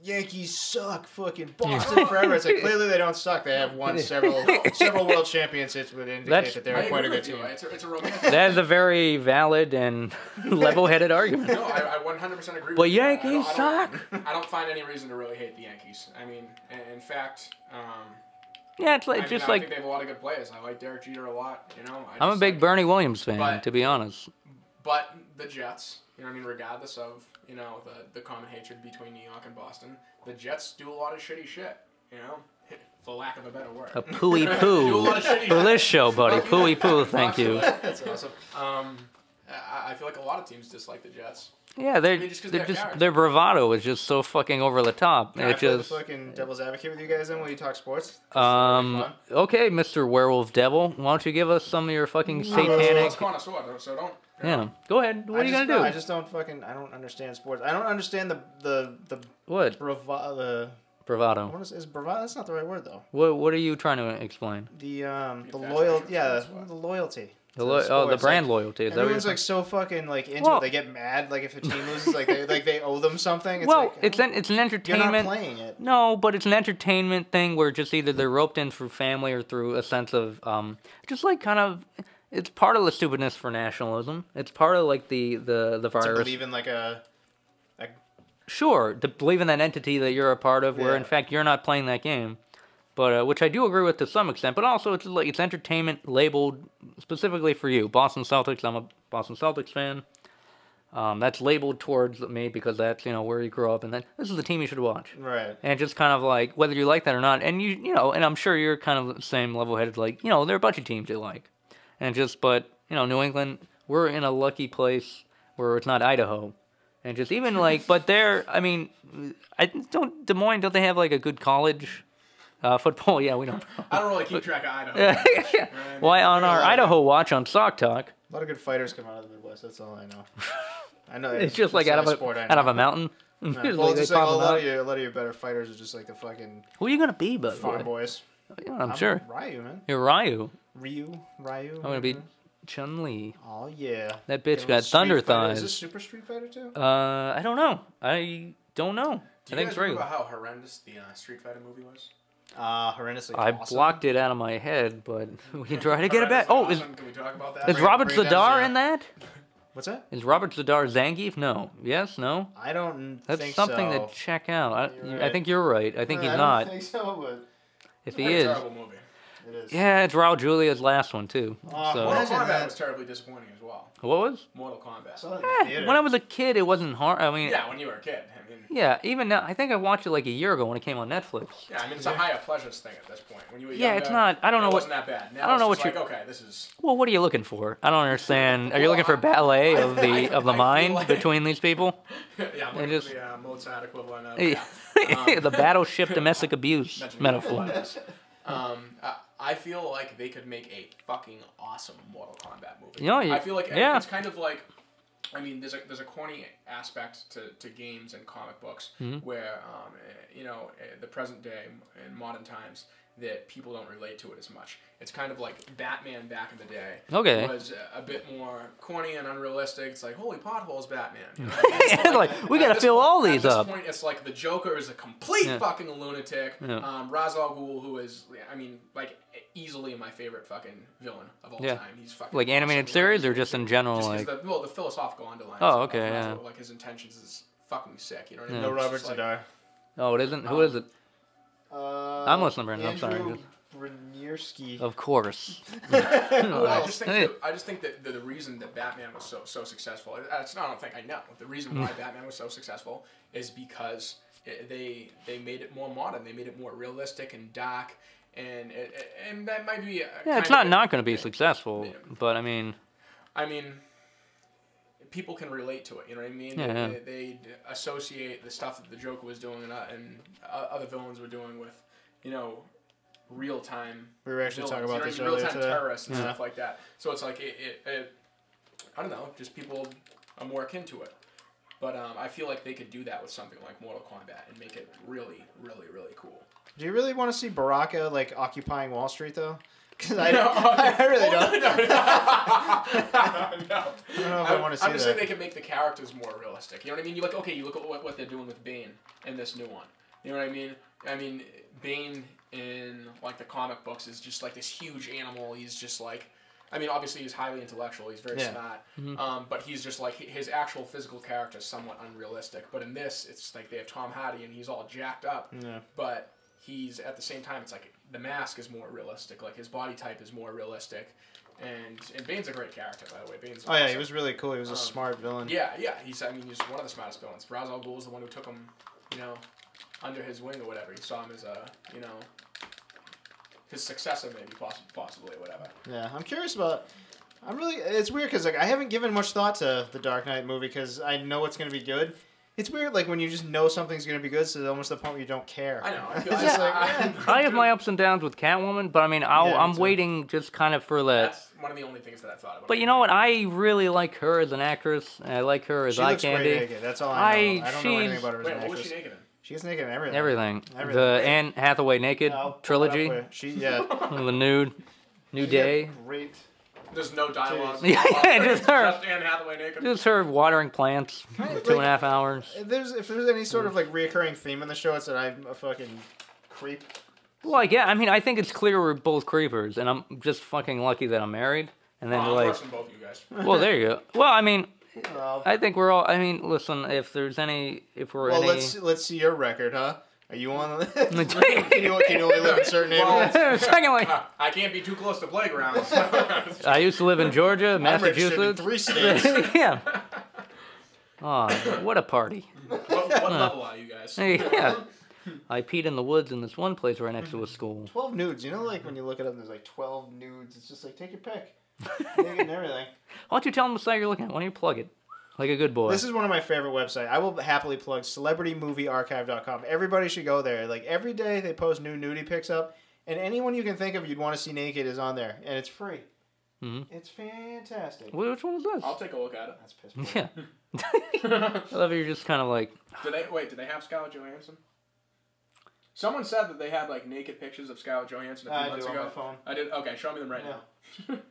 Yankees suck, fucking Boston forever. It's like, clearly they don't suck. They have won several world championships would indicate that they're quite a good team.
It's a romantic.
That is a very valid and level-headed argument.
No, I 100% agree with
But
you.
Yankees suck.
I don't find any reason to really hate the Yankees. I mean, in fact,
Yeah, it's like,
I
just
think
like,
they have a lot of good players. I like Derek Jeter a lot, you know.
I'm a big Bernie Williams fan, to be honest.
But the Jets, you know what I mean, regardless of, you know, the common hatred between New York and Boston, the Jets do a lot of shitty shit, you know, for lack of a better word.
A pooey
Do a
poo
lot of shitty
for this show, buddy. Pooey poo, thank you.
That's awesome.
I feel like a lot of teams dislike the Jets.
Yeah,
I mean, just 'cause they're characters.
their bravado is just so fucking over the top.
Can I
It
play the
just
fucking devil's advocate with you guys then when you talk sports?
okay, Mr. Werewolf Devil, why don't you give us some of your fucking
It's
satanic?
connoisseur, so don't.
Yeah, go ahead. What are you gonna do?
I just don't fucking. I don't understand sports. I don't understand the
What
bravado.
bravado?
What is bravado? That's not the right word though.
What are you trying to explain?
The
infatuation
loyal.
with
Yeah,
sports.
the loyalty.
The
to
the
sports.
brand
Like,
loyalty. Is that what
everyone's
you're
like so fucking like into
Well-
it. They get mad like if a team loses, like they owe them something. It's
well,
like,
it's an
you're not
entertainment.
playing it.
No, but it's an entertainment thing where just either they're roped in through family or through a sense of just like kind of. It's part of the stupidness for nationalism. It's part of like the
To
virus.
believe in like a
Sure, to believe in that entity that you're a part of, where
Yeah.
in fact you're not playing that game. But which I do agree with to some extent. But also, it's like it's entertainment labeled specifically for you. Boston Celtics. I'm a Boston Celtics fan. That's labeled towards me because that's where you grew up, and this is the team you should watch.
right.
And just kind of like whether you like that or not, and and I'm sure you're kind of the same level-headed. Like there are a bunch of teams you like, and but New England, we're in a lucky place where it's not Idaho, and just even like, but I mean, Des Moines, don't they have like a good college? Football, yeah, we don't.
I don't really keep track of Idaho.
Why on our Idaho watch on Sock Talk?
A lot of good fighters come out of the Midwest. That's all I know. I know
It's just like out of a mountain.
No.
Usually
Well,
they
just like
pop
a
'em
lot
out.
of your better fighters are just like the fucking
Who are you gonna be, by the
farm
way?
boys.
I'm sure
Ryu, man.
you're Ryu.
Ryu.
I'm gonna be Chun-Li.
Oh yeah.
That bitch
Get
got
Street
thunder
Fighter. Is
thighs.
this Super Street Fighter too?
I don't know. I don't know.
Do
I
you
think
guys
it's
remember
regular.
how horrendous the Street Fighter movie was?
Horrendously
I
awesome.
blocked it out of my head, but we can try to get it back. Oh,
Can we talk about that?
is Robert
Bring it
Zadar
down,
in that?
What's that?
Is Robert Zadar Zangief? No. Yes? No?
I don't
That's
think
something
so.
to check out.
You're
I
right.
think you're right. I think he's
I
not.
don't think so, but
If
It's
he
a
is.
terrible movie.
it is.
Yeah, it's Raul Julia's last one, too.
Oh,
So.
what?
Mortal
Imagine
Kombat
that.
was terribly disappointing as well.
What was?
Mortal Kombat.
I saw that in the theater.
When I was a kid, it wasn't hard. I mean,
Yeah, when you were a kid. I mean,
yeah, even now, I think I watched it like a year ago when it came on Netflix.
yeah, I mean, it's a higher pleasures thing at this point. When you were
Yeah,
younger,
it's not- I don't know
it
what-
wasn't that bad. Now
I don't know
it's
what
just like, okay, this is.
Well, what are you looking for? I don't understand. Are you looking for ballet of the
feel
mind
like-
between these people?
Yeah, I'm
It
looking
is-
for the Mozart equivalent of.
Yeah. The battleship domestic abuse
Mentioned
metaphor.
letters. I feel like they could make a fucking awesome Mortal Kombat movie.
You know,
I feel like
yeah.
it's kind of like, I mean, there's a corny aspect to games and comic books
Mm-hmm.
where, the present day in modern times that people don't relate to it as much. It's kind of like Batman back in the day.
Okay.
Was a bit more corny and unrealistic. It's like, holy potholes, Batman. You know?
It's like, we gotta fill all these
At
up.
this point, it's like the Joker is a complete fucking lunatic.
Yeah.
Ra's al Ghul, who is, I mean, like, easily my favorite fucking villain of all
Yeah.
time. He's fucking
Like animated
awesome.
series or just in general?
Just
Like,
the philosophical underlines.
Oh,
of
okay,
Ra's
yeah.
al Ghul, like his intentions is fucking sick. You know what I
Yeah.
mean?
No
It's
Robert
just like-
Zadar.
oh, it isn't. Who is it? I'm listening, Brendon. I'm sorry.
Andrew Brunierski.
Of course.
Well, I just think
Hey.
that the reason that Batman was so successful. I don't think I know. The reason why Batman was so successful is because they made it more modern. They made it more realistic and dark, and that might be.
Yeah, it's not going to be successful, but I mean,
people can relate to it. You know what I mean?
Yeah.
They associate the stuff that the Joker was doing and other villains were doing with, real time.
We were actually talking about this
real
earlier
time
today.
terrorists and stuff like that. So it's like it I don't know, just people are more akin to it. But I feel like they could do that with something like Mortal Kombat and make it really, really, really cool.
Do you really want to see Baraka like occupying Wall Street though? Because I really don't.
No.
I don't know if I want to see
I'm just
that.
saying they can make the characters more realistic. You know what I mean? You look at what they're doing with Bane in this new one. You know what I mean? I mean, Bane in like the comic books is just like this huge animal. He's just like, I mean, obviously he's highly intellectual. He's very smart. But he's just like his actual physical character is somewhat unrealistic. But in this, it's like they have Tom Hardy and he's all jacked up.
Yeah.
But he's at the same time, it's like the mask is more realistic. Like his body type is more realistic. And Bane's a great character, by the way. Bane's
Oh yeah,
awesome.
he was really cool. He was a smart villain.
Yeah. He's one of the smartest villains. Ra's al Ghul is the one who took him, under his wing or whatever. He saw him as a, his successor maybe, possibly or whatever.
Yeah, I'm curious about. It's weird because like I haven't given much thought to the Dark Knight movie because I know it's gonna be good. It's weird like when you just know something's gonna be good, so it's almost the point where you don't care.
I know. I feel
It's just like,
I have my ups and downs with Catwoman, but I mean, I'm
too.
waiting just kind of for that.
That's one of the only things that I thought about.
But you know what? I really like her as an actress. And I like her as
she
eye
looks great
candy.
naked. That's all I know. I don't know anything
she's-
about her as
Wait,
an
what was
actress.
she naked in?
She gets naked in everything.
Everything.
Everything.
The Anne Hathaway naked
I'll pull it up
trilogy.
for you.
The nude, New Day.
Great.
There's no dialogue.
Yeah, just her.
Just Anne Hathaway naked.
Just her watering plants for
Kind of
2.5 hours.
If there's any sort of like reoccurring theme in the show, it's that I'm a fucking creep.
Well, yeah, I mean, I think it's clear we're both creepers, and I'm just fucking lucky that I'm married. And then
I'm
like,
worse than both of you guys.
well, there you go. Well, I mean,
Well,
I think we're all. I mean, listen, if we're any.
let's see your record, huh? Are you on? can you
Secondly,
only live in certain neighborhoods?
I can't be too close to playgrounds.
I used to live in Georgia,
I'm registered in
Massachusetts.
3 states.
Yeah. Oh, what a party.
what level are you guys?
Yeah. I peed in the woods in this one place right next to a school.
12 nudes. You know, like when you look it up, there's like 12 nudes. It's just like take your pick, naked and everything.
Why don't you tell them the site you're looking at? Why don't you plug it? Like a good boy.
This is one of my favorite websites. I will happily plug celebritymoviearchive.com. Everybody should go there. Like every day they post new nudie pics up, and anyone you can think of you'd want to see naked is on there, and it's free.
Mm-hmm.
It's fantastic.
Which one is this?
I'll take a look at it.
That's piss poor.
Yeah. I love you're just kind of like.
Do they have Scarlett Johansson? Someone said that they had like naked pictures of Scarlett Johansson a few
I
months
do on
ago.
my phone.
I did. Okay, show me them right
Yeah.
now.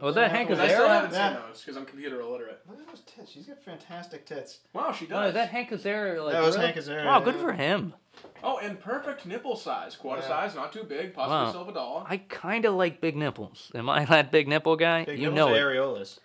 Was that Hank
Because
I still
Azaria?
haven't
Yeah.
seen those because I'm computer illiterate.
Look at those tits. She's got fantastic tits.
Wow, she
Oh,
does.
is that Hank Azaria? Like,
That was
really?
Hank Azaria,
Wow, good
yeah.
for him.
Oh, and perfect nipple size, quarter
Yeah.
size, not too big, possibly
Wow.
silver dollar.
I kind of like big nipples. Am I that big nipple guy?
Big
you
nipples
know
or
it.
areolas.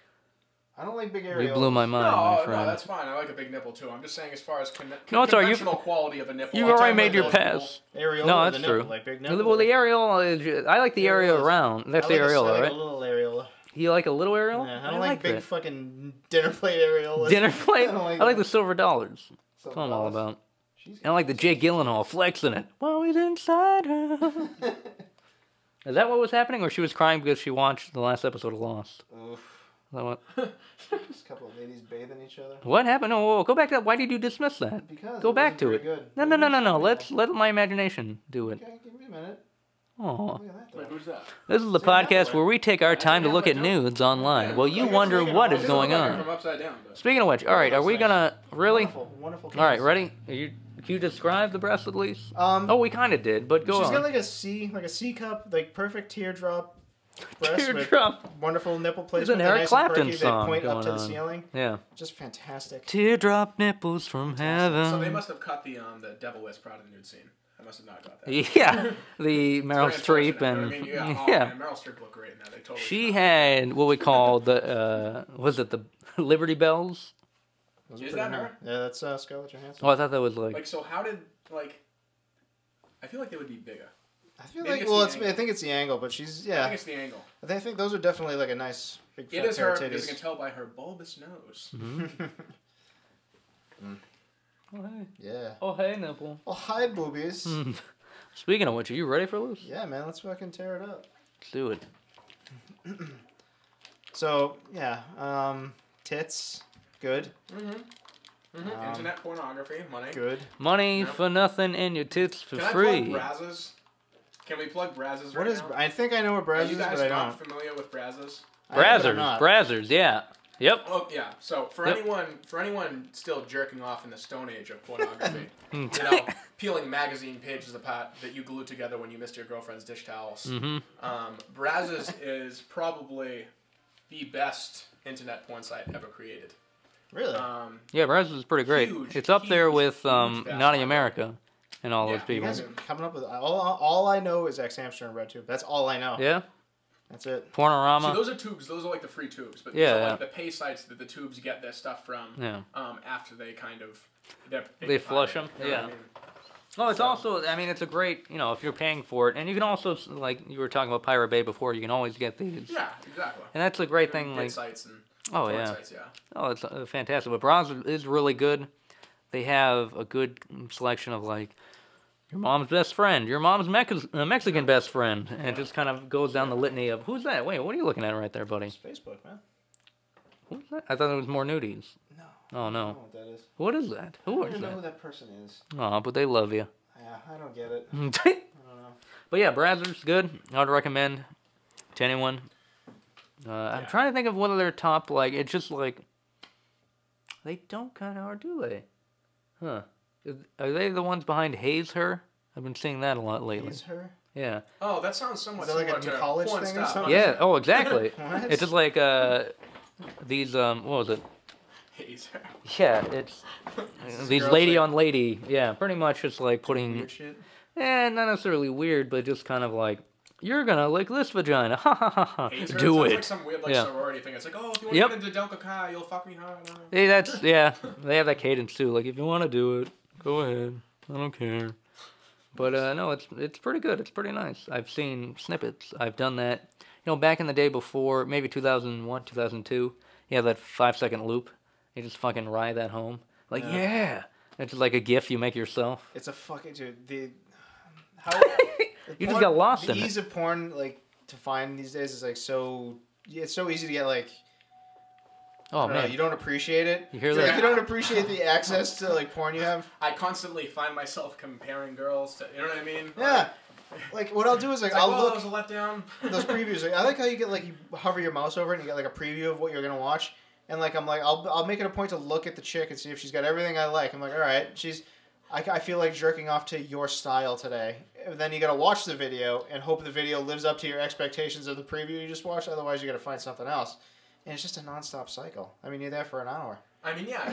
I don't like big areolas.
You blew my mind, my
No,
friend.
that's fine. I like a big nipple too. I'm just saying as far as
No, it's all right.
conventional quality of a nipple.
You
I'm
already
talking
made your
about the
pass.
Areola
No,
or
that's
the
true.
nipple, like big nipple.
Well, the areola, I like the area around. That's the areola,
I like
right?
a little areola.
You like a little areola?
Yeah, I don't like big
that.
fucking dinner plate areolas.
Dinner plate?
I don't like
I like
that.
the silver dollars. That's what I'm all about. I like the Jake Gyllenhaal flexing it. While he's inside her. Is that what was happening, or she was crying because she watched the last episode of Lost?
Oof.
Is that what?
Just a couple of ladies bathing each other.
What happened? No, whoa, go back to that. Why did you dismiss that?
Because
Go
it
back
wasn't
to
very
it.
good.
No. Let my imagination do it.
Okay, give me a minute.
Oh.
Look at that.
Wait, who's that?
This is the podcast where we take our time to look at nudes online. Well, you wonder what is going on.
From upside down. But...
Speaking of which, all right, are we gonna really?
Wonderful.
All right, ready? Can you describe the breast at least?
Oh,
we kind of did, but go
she's
on.
got like a C cup, like perfect teardrop. Breast
Teardrop.
with wonderful nipple placement.
There's an Eric
nice
Clapton
and perky,
song
They point up
going
to the
on.
ceiling.
Yeah.
Just fantastic.
Teardrop nipples from heaven.
So they must have cut the Devil Wears Prada nude scene. I must have not got that.
Yeah, the Meryl
It's
Streep
very
and
unfortunate, but I mean, oh,
yeah.
Man, Meryl Streep looked great in that. They totally.
She had what we call the was it the Liberty Bells?
Is that her?
Yeah, that's Scarlett Johansson.
Oh, I thought that was like.
Like, so how did I feel like they would be bigger.
I feel
Maybe
like,
it's
well,
the
I think it's the angle, but she's,
I
yeah.
think it's the angle.
I think those are definitely like a nice big fat
It is
pair
her
of
because you can
titties.
tell by her bulbous nose.
Oh hey.
Yeah.
Oh hey nipple.
Oh, hi, boobies.
Speaking of which, are you ready for this?
Yeah, man, let's fucking tear it up.
Let's do it.
So, yeah, tits, good.
Internet pornography, money.
Good.
Money
Yep.
for nothing and your tits for
Can
free.
I plug Brazzers? Can we plug Brazzers
What
right
is,
now?
I think I know what
Are
Brazzers
you
is,
guys
but I
not
don't.
familiar with Brazzers?
Brazzers, yeah. Yep.
Oh yeah. So for
Yep.
anyone still jerking off in the Stone Age of pornography, you know, peeling magazine pages apart that you glued together when you missed your girlfriend's dish towels. Brazzers is probably the best internet porn site ever created.
Really?
Yeah, Brazzers is pretty great.
Huge,
It's up there
huge,
with
huge
Naughty
basketball.
America and all
Yeah,
those
you
people.
guys are coming up with, all I know is X-Hamster and RedTube. That's all I know.
Yeah?
That's it.
Pornorama.
So those are tubes. Those are like the free tubes. But
Yeah,
these are
yeah.
like the pay sites that the tubes get their stuff from.
Yeah.
After they kind of
They flush them?
You know what
Yeah.
I mean?
Oh, it's also, I mean, it's a great, you know, if you're paying for it. And you can also, like you were talking about Pirate Bay before, you can always get these.
Yeah, exactly.
And that's a great
Good
thing. Like,
sites and
oh,
porn
yeah.
sites, yeah.
Oh, it's fantastic. But Brazzers is really good. They have a good selection of, like, your mom's best friend, your mom's Mexican best friend. And it just kind of goes down the litany of, who's that? Wait, what are you looking at right there, buddy?
It's Facebook, man.
Who's that? I thought it was more nudies.
No.
Oh,
I don't
no.
know what that is.
What is that?
I
Who
don't
is
even know who
that?
that person is.
Oh, but they love you.
Yeah, I don't get it. I don't know.
But yeah, Brazzers, good. I would recommend to anyone. I'm trying to think of what are their top, like, it's just like, they don't kind of, or do they? Huh. Are they the ones behind Haze Her? I've been seeing that a lot lately.
Is her?
Yeah.
Oh, that sounds somewhat
Is that like
similar
a
to
college
porn
thing or
stuff.
something?
Yeah, oh, exactly.
What?
It's just like, these, what was it?
Hazer.
Yeah, it's these
girls
lady
like-
on lady. Yeah, pretty much it's like putting,
Weird shit.
not necessarily weird, but just kind of like, you're gonna lick this vagina. Ha ha ha ha.
Hazer,
Do
sounds
it.
like some weird like
Yeah.
sorority thing. It's like, oh, if you want
Yep.
to get into Delta Chi, you'll fuck me hard.
Hey, that's, yeah, they have that cadence too. Like, if you want to do it, go ahead. I don't care. But, no, it's pretty good. It's pretty nice. I've seen snippets. I've done that, you know, back in the day before, maybe 2001, 2002, you have that 5-second loop. You just fucking ride that home. Like, yeah. It's just like a GIF you make yourself.
It's a fucking, dude, how...
You just got lost
the
in it.
ease of porn, like, to find these days is, like, so... It's so easy to get, like...
Oh,
I don't know,
man.
you don't appreciate it.
You hear
It's
that?
like, you don't appreciate the access to, like, porn you have.
I constantly find myself comparing girls to, you know what I mean?
Yeah. Like, what I'll do is, like,
It's like,
I'll
well,
look...
that was a letdown.
those previews. Like, I like how you get, like, you hover your mouse over it and you get, like, a preview of what you're going to watch. And, like, I'm like, I'll make it a point to look at the chick and see if she's got everything I like. I'm like, all right, I feel like jerking off to your style today. And then you got to watch the video and hope the video lives up to your expectations of the preview you just watched. Otherwise, you got to find something else. And it's just a nonstop cycle. I mean, you're there for an hour.
I mean, yeah,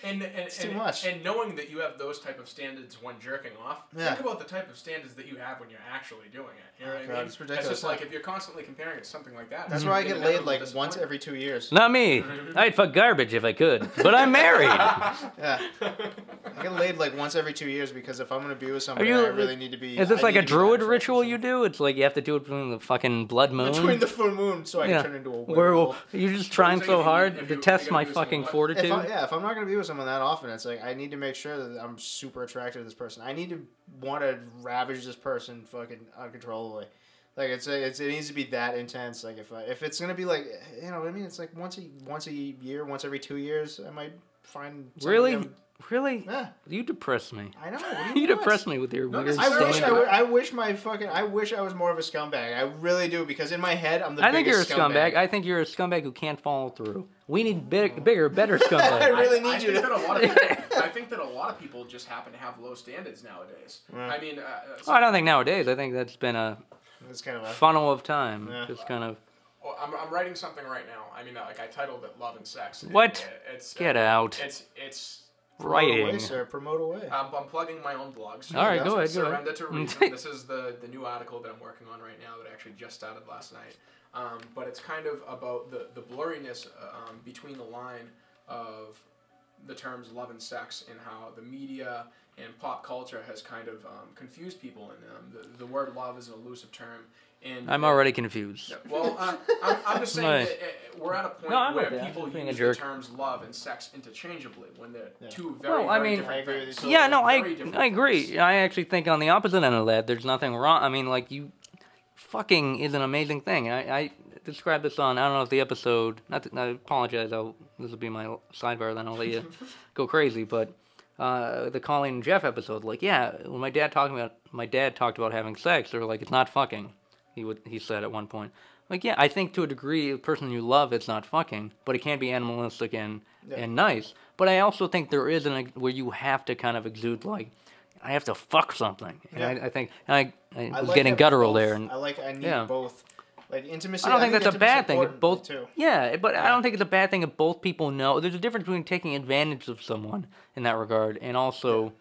It's too much.
And knowing that you have those type of standards when jerking off, think about the type of standards that you have when you're actually doing it. You know what I mean?
It's ridiculous.
It's just like if you're constantly comparing it to something like that.
That's why I get laid like once every 2 years.
Not me. I'd fuck garbage if I could, but I'm married.
Yeah, I get laid like once every 2 years because if I'm gonna be with somebody, I really need to be.
Is this like a druid ritual you do? It's like you have to do it between the fucking blood moon.
Between the full moon, so I can turn into a werewolf.
Werewolf. You're just trying so hard to test my fucking fortitude.
If I'm not gonna be with someone that often, it's like I need to make sure that I'm super attracted to this person. I need to want to ravage this person fucking uncontrollably. Like it needs to be that intense. Like if it's gonna be like, you know what I mean? It's like once a year, once every 2 years, I might find.
Really?
Yeah.
You depress me.
I know.
You depress me with your weird
I wish I was more of a scumbag. I really do, because in my head I'm the biggest scumbag.
I think you're a scumbag who can't follow through. We need bigger, better scumbags.
I really need you to.
I think that a lot of people just happen to have low standards nowadays. I mean,
I don't think nowadays. I think that's been a
kind of a
funnel of time.
Yeah.
Just kind of.
Well, I'm writing something right now. I mean, like I titled it "Love and Sex."
What? Get out.
It's
writing.
Promote away, sir. Promote away.
I'm plugging my own blogs.
All right, go ahead.
Surrender to Reason. This is the new article that I'm working on right now that I actually just started last night. But it's kind of about the blurriness between the line of the terms love and sex and how the media and pop culture has kind of confused people. And the word love is an elusive term. And
I'm already confused.
Well, I'm just saying that we're at a point where people use the terms love and sex interchangeably when they're two very different things.
Yeah, no, I agree. I actually think on the opposite end of that, there's nothing wrong. I mean, like, fucking is an amazing thing. I described this on, I don't know if the episode, I apologize, this will be my sidebar, then I'll let you go crazy, but the Colleen and Jeff episode, like, yeah, when my dad talked about having sex, they were like, it's not fucking. He said at one point, like, yeah, I think to a degree, the person you love, it's not fucking, but it can be animalistic and nice. But I also think there is where you have to kind of exude, like, I have to fuck something. And I think I was
like
getting guttural
both.
there. And
I need both. Like intimacy.
I don't think that's a bad thing. If both,
too.
Yeah, but I don't think it's a bad thing if both people know. There's a difference between taking advantage of someone in that regard and also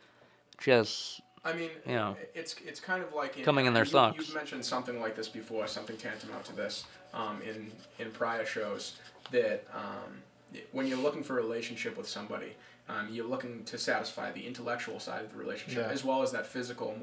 just.
I mean,
you know,
it's kind of like
coming in their socks.
You've mentioned something like this before, something tantamount to this in prior shows, that when you're looking for a relationship with somebody, you're looking to satisfy the intellectual side of the relationship as well as that physical,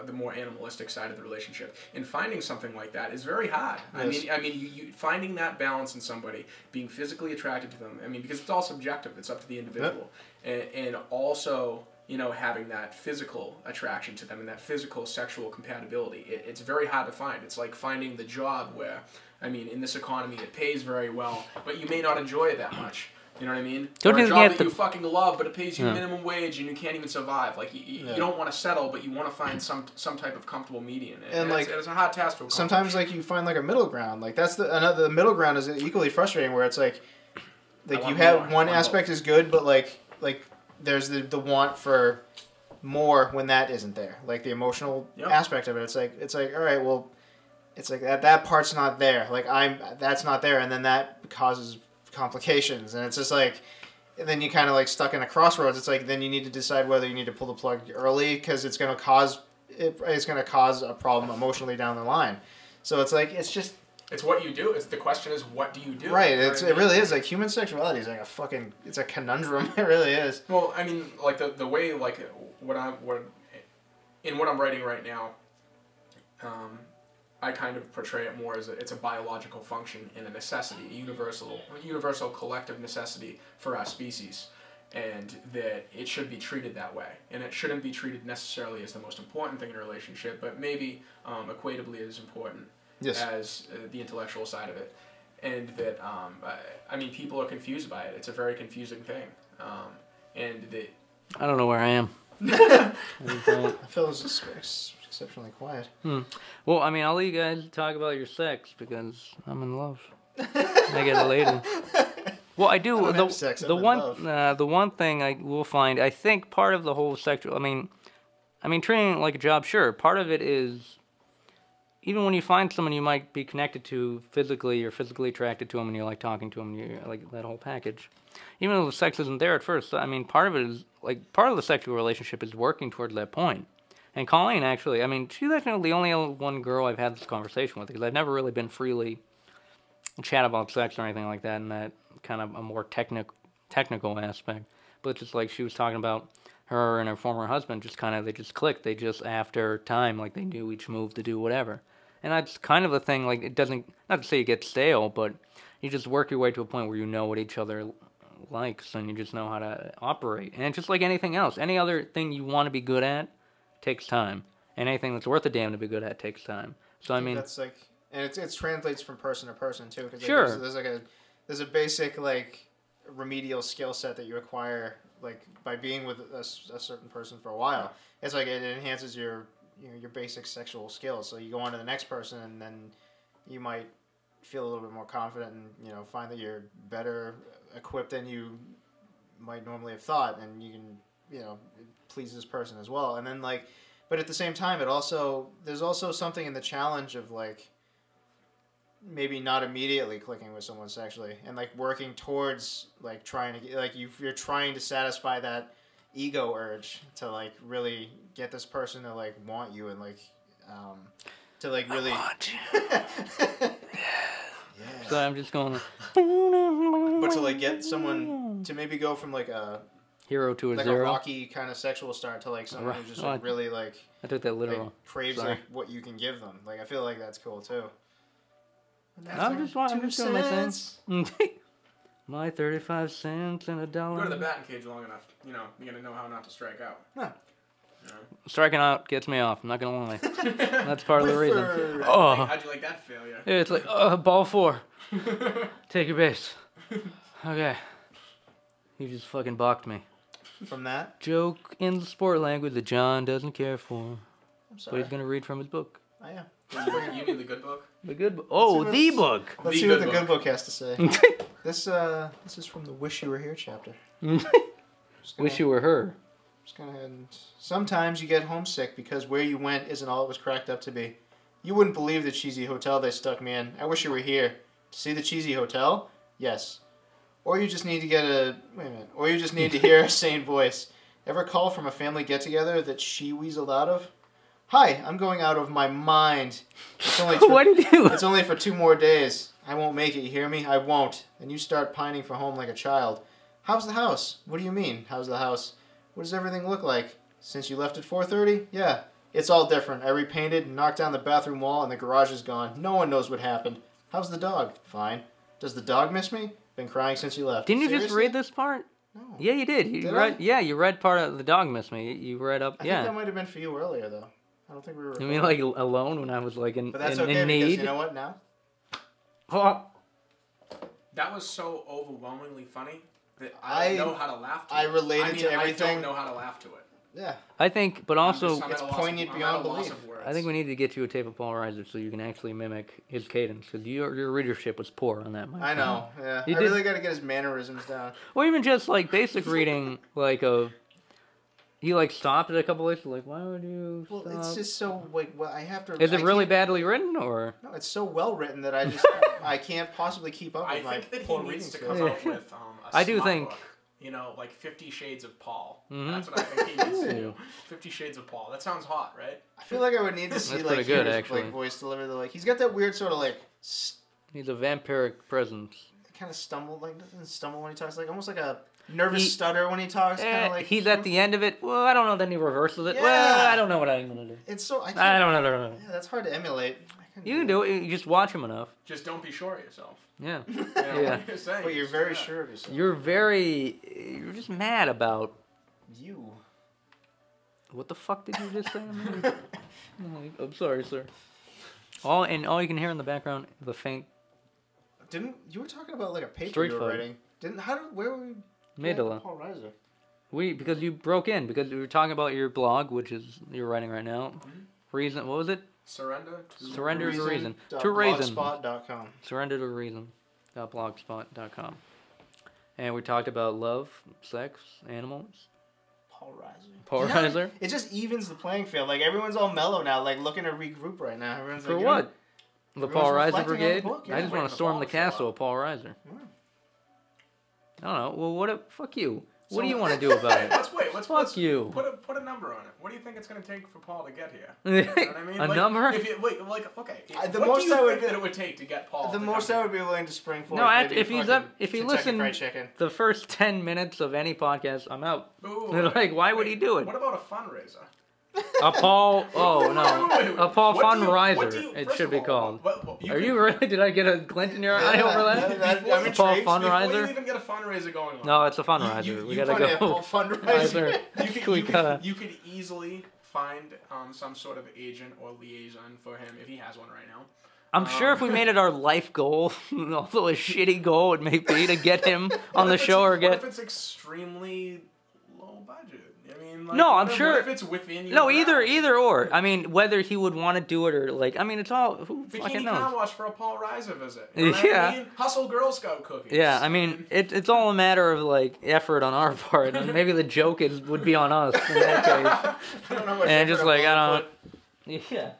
the more animalistic side of the relationship. And finding something like that is very hard. Yes. I mean, you finding that balance in somebody, being physically attracted to them. I mean, because it's all subjective. It's up to the individual, and also, you know, having that physical attraction to them and that physical sexual compatibility. It's very hard to find. It's like finding the job where, I mean, in this economy, it pays very well, but you may not enjoy it that much. You know what I mean? Or a job that you fucking love, but it pays you minimum wage and you can't even survive. Like, you don't want to settle, but you want to find some type of comfortable median. And like, it's a hard task to accomplish.
Sometimes, like, you find, like, a middle ground. Like, that's the middle ground is equally frustrating, where it's like you have one aspect is good, but, like there's the want for more when that isn't there. Like, the emotional aspect of it. It's like, all right, well, it's like that part's not there. Like, that's not there, and then that causes complications, and it's just like, and then you kind of like stuck in a crossroads. It's like, then you need to decide whether you need to pull the plug early because it's going to cause a problem emotionally down the line. So it's like,
it's what you do. The question is, what do you do?
Right. It really is like human sexuality is like it's a conundrum. It really is.
Well, I mean, like the way, like what I'm writing right now, I kind of portray it more as it's a biological function and a necessity, a universal collective necessity for our species, and that it should be treated that way. And it shouldn't be treated necessarily as the most important thing in a relationship, but maybe equatably as important as the intellectual side of it. And that, I mean, people are confused by it. It's a very confusing thing.
I don't know where I am.
I feel it's exceptionally quiet.
Well, I mean, I'll let you guys talk about your sex because I'm in love. I get it later. Well, I do. The one thing I will find, I think part of the whole sexual, I mean, treating it like a job, sure. Part of it is even when you find someone you might be connected to physically, you're physically attracted to them, and you like talking to them, you like that whole package. Even though the sex isn't there at first, I mean, part of it is like part of the sexual relationship is working towards that point. And Colleen actually, I mean, she's actually the only one girl I've had this conversation with because I've never really been freely chat about sex or anything like that in that kind of a more technical aspect. But just like she was talking about her and her former husband, just kind of they just clicked. They just after time, like they knew each move to do whatever. And that's kind of a thing. Like it doesn't, not to say you get stale, but you just work your way to a point where you know what each other likes and you just know how to operate. And just like anything else, any other thing you want to be good at takes time. And anything that's worth a damn to be good at takes time. So I mean,
that's like, and it translates from person to person too. Cause
sure.
There's a basic like remedial skill set that you acquire like by being with a certain person for a while. It's like it enhances your basic sexual skills. So you go on to the next person and then you might feel a little bit more confident and find that you're better equipped than you might normally have thought, and you can please this person as well. And then like, but at the same time, there's also something in the challenge of like maybe not immediately clicking with someone sexually and like working towards like trying to like you're trying to satisfy that ego urge to like really get this person to like want you and like to like really
I want you.
yeah.
So I'm just going
but to like get someone to maybe go from like a
hero to a
like
zero,
a rocky kind of sexual start to like someone who's just like really like
I took that literal.
like, craves
Sorry.
like what you can give them. Like I feel like that's cool too.
I'm just doing my thing. My 35 cents and $1.
Go to the batting cage long enough, you're gonna know how not to strike out.
Huh.
Striking out gets me off. I'm not gonna lie. That's part of the reason.
How'd you like that failure?
Yeah, it's like ball 4. Take your base. Okay. You just fucking balked me.
From that?
Joke in the sport language that John doesn't care for.
I'm
But
sorry.
he's gonna read from his book.
I am.
You mean the good book?
The good book. Oh, the book.
Let's
The
see what
good
the
book.
good book has to say. This is from the Wish You Were Here chapter.
Wish you were her.
Just gonna head and sometimes you get homesick because where you went isn't all it was cracked up to be. You wouldn't believe the cheesy hotel they stuck me in. I wish you were here. To see the cheesy hotel? Yes. Or you just need to Or you just need to hear a sane voice. Ever call from a family get-together that she weaseled out of? Hi, I'm going out of my mind. It's only
What did you?
It's only for 2 more days. I won't make it, you hear me? I won't. And you start pining for home like a child. How's the house? What do you mean, how's the house? What does everything look like? Since you left at 4:30? Yeah. It's all different. I repainted, knocked down the bathroom wall, and the garage is gone. No one knows what happened. How's the dog? Fine. Does the dog miss me? Been crying since you left.
Didn't you just
Seriously?
read this part?
No.
Yeah, you did. You
Did
read.
I?
Yeah, you read part of the dog miss me. You read up.
I
Yeah.
think that might have been for you earlier, though. I don't think we were
You mean like alone when I was like in
But that's
in
okay because
need?
you know what now?
Oh,
That was so overwhelmingly funny that I don't know how to laugh to it.
I related to
I
everything.
don't know how to laugh to it.
Yeah.
I think, but also,
It's poignant beyond belief.
I think we need to get you a tape of Paul Reisers so you can actually mimic his cadence because your readership was poor on that.
I know. Yeah.
You
I
did-
really got to get his mannerisms down.
Or even just like basic reading, like a. He like stopped at a couple places. Like, why would you?
Well,
stop?
it's just so like well, I have to.
Is it
I
really
can't-
badly written or?
No, it's so well written that I just I can't possibly keep up
I
with my
think that
poor
he
reading
needs to
skills.
come out with a
I do
smut
think-
book. Like 50 Shades of Paul.
Mhm.
That's what I think he needs to do. 50 Shades of Paul. That sounds hot, right?
I feel like I would need to see
That's
like
pretty good,
hear his
actually.
like voice deliver. Like he's got that weird sort of like
He's a vampiric presence.
kind of stumble like doesn't stumble when he talks like almost like a nervous stutter when he talks. Kind of like
He's at the end of it. Well, I don't know. Then he reverses it.
Yeah.
Well, I don't know what I'm gonna do.
It's so I,
I don't know.
Yeah, that's hard to emulate. I couldn't
You can do it. You just watch him enough.
Just don't be sure of yourself.
Yeah.
You know,
Yeah.
what you're saying.
But you're
Just
very
do that.
sure of yourself.
You're just mad about.
You.
What the fuck did you just say? I'm sorry, sir. All you can hear in the background, the faint
Didn't you were talking about like a paper
Street
you were
fight.
writing? Where were we?
Medley.
Paul Reiser.
Because you broke in because we were talking about your blog, which is you're writing right now.
Mm-hmm.
Reason. What was it?
Surrender to
Surrender to reason. To reason.
Blogspot.com.
Surrender to reason. .blogspot.com. And we talked about love, sex, animals.
Paul Reiser.
Paul Reiser?
It just evens the playing field. Like, everyone's all mellow now, like, looking to regroup right now. Everyone's
For
like,
what? The Paul Reiser
reflecting on the
Brigade?
book, yeah.
I just want
Waiting
to
for
storm
Paul
the
to show
castle
up.
of Paul Reiser.
Yeah.
I don't know. Well, fuck you. What do you want to do about it?
Let's
you.
Put a number on it. What do you think it's going to take for Paul to get here? You know what I mean?
A number?
If you, okay.
The
what
most
do you
I would-
think that it would take to get Paul?
The
to
most
come
I
here?
would be willing to spring for.
No,
maybe
if he
Kentucky
listened
Fried Chicken.
the first 10 minutes of any podcast, I'm out.
Ooh,
Like, why would he do it?
What about a fundraiser?
A Paul, oh no, a Paul
What do you-
Fundraiser, it
first
should
of
be
all,
called.
you
Are
can-
you really, did I get a glint in your eye over that?
I'm
A Paul
intrigued.
Before you
Fundraiser?
even get a fundraiser going on.
No, it's a fundraiser. We gotta
Funny,
go.
Paul Fundraiser.
You could easily find some sort of agent or liaison for him if he has one right now.
I'm sure if we made it our life goal, although a shitty goal it may be to get him on the show or
What
get...
if it's extremely low budget? I mean, like,
No, I'm
what
sure-
if it's within your
No,
grasp?
either or. I mean, whether he would want to do it or like, I mean, it's all, who fucking
Bikini Car
knows?
Wash for a Paul Reiser visit. You know what
Yeah.
I mean? Hustle Girl Scout cookies.
Yeah, I mean, it's all a matter of like effort on our part, and maybe the joke would be on us in that case.
I don't know what
And
effort
just
I'm
like,
willing
I
to
don't, yeah.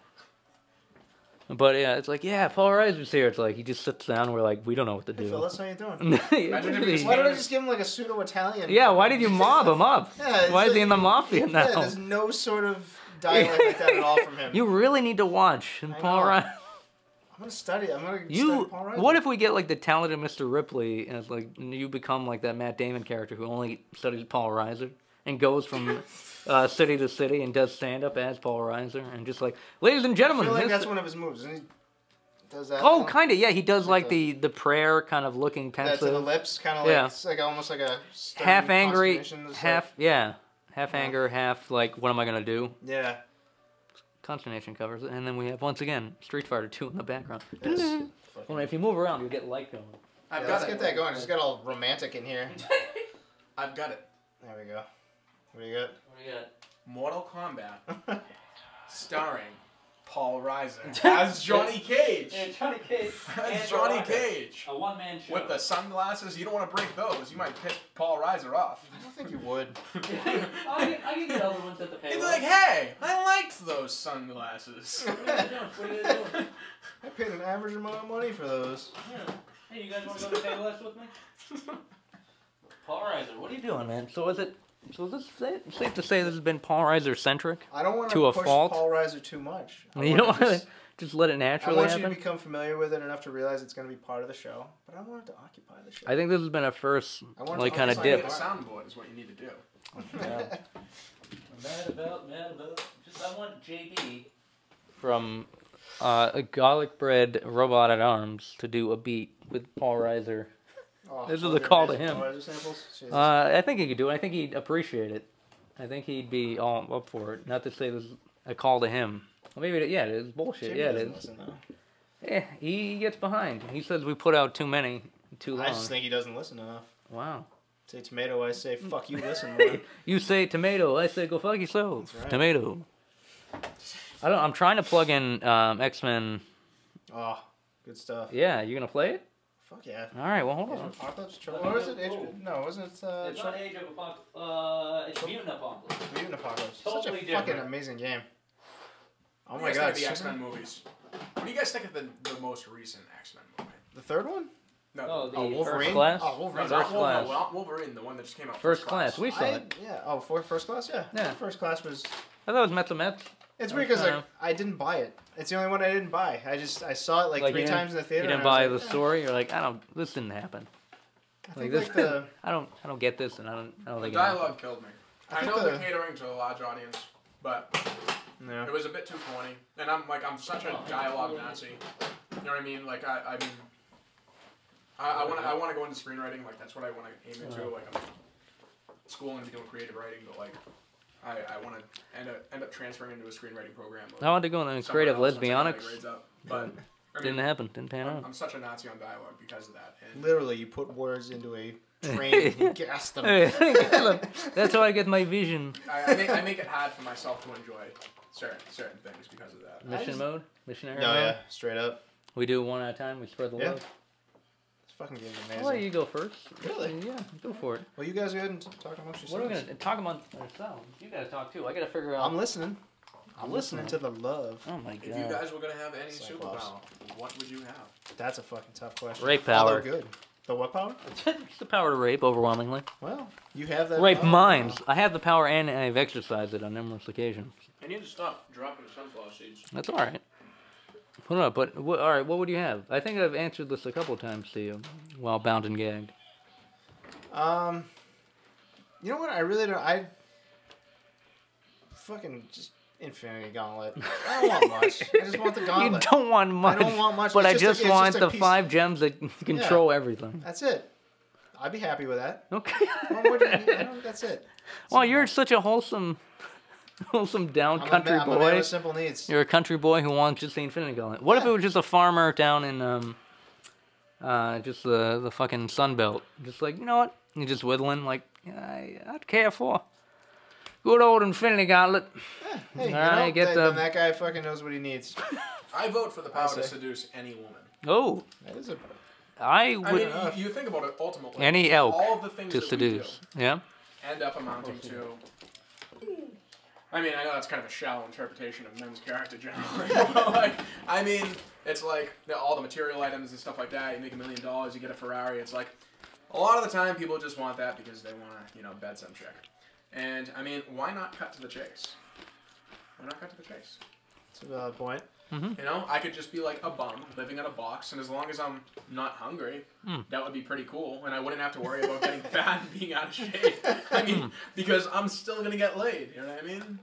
But yeah, it's like, yeah, Paul Reiser's here. It's like, he just sits down and we're like, we don't know what to
put.
do.
Phyllis, how you doing?
Imagine if he
Why don't I just give him like a pseudo-Italian?
Yeah, why did you mob him up?
Yeah, it's
Why is he
like-
in the mafia
Yeah,
now?
there's no sort of dialect like that at all from him.
You really need to watch
I
Paul
know.
Reiser.
I'm gonna study. I'm gonna study
You,
Paul Reiser.
what if we get like the talented Mr. Ripley and it's like you become like that Matt Damon character who only studies Paul Reiser and goes from city to city and does stand up as Paul Reiser and just like, ladies and
I
gentlemen,
feel like
this-
that's one of his moves. Isn't he? Does that?
oh,
now?
kind of, yeah, he does like
the-
the prayer kind of looking
That's in the
pensive,
lips, kind of like
Yeah.
it's like almost like a stern
half angry,
consternation. It's
half
like-
yeah, half anger, half like, what am I gonna do?
yeah.
Consternation covers it, and then we have once again Street Fighter 2 in the background.
Yes.
Well, if you move around, you'll get light going.
I've
Yeah,
got
let's
it.
get that going. Just got all romantic in here.
I've got it.
There we go. What do you got?
What do you got?
Mortal Kombat, starring Paul Reiser as Johnny Cage.
Johnny Cage.
As Johnny Cage.
A one-man show.
With the sunglasses, you don't want to break those. You might piss Paul Reiser off.
I don't think you would.
I can get other ones at the
He'd
payload.
be like, hey, I liked those sunglasses.
What are you doing? What are you doing?
I paid an average amount of money for those.
Yeah. Hey, you guys want to go to Payless with me? Paul Reiser, what are you doing, man? So is this safe to say this has been Paul Reiser centric?
I don't want
To
to
a
push
fault?
Paul Reiser too much.
You don't want to just let it
I
naturally
want you to
happen?
become familiar with it enough to realize it's going to be part of the show, but I want it to occupy the show.
I think this has been a first,
I want
like,
to
kind of
occupy
dip.
A soundboard is what you need to do.
Yeah. Mad about. Just I want JB from a garlic bread robot at arms to do a beat with Paul Reiser.
Oh,
This is
those
a
are
call to
amazing
him.
Paul Reiser samples? Jesus.
I think he could do it. I think he'd appreciate it. I think he'd be all up for it. Not to say this is a call to him. Well, maybe it is bullshit.
Jimmy
Yeah, it
doesn't
is.
listen, though.
Yeah, he gets behind. He says we put out too many, too long.
I just think he doesn't listen enough.
Wow.
Say tomato, I say fuck you, listen more.
You say tomato, I say go fuck yourself.
That's right.
Tomato. I'm trying to plug in X-Men.
Oh, good stuff.
Yeah, you gonna play it?
Fuck yeah.
All right. Well, hold
Age
on.
of Apocalypse? What was it? No, wasn't it?
It's not Age of Apocalypse. It's Mutant Apocalypse.
Mutant Apocalypse.
Totally
Such a
different.
fucking amazing game. Oh
What do
my
you guys
god.
think of the
Super-
X-Men movies? What do you guys think of the most recent X-Men movie?
The third one?
No,
Oh, the
Wolverine?
First Class.
Oh, Wolverine.
no,
First Class.
not Wolverine, the one that just came out.
First Class. We saw it.
Yeah. Oh, for First Class? Yeah.
Yeah.
First Class was...
I thought it was Met to Met.
It's
I
weird
was
because
kinda-
I didn't buy it. It's the only one I didn't buy. I saw it like
Like,
three
you didn't-
times in the theater.
You didn't
and I
buy
was
the
like,
story. You're like, this didn't happen.
I
Like
think
this,
like the...
I don't get this, and I don't
The
think it
dialogue
happened.
killed me.
I
I
think
know
the-
they're catering to a large audience, but
Yeah.
it was a bit too corny. And I'm such a dialogue Nazi. You know what I mean? Like I want to go into screenwriting. Like that's what I want to aim into. Like I'm schooling to doing creative writing, but like I want to end up transferring into a screenwriting program.
I wanted to go in the
somewhere
creative
else once I get my
lesbionics.
grades up. But I
Didn't
mean,
happen. Didn't pan out.
I'm such a Nazi on dialogue because of that. And
Literally, you put words into a train and gas them.
That's how I get my vision.
I make it hard for myself to enjoy certain things because of that.
Mission mode? Missionary
No,
mode?
yeah. Straight up.
We do one at a time. We spread the
Yeah.
love.
fucking game's amazing.
I'll let you go first.
Really?
Yeah, go for it.
Well, you guys go ahead and talk amongst yourselves.
What are we gonna talk about ourselves? You guys talk too. I gotta figure out.
I'm listening. I'm listening to the love.
Oh my god.
If you guys were gonna have any
Cyclops.
superpower, what would you have?
That's a fucking tough question.
Rape
Oh,
power.
they're good. The what power?
It's the power to rape, overwhelmingly.
Well, you have that.
Rape
power.
minds. I have the power and I've exercised it on numerous occasions.
I need to stop dropping sunflower seeds.
That's alright. Hold on, but alright, what would you have? I think I've answered this a couple times to you while bound and gagged.
You know what? I really don't. I fucking just Infinity Gauntlet. I don't want much. I just want the
You
gauntlet.
don't want much.
I don't want much.
But
It's
I just
it's
want
a
the
piece-
5 gems that control everything.
That's it. I'd be happy with that.
Okay.
Well, what do you- I don't, that's it.
Well, you're such a wholesome down country
I'm a man
boy.
with simple needs.
You're a country boy who wants just the Infinity Gauntlet. What if it was just a farmer down in just the fucking Sun Belt? Just like, you know what? You're just whittling like I'd care for. Good old Infinity Gauntlet.
Hey, you
Alright,
know,
get
then that guy fucking knows what he needs.
I vote for the power to
say.
seduce any woman.
Oh,
That is a.
I
I
would
mean, you think about it ultimately.
any elk
all of the things
to
that
seduce. Yeah.
we do end up amounting to. I mean, I know that's kind of a shallow interpretation of men's character generally. Like, I mean, it's like all the material items and stuff like that. You make $1 million, you get a Ferrari. It's like a lot of the time people just want that because they want to, bed some chick. And I mean, why not cut to the chase? Why not cut to the chase?
That's a valid point.
I could just be like a bum living in a box, and as long as I'm not hungry, that would be pretty cool, and I wouldn't have to worry about getting fat and being out of shape. I mean, because I'm still gonna get laid. You know what I mean?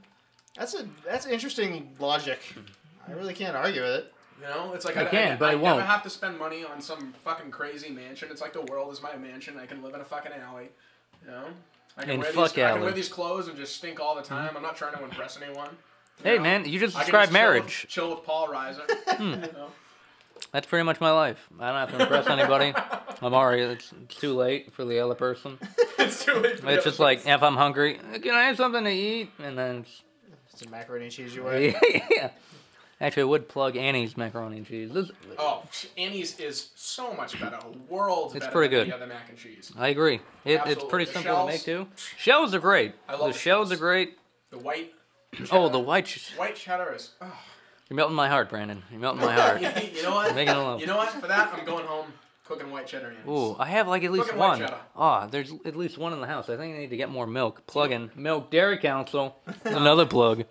That's interesting logic. I really can't argue with it.
It's like
I
I
can, but I
never
won't.
have to spend money on some fucking crazy mansion. It's like the world is my mansion. I can live in a fucking alley. I can, I can wear these clothes and just stink all the time. I'm not trying to impress anyone.
Hey man, you just
I can
described
chill
marriage.
Chill with Paul Reiser.
That's pretty much my life. I don't have to impress anybody. I'm already. It's too late for the other person.
It's too late. For
It's just like if I'm hungry, can I have something to eat? And then
It's a macaroni and cheese you want.
yeah. Actually, I would plug Annie's macaroni and cheese.
Annie's is so much better. Worlds better
pretty
than
good.
the other mac and cheese.
I agree. It's
Absolutely.
pretty
The
simple to
shells-
make too. Shells are great.
I love
The
the
shells
shells.
are great.
The white.
Oh, the white.
White cheddar is. Oh.
You're melting my heart, Brandon. You're melting my heart.
You know what?
Making it love.
You know what? For that, I'm going home cooking white cheddar. Annie's.
Ooh, I have like at least
Cooking white
one.
cheddar.
Ah, there's at least one in the house. I think I need to get more milk. Plug in milk. Dairy Council. Another plug.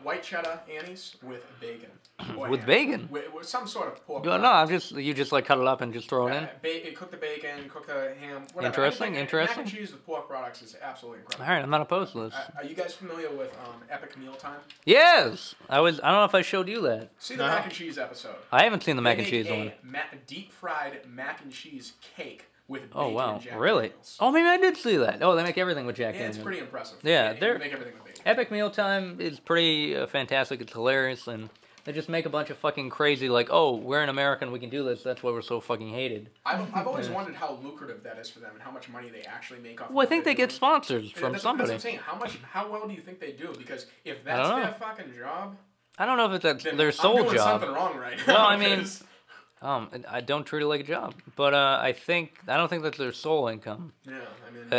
White cheddar Annie's with bacon. Or
With
ham.
bacon?
With some sort of pork.
No, you just like cut it up and just throw it in.
Cook the bacon, cook the ham. Whatever.
Interesting, interesting.
Mac and cheese with pork products is absolutely incredible.
All right, I'm not opposed to this.
Are you guys familiar with Epic Mealtime?
Yes, I don't know if I showed you that.
See the mac and cheese episode.
I haven't seen the mac and
They
cheese
make
one.
a deep fried mac and cheese cake with bacon.
Oh wow,
and Jack
really?
Daniels.
Oh, maybe I did see that. Oh, they make everything with Jack
Yeah, it's
Daniels.
pretty impressive.
Yeah,
they
they're-
make everything with bacon.
Epic Mealtime is pretty fantastic. It's hilarious, and they just make a bunch of fucking crazy, like, oh, we're in America and we can do this. That's why we're so fucking hated.
I've always wondered how lucrative that is for them and how much money they actually make off.
Well, I
of
think they get sponsors from
That's
somebody.
what I'm saying. How well do you think they do? Because if
don't
that's
know.
their fucking job,
I don't know if it's
then
their
I'm
sole
doing
job.
something wrong right
Well,
now.
I mean,
'cause-
I don't treat it like a job, but I don't think that's their sole income.
yeah, I mean,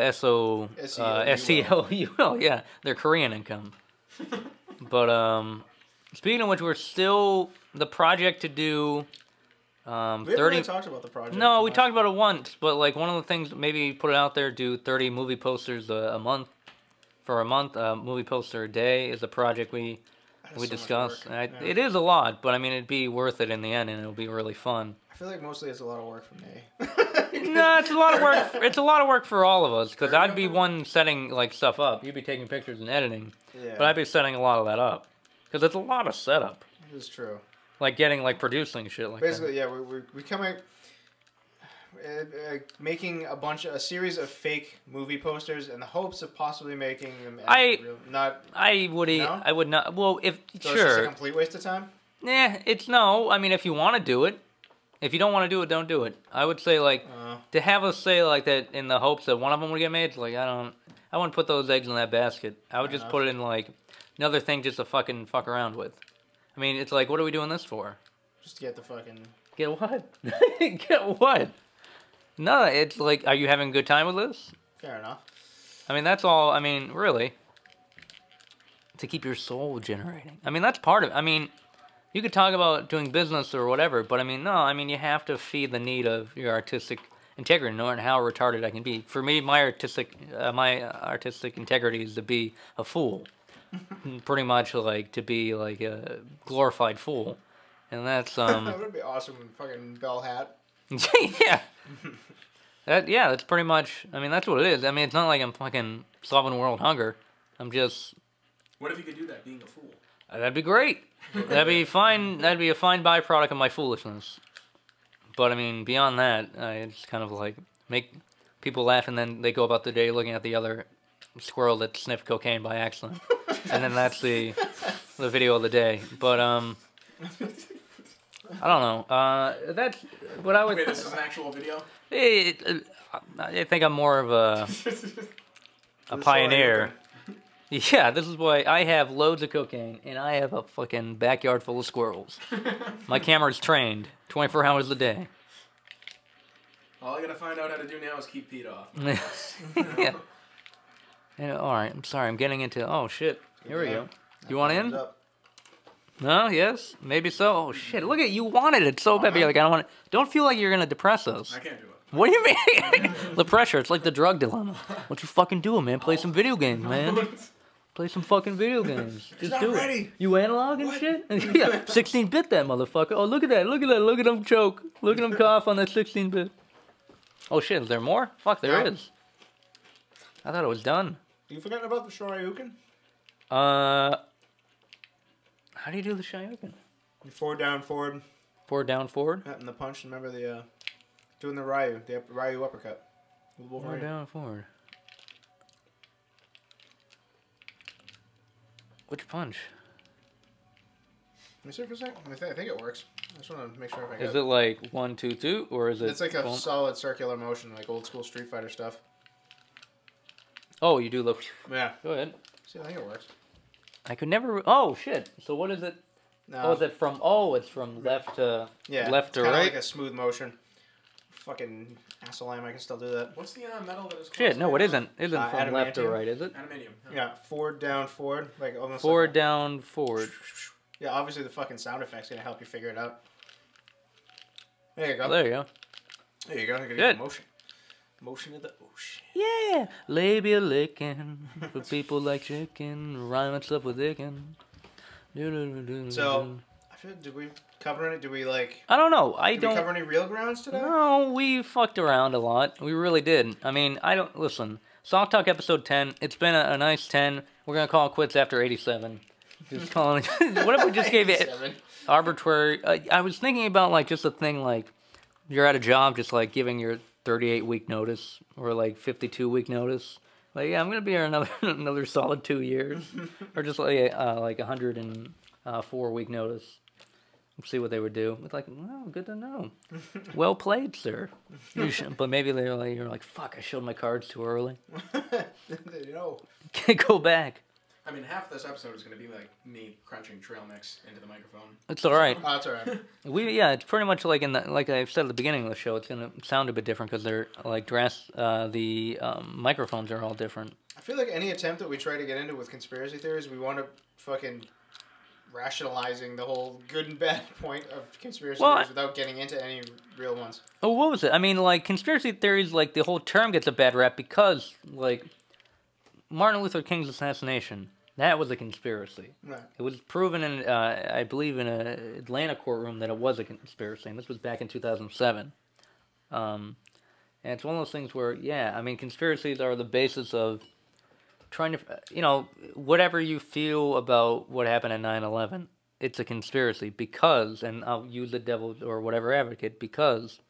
SELUL, yeah, their Korean income. But speaking of which, we're still the project to do
We haven't
30.
really talked about the project.
No,
too
we
much.
talked about it once, but like one of the things, maybe put it out there, do 30 movie posters a month. For a month, movie poster a day is a project we
That is so much
discussed.
work.
And
Yeah.
It is a lot, but I mean, it'd be worth it in the end, and it'll be really fun.
I feel like mostly it's a lot of work for me.
No, it's a lot of work. It's a lot of work for all of us because I'd be one setting like stuff up. You'd be taking pictures and editing,
Yeah,
but I'd be setting a lot of that up because it's a lot of setup.
it is true.
Like producing shit like
Basically, yeah, we come out making a series of fake movie posters in the hopes of possibly making them not.
that. I would not. Well, if
So it's just a
sure,
complete waste of time.
it's no. I mean, if you want to do it, if you don't want to do it, don't do it. I would say like to have us say like that in the hopes that one of them would get made. It's like I wouldn't put those eggs in that basket. I would just put it in like another thing just to fucking fuck around with. I mean, it's like, what are we doing this for?
Just to get the fucking.
Get what? Get what? No, it's like, are you having a good time with this?
Fair enough.
I mean, that's all. I mean, really, to keep your soul generating. I mean, that's part of it. I mean, you could talk about doing business or whatever, but I mean, no. I mean, you have to feed the need of your artistic integrity, no matter how retarded I can be. For me, my artistic integrity is to be a fool, pretty much like to be like a glorified fool, and that's
That would be awesome. Fucking bell hat.
yeah. That's pretty much. I mean, that's what it is. I mean, it's not like I'm fucking solving world hunger. I'm just.
What if you could do that, being a fool?
That'd be great. That'd be fine. That'd be a fine byproduct of my foolishness. But I mean, beyond that, it's kind of like make people laugh, and then they go about the day looking at the other squirrel that sniffed cocaine by accident, and then that's the video of the day. But I don't know. That's what I would.
Wait, this is an actual video?
I think I'm more of a pioneer. Yeah, this is why I have loads of cocaine, and I have a fucking backyard full of squirrels. My camera's trained 24 hours a day.
All I gotta find out how to do now is keep Pete off.
Yeah. Yeah. All right. I'm sorry. I'm getting into. Oh shit. Here we go. You want in? No. Yes. Maybe so. Oh shit. Look at you. Wanted it so bad. But you're like, I don't want it. Don't feel like you're gonna depress us.
I can't do it.
What do you mean? The pressure. It's like the drug dilemma. What you fucking doing, man? Play some video games, man. Play some fucking video games. Just do it. You analog and shit? Yeah. 16-bit that motherfucker. Oh, look at that. Look at that. Look at him choke. Look at him cough on that 16-bit. Oh shit. Is there more? Fuck, there is. I thought it was done.
You forgetting about the Shoryuken?
How do you do the Shoryuken?
Forward, down, forward.
Forward, down, forward?
And the punch. Remember the, doing the Ryu. The Ryu uppercut.
Forward, down, forward. Which punch?
Let me see for a second. I think it works. I just want to make sure if I get
it. Is it like 1, 2, 2, or is it?
It's like a solid circular motion, like old school Street Fighter stuff.
Oh, you do the.
Yeah.
Go ahead.
See, I think it works.
I could never. Oh shit! So what is it?
No.
Oh, is it from? Oh, it's from left to left to
right.
right.
Like a smooth motion. Fucking asshole, I can still do that.
What's the metal that is called?
Shit! No, it isn't. Isn't from left to
adamantium?
right, is it?
Aluminium.
Yeah, forward, down, forward, like almost.
Forward,
like
down, forward.
Yeah, obviously the fucking sound effect's gonna help you figure it out. There you go.
There you go.
There you go. You're gonna
Good.
get the motion. Motion of the ocean.
Yeah, labia licking for people like chicken, rhyming stuff with dickin'.
So, I feel. Did we cover it? Did we like?
I don't know.
Did we cover any real grounds today?
No, we fucked around a lot. We really did. I mean, I don't listen. Sock Talk episode 10. It's been a nice 10. We're gonna call it quits after 87. Just calling. What if we just gave it arbitrary? I was thinking about like just a thing like you're at a job, just like giving your 38-week notice or like 52-week notice. Like, yeah, I'm gonna be here another solid 2 years, or just like 104-week notice. See what they would do. It's like, well, good to know. Well played, sir. But maybe they're like, you're like, fuck, I showed my cards too early.
You know.
Can't go back.
I mean, half this episode is going to be like me crunching trail mix into the microphone.
It's all right.
Oh, it's all right.
It's pretty much like like I said at the beginning of the show. It's gonna sound a bit different because they're like the microphones are all different.
I feel like any attempt that we try to get into with conspiracy theories, we want to fucking rationalizing the whole good and bad point of conspiracy theories without getting into any real ones.
Oh, what was it? I mean, like conspiracy theories, like the whole term gets a bad rap because like Martin Luther King's assassination. That was a conspiracy.
Right.
It was proven in, I believe, in an Atlanta courtroom that it was a conspiracy, and this was back in 2007. And it's one of those things where, yeah, I mean, conspiracies are the basis of trying to, whatever you feel about what happened at 9/11, it's a conspiracy because, and I'll use the devil or whatever advocate, because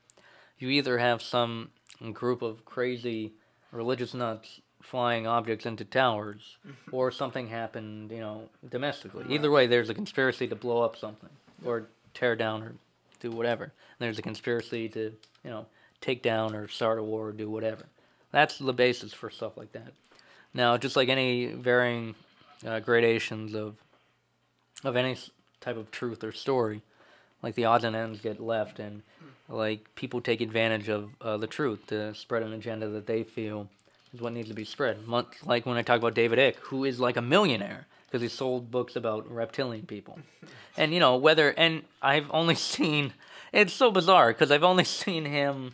you either have some group of crazy religious nuts flying objects into towers, or something happened, domestically. Either way, there's a conspiracy to blow up something, or tear down, or do whatever. And there's a conspiracy to, take down or start a war or do whatever. That's the basis for stuff like that. Now, just like any varying gradations of any type of truth or story, like the odds and ends get left, and like people take advantage of the truth to spread an agenda that they feel is what needs to be spread. Much like when I talk about David Icke, who is like a millionaire because he sold books about reptilian people, and and I've only seen, it's so bizarre because I've only seen him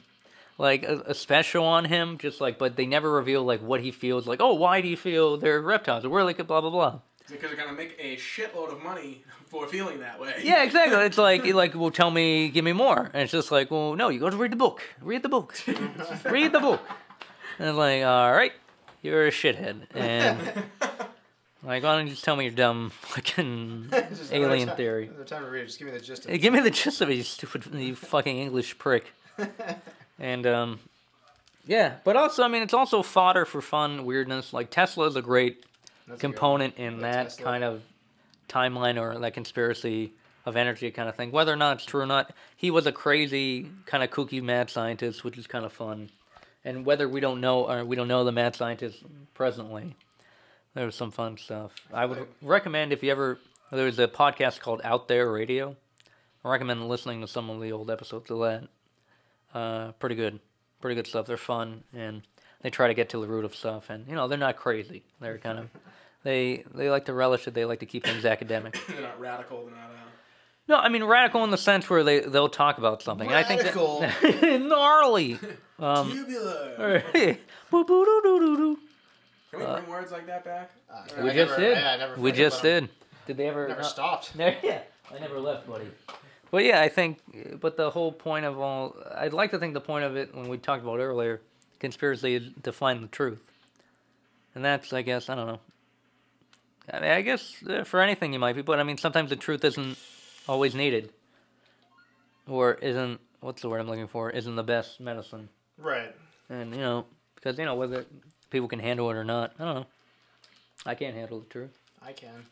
like a special on him, just like, but they never reveal like what he feels like. Oh, why do you feel they're reptiles? Or we're like blah blah blah.
Because they're gonna make a shitload of money for feeling that way.
Yeah, exactly. It's like, well, tell me, give me more. And it's just like, well, no, you got to read the book. Read the book. Read the book. And it's like, all right, you're a shithead. And like, why don't you just tell me your dumb fucking alien theory?
The time to read it. Just give me the gist of it.
Give me the gist of it, you stupid, you fucking English prick. And yeah, but also, I mean, it's also fodder for fun weirdness. Like Tesla's a great component in that Tesla. Kind of timeline or that conspiracy of energy kind of thing. Whether or not it's true or not, he was a crazy kind of kooky mad scientist, which is kind of fun. And whether we don't know the mad scientist presently, there was some fun stuff. I would recommend there's a podcast called Out There Radio. I recommend listening to some of the old episodes of that. Pretty good stuff. They're fun and they try to get to the root of stuff. And they're not crazy. They're kind of They like to relish it. They like to keep things academic.
They're not radical. They're not.
No, I mean radical in the sense where they'll talk about something.
Radical.
And I think that, gnarly.
Tubular.
Can
we bring words like that back?
We just did.
Yeah, I never
we just did. Did they ever?
Never stopped.
Yeah, I never left, buddy. But yeah, I think. But the whole point of all, I'd like to think the point of it when we talked about earlier, conspiracy is to find the truth, and that's, I guess, I don't know. I mean, I guess for anything you might be, but I mean, sometimes the truth isn't always needed, or isn't, what's the word I'm looking for, isn't the best medicine.
Right.
And, because, whether people can handle it or not, I don't know. I can't handle the truth.
I can.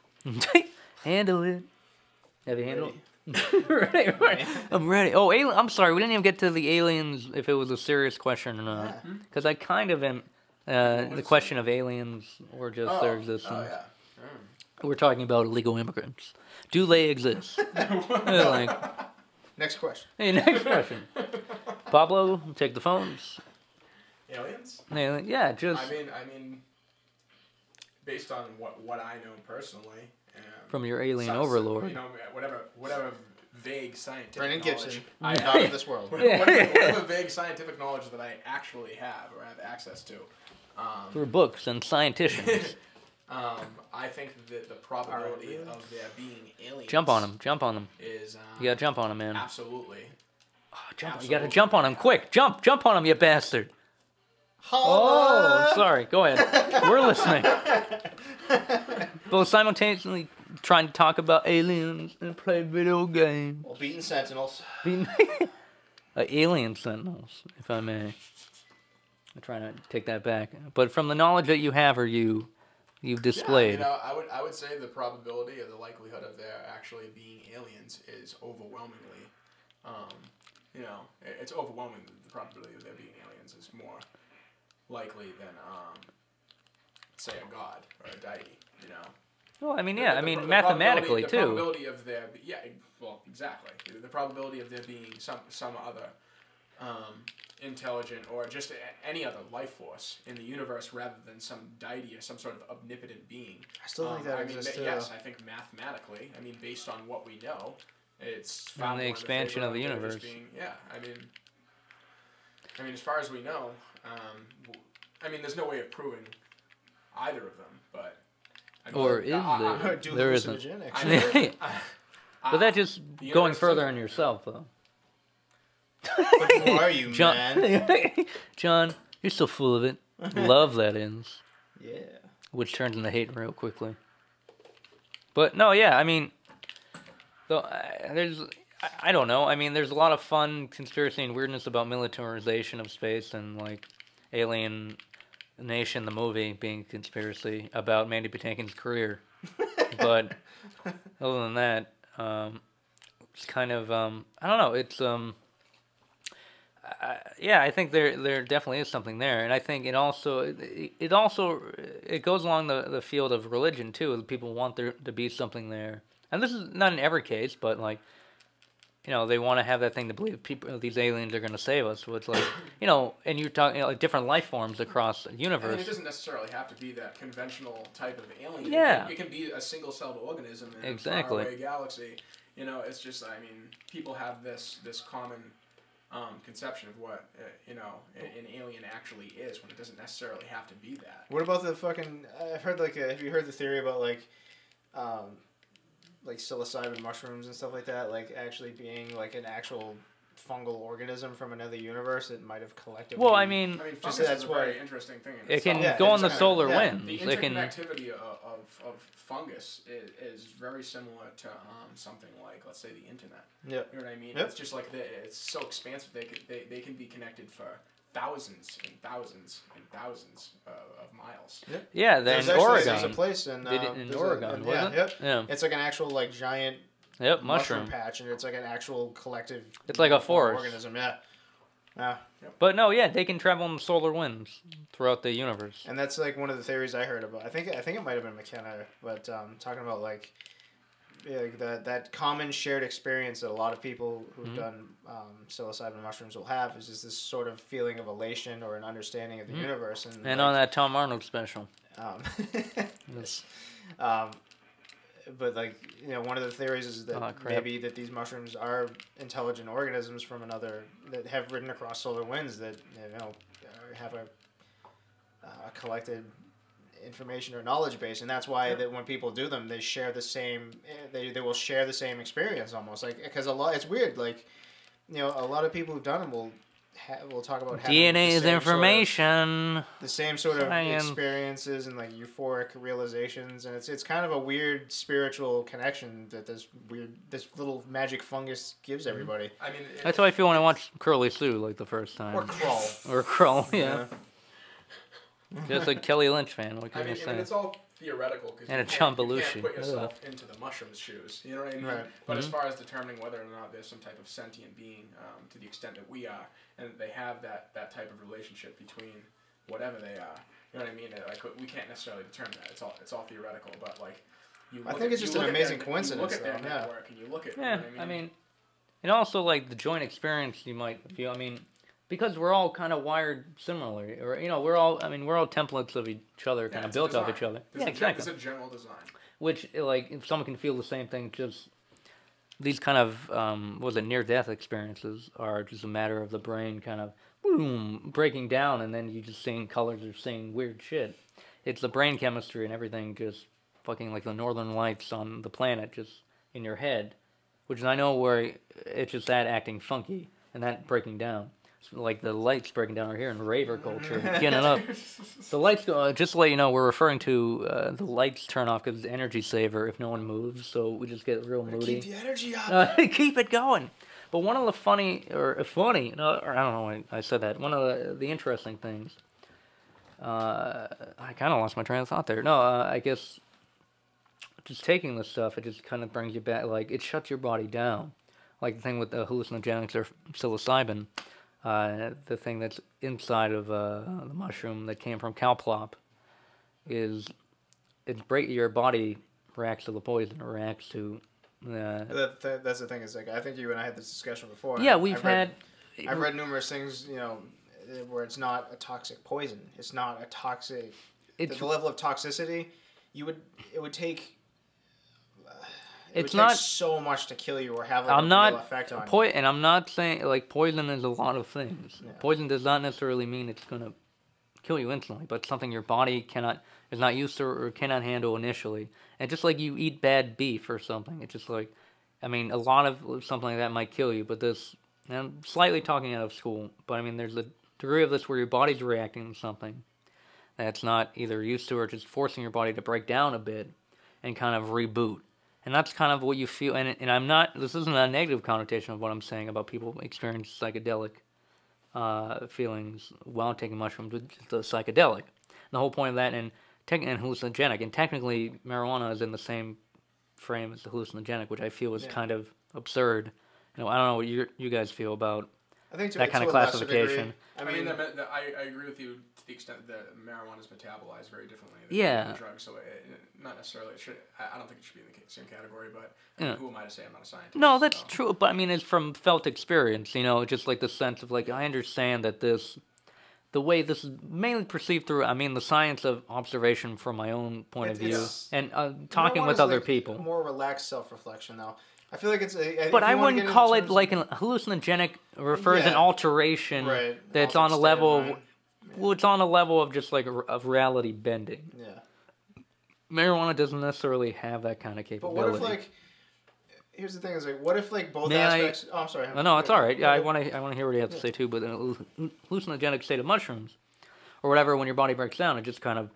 Handle it. Have you handled it? Right. I'm ready. Oh, I'm sorry, we didn't even get to the aliens, if it was a serious question or not. Because I kind of am, the question of aliens, or just their existence.
Oh, yeah.
We're talking about illegal immigrants. Do they exist?
Next question.
Hey, next question. Pablo, take the phones.
Aliens?
Yeah, just...
I mean, based on what I know personally...
from your alien overlord.
Whatever vague scientific
Brendon Gibson,
knowledge
not of this world.
whatever vague scientific knowledge that I actually have or have access to.
Through books and scienticians.
I think that the probability of there being aliens...
Jump on them.
Is,
you gotta jump on them, man.
Absolutely.
Oh, you gotta jump on them, quick. Jump on them, you bastard. Oh, sorry. Go ahead. We're listening. Both simultaneously trying to talk about aliens and play video games.
Well, beating sentinels.
Alien sentinels, if I may. I'm trying to take that back. But from the knowledge that you have or you've displayed.
Yeah, I would say the probability or the likelihood of there actually being aliens is overwhelmingly, it's overwhelming. The probability of there being aliens is more likely than, say, a god or a deity.
Well, I mean, yeah, mathematically too.
The probability of there, exactly. The probability of there being some other intelligent or just any other life force in the universe rather than some deity or some sort of omnipotent being.
I still think that exists.
Yes, I think mathematically, based on what we know, it's
found the expansion of the universe.
As far as we know, there's no way of proving either of them, but.
Or is there? There isn't. But that's just going further on yourself, though.
Who are you, man?
John, you're so full of it. Love that ends.
Yeah.
Which turns into hate real quickly. But no, yeah, I don't know. There's a lot of fun conspiracy and weirdness about militarization of space and like Alien Nation, the movie, being a conspiracy about Mandy Patinkin's career. But other than that, it's kind of I don't know. It's I think there definitely is something there, and I think it goes along the field of religion too. People want there to be something there, and this is not in every case, but like they want to have that thing to believe these aliens are going to save us. So it's like, and you're talking like different life forms across the universe.
I mean, it doesn't necessarily have to be that conventional type of alien.
Yeah.
It can be a single-celled organism in a
Exactly.
faraway galaxy. It's just, I mean, people have this common conception of what, an alien actually is when it doesn't necessarily have to be that.
What about the fucking... I've heard, have you heard the theory about, psilocybin mushrooms and stuff like that, actually being an actual fungal organism from another universe that might have collectively...
Well, I mean
fungus is a very interesting thing.
It can go on the solar winds.
The interconnectivity of fungus is very similar to something like, let's say, the internet.
Yep.
You know what I mean?
Yep.
It's just it's so expansive. They can be connected for thousands and thousands and thousands of miles.
Yep.
Yeah,
there's
Oregon.
There's a place in
Oregon, wasn't it?
Yeah. It's like an actual giant
mushroom
patch, and it's like an actual collective.
It's like a forest
organism. Yeah. Yeah.
But no, they can travel in the solar winds throughout the universe.
And that's one of the theories I heard about. I think it might have been McKenna, but talking about that common shared experience that a lot of people who've done psilocybin mushrooms will have is just this sort of feeling of elation or an understanding of the universe.
And on that Tom Arnold special.
Yes. But one of the theories is that maybe that these mushrooms are intelligent organisms from another that have ridden across solar winds that have a collected information or knowledge base, and that's why that when people do them, they share the same. They will share the same experience almost because it's weird. A lot of people who've done them will talk about
DNA is information.
The same sort of experiences and euphoric realizations, and it's kind of a weird spiritual connection that this little magic fungus gives everybody.
I mean,
that's how I feel when I watch Curly Sue the first time.
Or Crawl.
Yeah. Just a Kelly Lynch fan. What can you say?
It's all theoretical because you can't put yourself into the mushroom's shoes. You know what I mean? Right. But as far as determining whether or not there's some type of sentient being, to the extent that we are, and they have that type of relationship between whatever they are, you know what I mean? We can't necessarily determine that. It's all theoretical. But
I think it's just an amazing coincidence.
You look at their network and you look at.
Yeah,
you know what I mean?
And also the joint experience you might feel. I mean. Because we're all kind of wired similarly, or we're all templates of each other, kind of built off each other.
Exactly. It's a general design.
Which, if someone can feel the same thing, just these kind of near-death experiences are just a matter of the brain kind of boom breaking down, and then you just seeing colors or seeing weird shit. It's the brain chemistry and everything just fucking like the northern lights on the planet just in your head, which I know where it's just that acting funky and that breaking down. The lights breaking down are here in raver culture, getting it up. The lights go, just to let you know, we're referring to the lights turn off because it's energy saver if no one moves, so we just get real moody.
Keep the energy up.
Keep it going. But one of the funny, or I don't know why I said that, one of the interesting things, I kind of lost my train of thought there. No, I guess just taking this stuff, it just kind of brings you back, it shuts your body down. Like the thing with the hallucinogenics or psilocybin. The thing that's inside of the mushroom that came from cowplop is your body reacts to the poison, or reacts to.
That's the thing. Is I think you and I had this discussion before.
Yeah,
I've read numerous things, where it's not a toxic poison. It's not a toxic. The level of toxicity, it would take. It would take so much to kill you or have a real effect on you.
And I'm not saying, poison is a lot of things. Yeah. Poison does not necessarily mean it's going to kill you instantly, but something your body is not used to or cannot handle initially. And just like you eat bad beef or something, it's just a lot of something like that might kill you, but this, and I'm slightly talking out of school, but there's a degree of this where your body's reacting to something that's not either used to or just forcing your body to break down a bit and kind of reboot. And that's kind of what you feel, and I'm not, this isn't a negative connotation of what I'm saying about people experiencing psychedelic feelings while taking mushrooms, with just the psychedelic. And the whole point of that, and hallucinogenic, and technically marijuana is in the same frame as the hallucinogenic, which I feel is kind of absurd. I don't know what you guys feel about
I think
that kind of classification.
I
mean,
mean,
I agree with you to the extent that marijuana is metabolized very differently than
Yeah.
drugs. So not necessarily. I don't think it should be in the same category. But
Yeah.
who am I to say? I'm not a scientist.
No, that's
so.
true. But I mean, it's from felt experience. You know, just like the sense of like I understand that the way this is mainly perceived through, I mean, the science of observation from my own point of view, and talking with other people.
More relaxed self-reflection, though. I feel like it's.
But I wouldn't call it like an hallucinogenic. Refers an alteration that's on a level. Well, it's on a level of just like of reality bending.
Yeah.
Marijuana doesn't necessarily have that kind of capability.
But what if like? Here's the thing: is like, what if like both aspects? Oh, I'm sorry.
No, it's all right. Yeah, I want to hear what you have to say too. But in a hallucinogenic state of mushrooms, or whatever, when your body breaks down, it just kind of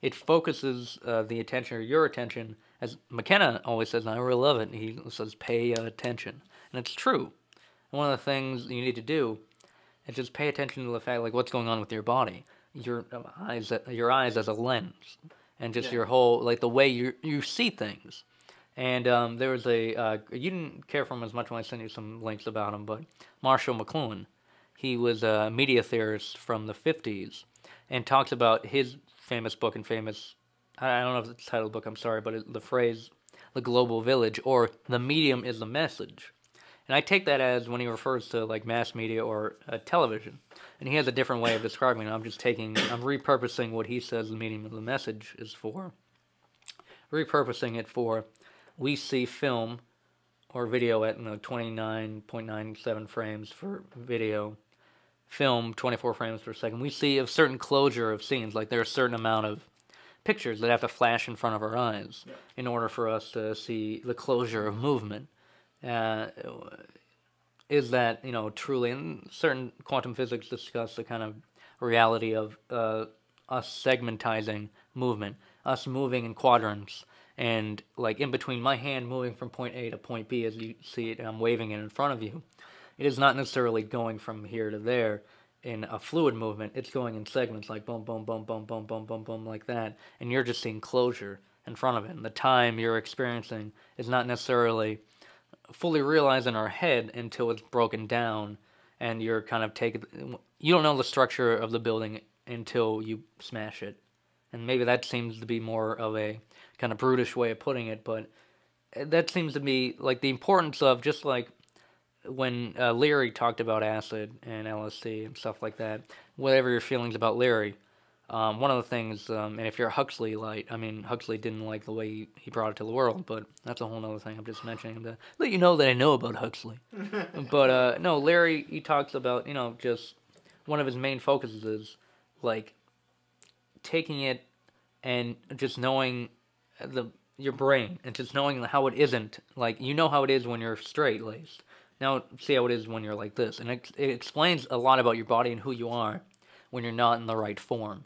it focuses the attention or your attention. As McKenna always says, and I really love it. He says, "Pay attention," and it's true. And one of the things you need to do is just pay attention to the fact, like what's going on with your body, your eyes as a lens, and just your whole like the way you see things. And there was you didn't care for him as much when I sent you some links about him, but Marshall McLuhan, he was a media theorist from the 50s, and talks about his famous book and I don't know if it's the title of the book, I'm sorry, but the phrase, the global village, or the medium is the message. And I take that as when he refers to like mass media or television, and he has a different way of describing it. I'm repurposing what he says the medium of the message is for, repurposing it for. We see film or video at 29.97 frames for video, film 24 frames per second. We see a certain closure of scenes, like there's a certain amount of pictures that have to flash in front of our eyes in order for us to see the closure of movement. Is that, truly, and certain quantum physics discuss the kind of reality of us segmentizing movement, us moving in quadrants. And like in between my hand moving from point A to point B as you see it and I'm waving it in front of you, it is not necessarily going from here to there in a fluid movement. It's going in segments like boom, boom, boom, boom, boom, boom, boom, boom, like that. And you're just seeing closure in front of it. And the time you're experiencing is not necessarily fully realized in our head until it's broken down and you're kind of you don't know the structure of the building until you smash it. And maybe that seems to be more of a kind of brutish way of putting it, but that seems to be like the importance of just like when Leary talked about acid and LSD and stuff like that, whatever your feelings about Leary, one of the things, and if you're a Huxley light, I mean, Huxley didn't like the way he brought it to the world, but that's a whole other thing. I'm just mentioning to let you know that I know about Huxley. But no, Leary, he talks about, just one of his main focuses is like taking it and just knowing your brain and just knowing how it isn't, like, how it is when you're straight-laced. Now, see how it is when you're like this. And it explains a lot about your body and who you are when you're not in the right form.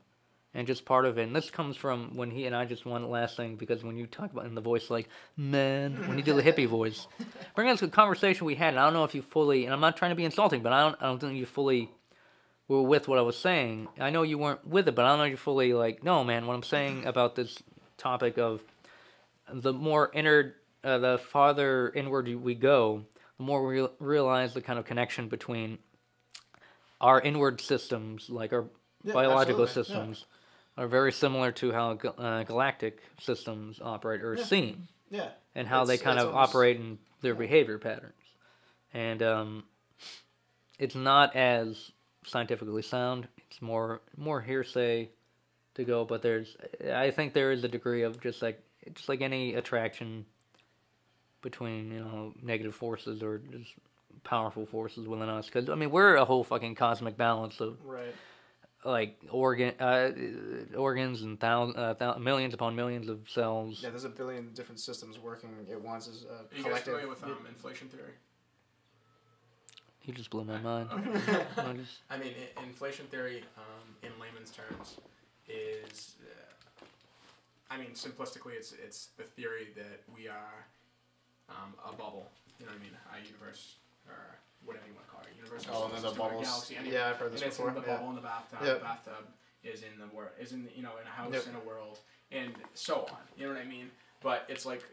And just part of it, and this comes from when he and I just one last thing, because when you talk about in the voice like, man, when you do the hippie voice, bring us a conversation we had, and I don't know if you fully, and I'm not trying to be insulting, but I don't think you fully were with what I was saying. I know you weren't with it, but I don't know if you're fully like, no, man, what I'm saying about this topic of the more the farther inward we go, the more we realize the kind of connection between our inward systems, like our biological systems, are very similar to how galactic systems operate or seem.
Yeah.
And how they kind of operate in their behavior patterns. And it's not as scientifically sound. It's more hearsay to go, but I think there is a degree of just like any attraction between, negative forces or just powerful forces within us. Because, I mean, we're a whole fucking cosmic balance of, like, organs and millions upon millions of cells.
Yeah, there's a billion different systems working at once as a collective.
Are you guys familiar with inflation theory?
You just blew my mind.
I mean, inflation theory, in layman's terms, is... simplistically, it's the theory that we are a bubble. You know what I mean? A universe, or whatever you want to call it. Universe.
Oh, and then the bubbles.
Galaxy,
Yeah, I've heard this before.
It's in the bubble in the bathtub.
Yep.
The bathtub is in the world. Is in in a house in a world, and so on. You know what I mean? But it's like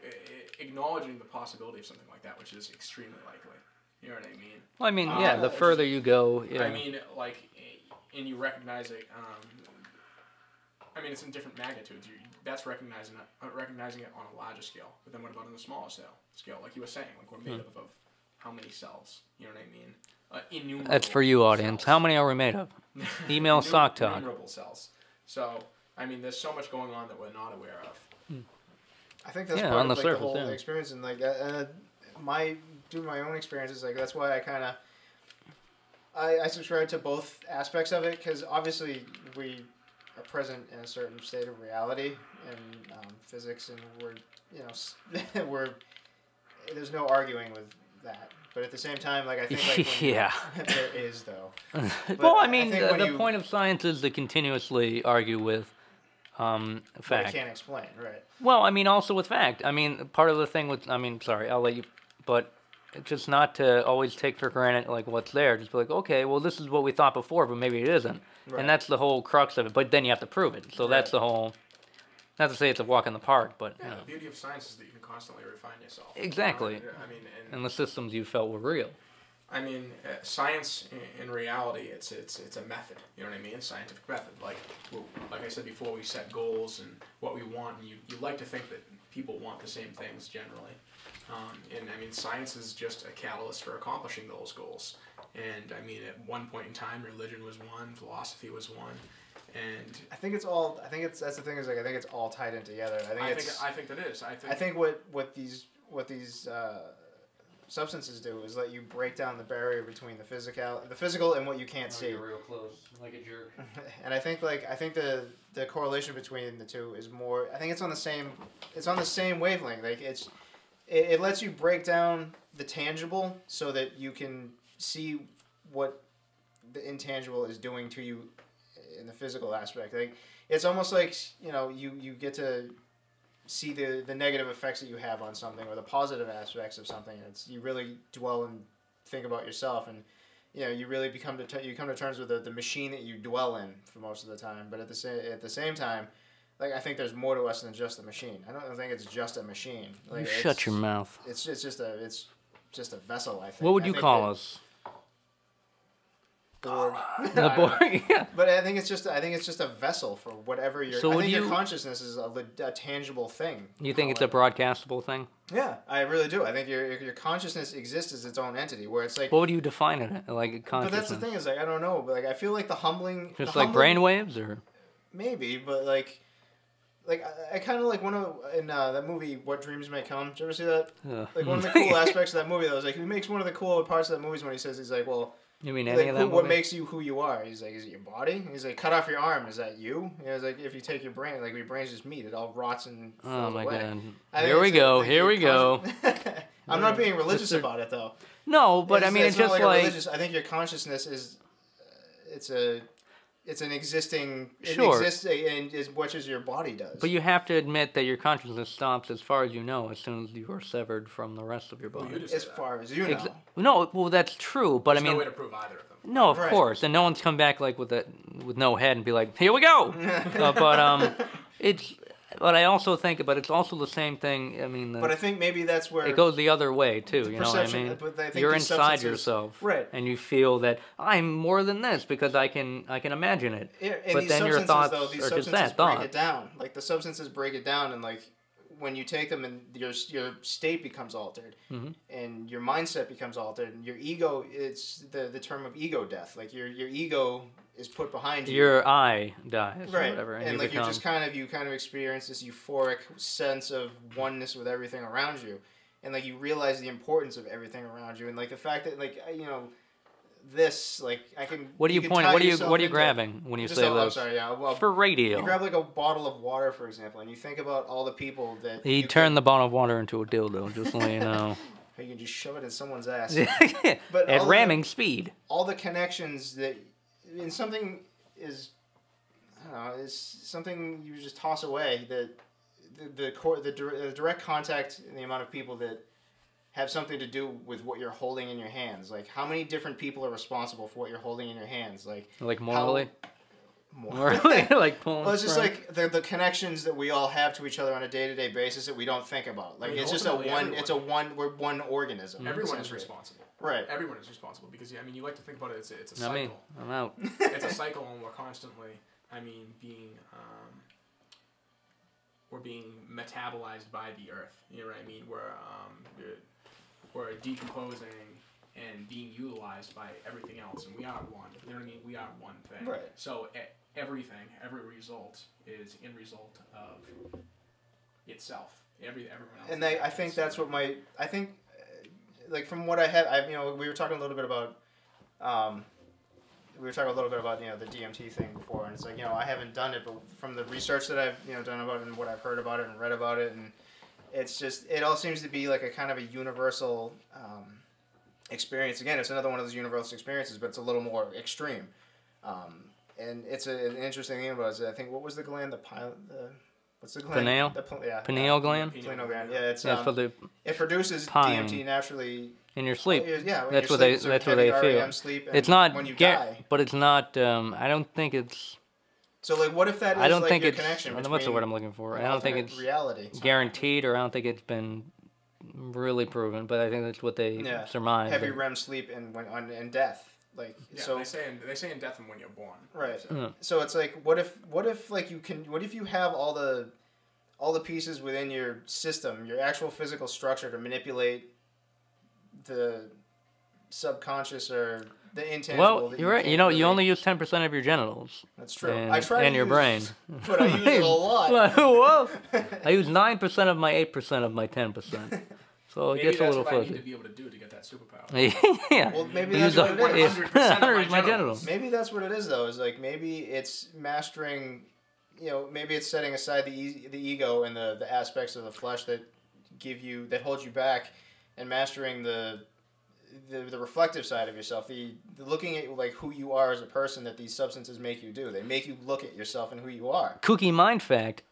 acknowledging the possibility of something like that, which is extremely likely. You know what I mean?
Well, I mean, yeah, the further you go, yeah.
I mean, like, and you recognize it. I mean, it's in different magnitudes. That's recognizing it on a larger scale. But then what about on a smaller scale? Like you were saying, like we're made up of how many cells? You know what I mean? Innumerable.
That's for you, audience.
Cells.
How many are we made of? Email sock talk.
Innumerable cells. So, I mean, there's so much going on that we're not aware of.
I think that's
Yeah,
part
on
of
the
like,
surface,
the whole
yeah.
experience, and like doing my own experiences, like that's why I kind of I subscribe to both aspects of it, because obviously we are present in a certain state of reality and physics, and we're there's no arguing with that. But at the same time, like I think like
yeah,
there is though.
Well, I mean,
think
the point of science is to continuously argue with
But I
fact.
can't explain, right?
Well, I mean, also with fact. I mean, part of the thing with, I mean, sorry, I'll let you, but just not to always take for granted like what's there. Just be like, okay, well, this is what we thought before, but maybe it isn't,
Right.
and that's the whole crux of it. But then you have to prove it. So that's the whole. Not to say it's a walk in the park, but
Yeah,
you know.
the beauty of science is that you can constantly refine yourself.
Exactly.
I mean,
And the systems you felt were real.
I mean, science in reality, it's a method. You know what I mean? Scientific method. Like I said before, we set goals and what we want, and you like to think that people want the same things generally. And I mean, science is just a catalyst for accomplishing those goals. And I mean, at one point in time, religion was one, philosophy was one, and
I think it's all. I think that's the thing is like I think it's all tied in together.
I think that is.
I think what these substances do is let you break down the barrier between the physical and what you can't see.
You're real close, like a jerk.
And I think the correlation between the two is more. I think it's on the same wavelength. Like it lets you break down the tangible so that you can see what the intangible is doing to you in the physical aspect. Like it's almost like you get to see the negative effects that you have on something or the positive aspects of something. You really dwell and think about yourself, and you really come to terms with the machine that you dwell in for most of the time. But at the same time, like I think there's more to us than just a machine. I don't think it's just a machine. Like,
Shut your mouth.
It's just a vessel. I think.
What would
I
you
think
call us?
Borg.
The Borg. Yeah.
But I think it's just a vessel for whatever your.
So
I
would
think your
you-
consciousness is a tangible thing.
You think it's a broadcastable thing?
Yeah, I really do. I think your consciousnness exists as its own entity, where it's like.
What would you define it like
But
consciousness?
that's the thing is like I don't know, but like I feel like the humbling.
Just
the
like
humbling,
brainwaves, or
maybe, but like I kind of like one of in that movie What Dreams May Come. Did you ever see that? Like one of the cool aspects of that movie, though, is like he makes one of the cooler parts of that movie is when he says he's like, well.
you mean
Like,
any of that
what
movie?
makes you who you are? He's like, is it your body? He's like, cut off your arm. Is that you? He's like, if you take your brain, like your brain's just meat. It all rots and
Oh
falls
my
away.
god!
I think
Here we
it's
go.
like
Here
your
we go.
I'm not being religious about it though.
No, but I mean, it's
not
just
a
like
religious. I think your consciousness is, it's an existing. It
Sure.
exists and as much as your body does.
But you have to admit that your consciousness stops as far as you know as soon as you are severed from the rest of your body.
you just
as
said that.
far as you know.
No, well that's true, but
There's
I mean,
no way to prove either of them.
no, of
Right.
course, and no one's come back like with no head and be like, here we go. But I also think, but it's also the same thing. I mean,
But I think maybe that's where
it goes the other way too. You know what I
perception-
mean?
but I think
You're
these
inside
substances-
yourself,
right.
And you feel that I'm more than this because I can imagine it.
Yeah, and
But
these
then your
substances,
thoughts
though, these
are just
substances
that,
break
thought.
it down. Like the substances break it down, and like when you take them, and your state becomes altered, and your mindset becomes altered, and your ego. It's the term of ego death. Like your ego is put behind you.
Your eye dies or
right,
whatever,
and
you
like
become,
you kind of experience this euphoric sense of oneness with everything around you, and like you realize the importance of everything around you, and like the fact that like this like I can.
What are you
can
pointing?
tie
What are you
yourself
grabbing
into-
when you
just
say
I'm
this?
sorry, yeah. Well,
For radio.
you grab like a bottle of water, for example, and you think about all the people that
He
you
turned the bottle of water into a dildo, just to let you know.
You can just shove it in someone's ass.
At
all
ramming speed.
all the connections that in something is, I don't know, is something you just toss away. That the direct contact and the amount of people that have something to do with what you're holding in your hands. Like how many different people are responsible for what you're holding in your hands?
Like morally?
Morally?
Like pulling
Well, it's just
from-
like the connections that we all have to each other on a day-to-day basis that we don't think about. Like
I mean,
it's just
ultimately,
we're one organism.
Everyone is
essentially.
responsible.
Right.
Everyone is responsible because I mean, you like to think about it. It's a cycle.
I mean, I'm out.
It's a cycle, and we're constantly, I mean, we're being metabolized by the earth. You know what I mean? We're decomposing and being utilized by everything else, and we are one. You know what I mean? We are one thing.
Right.
So everything, every result is in result of itself. Everyone else.
And I think that's what like from what I have, we were talking a little bit about, the DMT thing before, and it's like, I haven't done it, but from the research that I've, done about it and what I've heard about it and read about it, and it's just, it all seems to be like a kind of a universal experience. Again, it's another one of those universal experiences, but it's a little more extreme. And it's an interesting thing about it is, I think, what was the gland? What's the gland?
Pineal? Pineal gland?
Pineal gland, yeah. It's,
for the
it produces
pine.
DMT naturally.
In your sleep.
Yeah,
that's what they feel.
REM sleep, and
it's not
when you die.
But it's not. I don't think it's.
So like, what if that is
I don't
like
think
your
it's.
connection between
What's the word I'm looking for? I don't think it's
reality
guaranteed, or I don't think it's been really proven. But I think that's what they surmise.
Heavy REM sleep and death. Like so
they say in death and when you're born.
Right.
So,
so it's like, what if like what if you have all the pieces within your system, your actual physical structure to manipulate the subconscious or the intangible.
Well, you're right. You only use 10% of your genitals.
That's true.
I try and your brain.
But I use it a lot.
Whoa! I use 9% of my 8% of my 10%. So it gets a little fuzzy.
Maybe that's what I need to be able to do to get that superpower.
Yeah.
Well, maybe that's what it is.
100% of my genitals.
Maybe that's what it is, though. Is like maybe it's mastering. Maybe it's setting aside the ego and the aspects of the flesh that hold you back, and mastering the reflective side of yourself, the looking at like who you are as a person that these substances make you do. They make you look at yourself and who you are.
Kooky mind fact: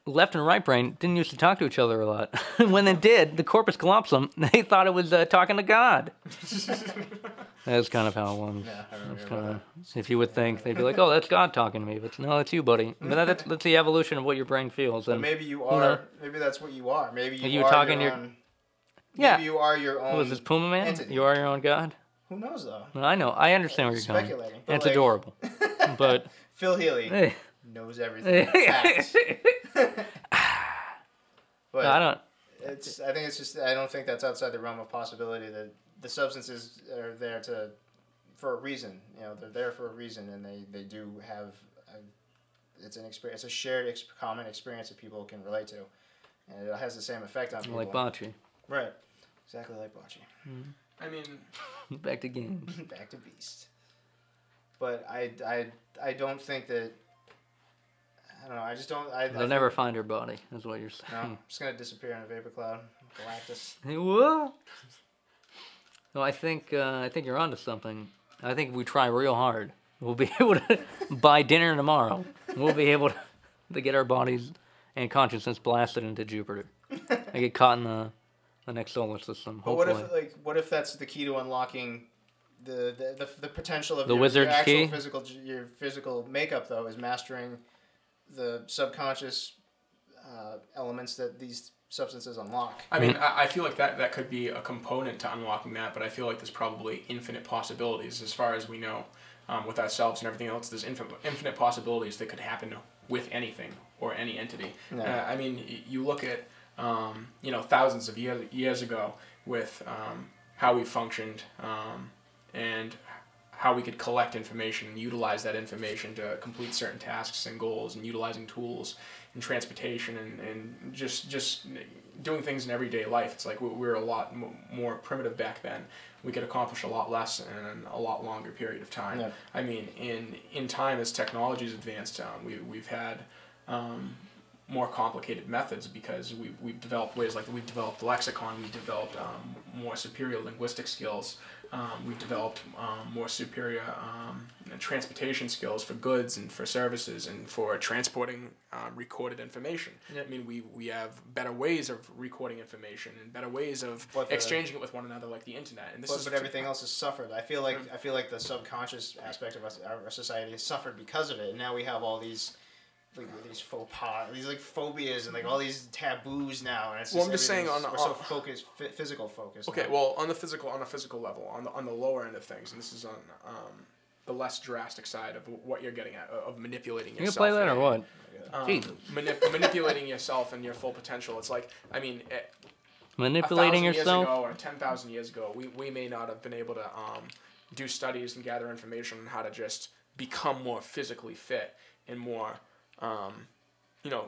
left and right brain didn't used to talk to each other a lot. When they did, the corpus callosum, they thought it was talking to God. That's kind of how it was.
Yeah, I
That's
remember
kind of, if you would think, they'd be like, "Oh, that's God talking to me," but no, that's you, buddy. But that's the evolution of what your brain feels. And
but maybe you are. Maybe that's what you are. Maybe you
are
talking
your
own.
Yeah.
Maybe you are your own.
What was this, Puma Man?
Entity.
You are your own God?
Who knows, though?
Well, I know. I understand where you're going.
Speculating.
And it's
like,
adorable. But
Phil Healy
hey.
knows everything. Facts. But
I don't.
I think it's just. I don't think that's outside the realm of possibility. That the substances are there for a reason. They're there for a reason, and they do have. It's an experience. It's a shared common experience that people can relate to, and it has the same effect on people.
Like bocce.
Right. Exactly like bocce.
Mm-hmm.
I mean,
back to games.
Back to Beast. But I don't think that. I don't know. I just don't.
They'll never find her body. Is what you're saying.
No, I'm just gonna disappear in a vapor cloud. Galactus.
What? No, I think you're onto something. I think if we try real hard, we'll be able to buy dinner tomorrow. We'll be able to get our bodies and consciousness blasted into Jupiter. And get caught in the next solar system.
But
Hopefully.
what if that's the key to unlocking the potential of
the
your
wizard's
actual
key?
your physical makeup, though, is mastering the subconscious elements that these substances unlock.
I mean, I feel like that could be a component to unlocking that, but I feel like there's probably infinite possibilities as far as we know with ourselves and everything else. There's infinite possibilities that could happen with anything or any entity.
Yeah.
I mean, you look at thousands of years ago with how we functioned and how we could collect information and utilize that information to complete certain tasks and goals, and utilizing tools in transportation and just doing things in everyday life. It's like we were a lot more primitive back then. We could accomplish a lot less in a lot longer period of time.
Yeah.
I mean, in time as technology's advanced, we've had more complicated methods because we've developed ways like we've developed lexicon, we've developed more superior linguistic skills, we've developed more superior transportation skills for goods and for services and for transporting recorded information.
Yep.
I mean, we have better ways of recording information and better ways of exchanging it with one another, like the internet. And
but everything else has suffered. I feel like the subconscious aspect of our society has suffered because of it, and now we have all these like these faux pas, these like phobias and like all these taboos now, and it's
Well,
just
I'm just saying
we're so focused, physical focus.
Okay,
now.
well, on a physical level, on the lower end of things, and this is on the less drastic side of what you're getting at, of manipulating
You
yourself.
can play that or what? Jesus.
Manipulating yourself and your full potential. It's like, I mean,
Manipulating
1,000
yourself?
years ago or 10,000 years ago, we may not have been able to do studies and gather information on how to just become more physically fit and more,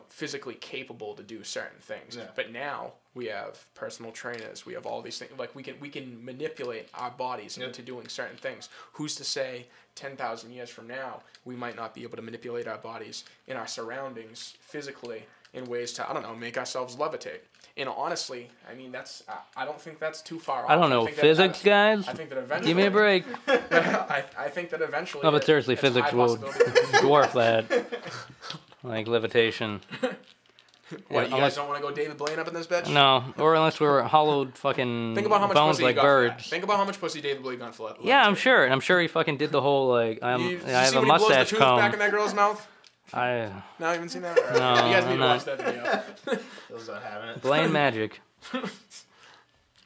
physically capable to do certain things.
Yeah.
But now we have personal trainers. We have all these things. Like we can manipulate our bodies into doing certain things. Who's to say 10,000 years from now we might not be able to manipulate our bodies in our surroundings physically in ways to, I don't know, make ourselves levitate. And honestly, I mean, I don't think that's too far off.
I don't know. Physics, guys?
I think that eventually...
Give me a break.
I think that eventually...
No, but seriously,
it's a
physics
high
will
possibility.
dwarf that. Like levitation.
What, you guys don't want to go David Blaine up in this bitch?
No, or unless we were hollowed fucking
Think about how much
bones
pussy
like
you got for that.
birds.
Think about how much pussy David Blaine got for that.
Yeah, I'm sure. And I'm sure he fucking did the whole, like, I
You
have
see
a
when he blows
mustache
the tooth back in
comb.
that girl's mouth?
No,
No, you haven't seen that?
No,
You guys need
I'm
to watch
not.
that video.
Feels not having it.
Blaine magic.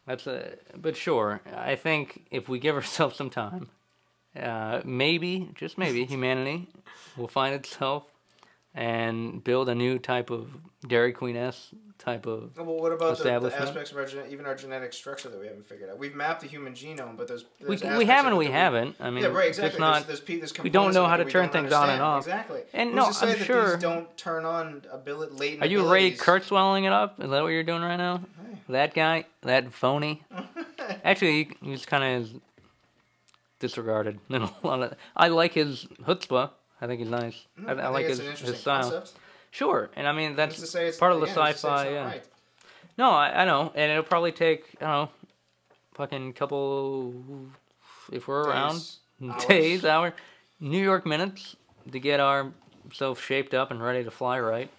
But sure, I think if we give ourselves some time, maybe, just maybe, humanity will find itself and build a new type of Dairy Queen-esque type of
Well, what about the
establishment.
aspects of even our genetic structure that we haven't figured out? We've mapped the human genome, but there's
we
aspects
haven't.
of it
We
that
haven't. I mean,
yeah, right, exactly.
It's not.
There's
we don't
components
know
of it
how
that
to
we
turn
don't
things on and
understand.
off.
Exactly.
And
Who's
no,
to say
I'm
that
sure.
these don't turn on latent
Are you Ray
abilities?
Kurzwelling it up? Is that what you're doing right now?
Hey.
That guy, that phony. Actually, he's kind of disregarded. In a lot of, I like his chutzpah. I think he's nice. I
think
like
it's
his
an interesting
style.
concept.
Sure, and I mean that's
Who's to say it's
part of the
again, who's to say it's
sci-fi.
not
Yeah.
right?
No, I know, and it'll probably take fucking couple, if we're around, days, hours, New York minutes to get ourselves shaped up and ready to fly right.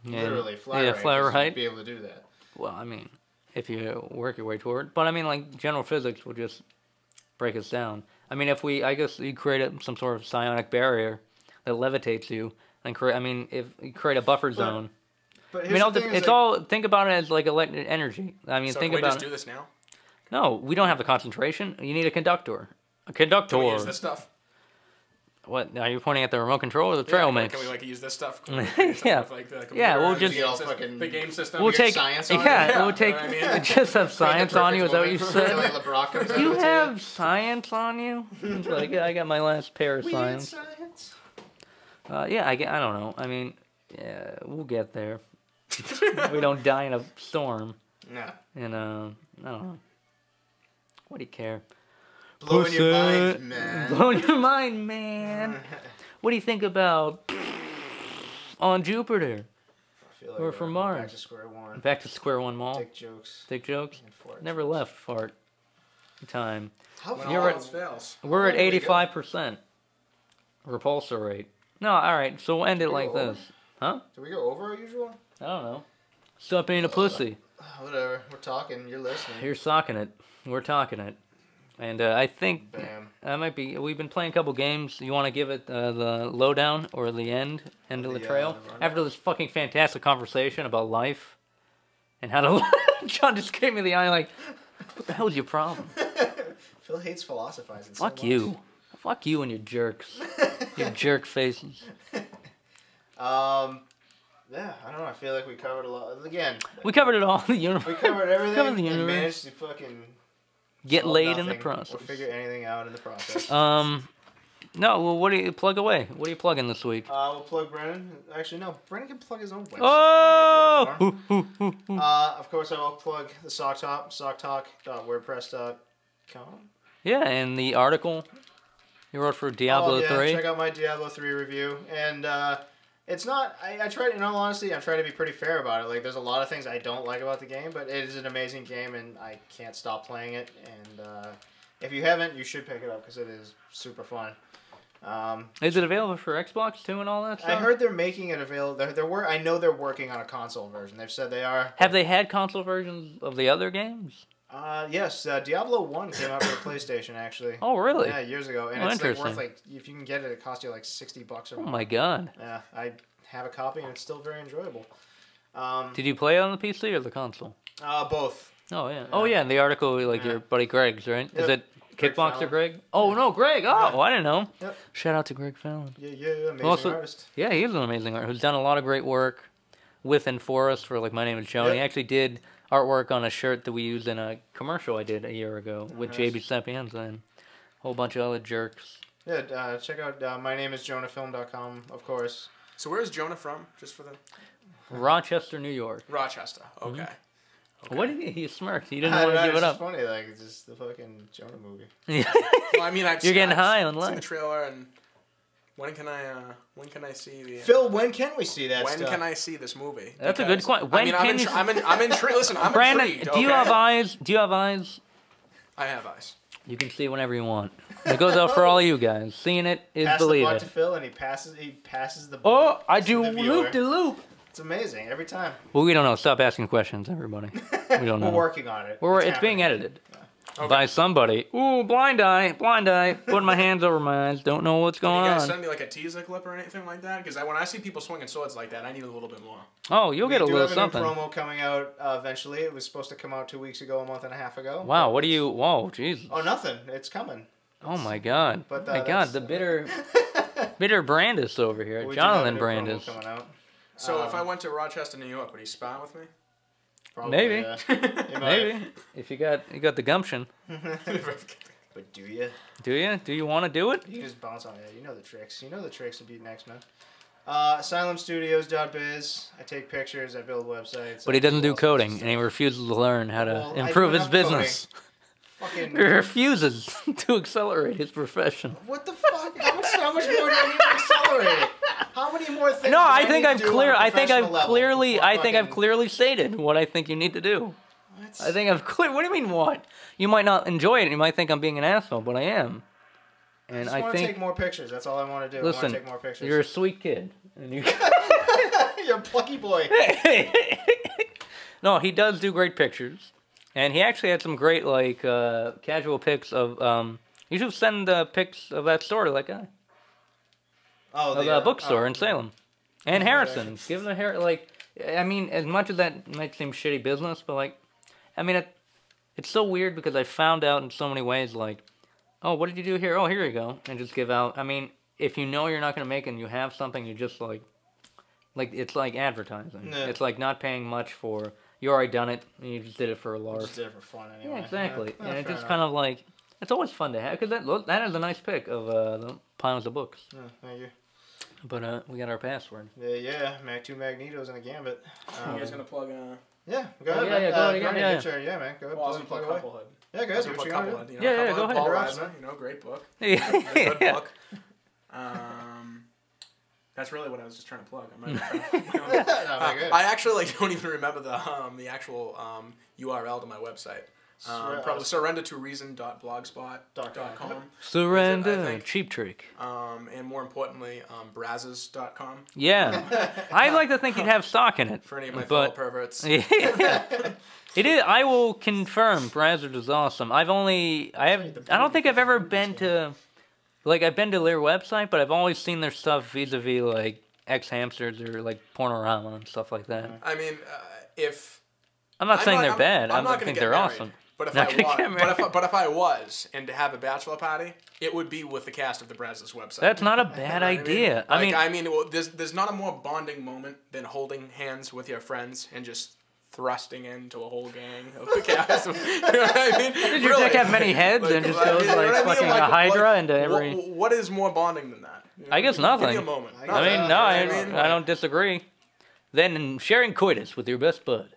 Literally, fly
yeah,
right.
fly
'cause
right.
you'd be able to do that.
Well, I mean, if you work your way toward. But I mean, like, general physics will just break us down. I mean, I guess you create some sort of psionic barrier that levitates you, and if you create a buffer zone.
But
I
here's
mean,
the thing,
it's all, think about it as like electric energy. I mean,
So
think
can we
about
just do this now?
No, we don't have the concentration. You need a conductor. A
Can
conductor.
we use this stuff?
What, are you pointing at the remote control or the trail mix?
Can we like use this stuff?
Yeah.
Like, the
Yeah, we'll
computer,
just-
the game system.
We'll
Weird
take
science on it?
yeah,
Yeah,
we'll take.
you know what I mean?
Just have science on you. Is that what you
Kelly
said?
LeBrock comes out
You
of the
have science on you? It's like, yeah, I got my last pair of
Weird
science.
science.
Yeah, I don't know. I mean, yeah, we'll get there. We don't die in a storm.
No.
And I don't know. What do you care?
Blowing your
Pussy.
mind, man.
Blowing your mind, man. What do you think about on Jupiter?
I feel like
Or
we're
from
back
Mars.
to square one.
Back to square one mall.
Dick jokes.
Dick jokes.
And fart
Never
jokes.
left fart time.
How
When
You're
all
right.
else fails.
We're at
did we go?
85% repulsor rate. No, all right. So we'll end it
Did we
like
go over?
this, huh?
Do we go over our usual?
I don't know. Stop being a pussy.
Whatever. We're talking. You're listening.
You're socking it. We're talking it. And I think
Bam.
that might be. We've been playing a couple games. You want to give it the lowdown or the end of the trail?
the rundown.
After this fucking fantastic conversation about life and how to. John just gave me the eye like, what the hell's your problem?
Phil hates philosophizing.
Fuck
so much.
you. Fuck you and your jerks. Your jerk faces.
Yeah, I don't know. I feel like we covered a lot. Again,
We covered it all. The universe.
we covered everything
Covered the
and
universe.
managed to fucking
Get
solve
laid in the
nothing
process.
or figure anything out in the process.
No. Well, what do you plug away? What are you plugging this week?
We'll plug Brendon. Actually, no. Brendon can plug his own website.
Oh!
I'm gonna do it for him. Of course, I will plug the Sock Talk, socktalk.wordpress.com.
Yeah, and the article you wrote for Diablo 3.
Check out my Diablo 3 review. And it's not, I try to, in all honesty, I'm trying to be pretty fair about it. Like, there's a lot of things I don't like about the game, but it is an amazing game, and I can't stop playing it. And if you haven't, you should pick it up, because it is super fun.
Is it available for Xbox too and all that stuff?
I heard they're making it available. I know they're working on a console version. They've said they are.
Have they had console versions of the other games?
Yes. Diablo 1 came out for the PlayStation, actually.
Oh, really?
Yeah, years ago. And
Oh,
it's like
interesting.
worth, like, if you can get it, it costs you like $60 or
Oh
more.
my god.
Yeah, I have a copy, and it's still very enjoyable.
Did you play it on the PC or the console?
Both.
Oh yeah. Oh yeah. In the article, like your buddy Greg's, right?
Yep.
Is it
Greg
Kickboxer
Fallon.
Greg? Oh no, Greg. Oh, I didn't know.
Yep.
Shout out to Greg Fallon.
Yeah, amazing
Also,
artist.
yeah, he is an amazing artist who's done a lot of great work with and for us for like My Name Is Jonah. He
Yep.
actually did artwork on a shirt that we used in a commercial I did a year ago with
nice.
JB Sapienza and a whole bunch of other jerks.
Yeah, check out mynameisjonahfilm.com, of course.
So where is Jonah from? Just for the
Rochester, New York.
Rochester. Okay. Okay.
What did he smirked? He didn't
I
want
know,
to give
it's
it
just
up.
funny, like, it's just the fucking Jonah movie.
Well, I mean,
You're getting high on
seen
life.
the trailer, and when can I see the?
Phil, when can we see that
When
stuff?
can I see this movie?
That's a good question. When can you?
I'm intrigued. Listen, I'm
Brandon,
intrigued.
do you
okay?
have eyes? Do you have eyes?
I have eyes.
You can see whenever you want. It goes out for all you guys. Seeing it is
Pass the
believing.
butt to Phil, and he passes the
Oh, I
to
do
the viewer.
loop de loop.
It's amazing every time.
Well, we don't know. Stop asking questions, everybody. We don't know.
We're working on it.
It's being
happening.
edited by somebody. Ooh, blind eye, blind eye. Putting my hands over my eyes. Don't know what's
Can
going
you guys
on.
send me like a teaser clip or anything like that? Because when I see people swinging swords like that, I need a little bit more.
Oh, you'll get a
We do
little
have a
something.
new promo coming out eventually. It was supposed to come out 2 weeks ago, a month and a half ago.
Wow, what do you? Whoa, Jesus.
Oh, nothing. It's coming.
Oh my God.
But,
My God,
that's-
the bitter Brandis over here.
We do have a
Jonathan
new promo
Brandis.
coming out.
So if I went to Rochester, New York, would he spar with me?
Probably,
Maybe.
yeah. You might.
Maybe if you got the gumption.
But do you?
Do you? Do you want to do it?
You just bounce on it. You know the tricks. You know the tricks to beat X-Men. Asylumstudios.biz. I take pictures. I build websites.
But he doesn't do
all sorts of
coding,
stuff.
and he refuses to learn how to
Well, I
improve
do
his
enough
business.
Fucking.
He refuses to accelerate his profession.
What the fuck? How much more do I need to accelerate it? How many more things?
No,
do
I think
need
I've
to do
clear.
on a
I think
professional
I've
level
clearly.
before
I think I've
fucking-
clearly stated what I think you need to do.
What?
I think I've clear. What do you mean what? You might not enjoy it. You might think I'm being an asshole, but I am.
I
And
just
I
want to
think.
take more pictures. That's all I want to do. I
Listen,
want to take more pictures.
you're a sweet kid, and you.
You're a plucky boy.
No, he does do great pictures, and he actually had some great like casual pics of. You should send pics of that store to that guy.
Oh,
Of the bookstore
oh.
in Salem, and Harrison's. Give him a hair like. I mean, as much as that might seem shitty business, but like, I mean, it's so weird because I found out in so many ways like, oh, what did you do here? Oh, here you go, and just give out. I mean, if you know you're not gonna make it and you have something, you just like it's like advertising.
Yeah.
It's like not paying much for. You already done it, and you just did it for a
I
lark.
just did it for fun anyway.
Yeah, exactly.
Yeah,
And it's
fair
just
enough.
kind of like it's always fun to have because that is a nice pic of the piles of books.
Yeah, thank you.
But we got our password.
Yeah, two Magnetos and a Gambit.
You guys gonna plug?
Yeah, go ahead,
yeah,
man.
yeah, go ahead again,
Bernie,
yeah.
get your- yeah, man. Go ahead.
Well, I was gonna
plug
plug
away.
Couplehood.
Yeah,
I
go
was
ahead.
gonna
Do
plug
what you gotta
Couplehood. You know,
Yeah, yeah,
Couplehood,
go ahead.
Paul
You're
Reisers,
awesome.
you know, great book.
Yeah.
Good book. That's really what I was just trying to plug. I'm not trying to plug my own-
No, very good.
I actually like don't even remember the actual URL to my website. Probably surrendertoreason.blogspot.com.
Surrender,
I think.
cheap trick.
And more importantly, brazzes.com
Yeah, I'd like to think you'd have stock in it.
for any of my fellow
but
perverts.
it is. I will confirm, Brazzard is awesome. I don't think I've ever been to, like, I've been to their website, but I've always seen their stuff vis-a-vis like X Hamsters or like Pornorama and stuff like that.
I mean, if
I'm not saying they're bad.
I'm
I
not gonna
think
get
they're
married,
awesome.
But if
Not
I
gonna
was,
get married.
but if I was, and to have a bachelor party, it would be with the cast of the Brazzers website.
That's not a bad idea.
I mean, well, there's not a more bonding moment than holding hands with your friends and just thrusting into a whole gang of the cast. You know what I mean?
Does your dick have many heads and just goes
you know
like
what I mean?
fucking a hydra into every?
What is more bonding than that? You know,
I guess
give me
nothing.
a moment.
I mean, no,
I
I,
mean,
I don't disagree. Then sharing coitus with your best bud.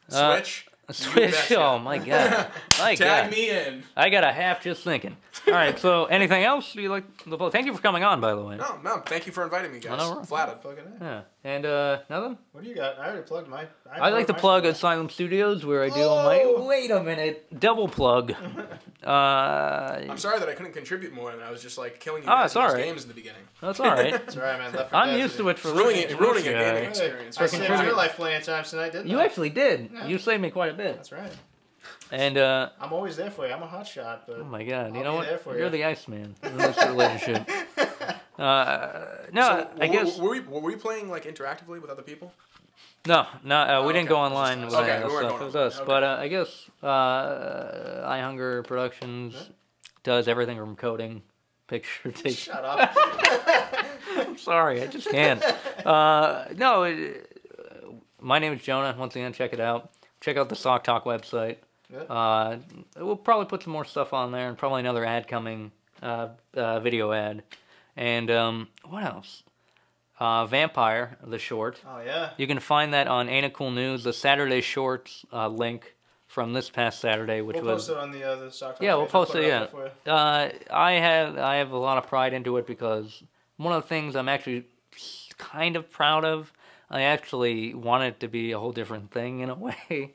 Switch.
Switch.
betcha.
Oh my god. My
Tag
god.
me in.
I got a half just thinking. All right. So, anything else you like? Thank you for coming on, by the way.
No. Thank you for inviting me, guys.
No, no.
Flattered.
Fucking A.
Yeah. And nothing.
What do you got? I already plugged my.
I like to
my
plug
shit.
Asylum Studios where I do all my.
Oh!
Wait a minute. Double plug.
I'm sorry that I couldn't contribute more, and I was just like killing you
Oh,
guys
it's
in those
alright.
games in the beginning.
That's all right.
It's alright, man. Left 4
I'm
Dead
used to
was-
it for
Ruining a gaming
Yeah.
experience.
I
for
saved
contributing.
your life plenty of times tonight, didn't
You
I?
actually did.
Yeah.
You saved me quite a bit.
That's right.
And
I'm always there for you. I'm a hot shot, but
oh my god, you
I'll
know
be
what?
there for
You're
you.
the Iceman in this relationship. No,
So,
I guess
were we playing like interactively with other people?
no. We
okay.
didn't go online with
Okay,
that
we weren't
stuff.
going
It was
online.
us.
Okay.
But I guess I Hunger Productions does everything from coding, picture take.
Shut up.
I'm sorry, I just can't. My name is Jonah. Once again, check it out. Check out the Sock Talk website.
Yeah.
We'll probably put some more stuff on there, and probably another ad coming, video ad. And what else? Vampire, the short.
Oh yeah.
You can find that on Ain't It Cool News, the Saturday Shorts link from this past Saturday, which
We'll
was.
post it on the Sock Talk
Yeah, we'll
page.
post
Put
it.
up
Yeah,
there for you.
I have a lot of pride into it because one of the things I'm actually kind of proud of. I actually want it to be a whole different thing in a way,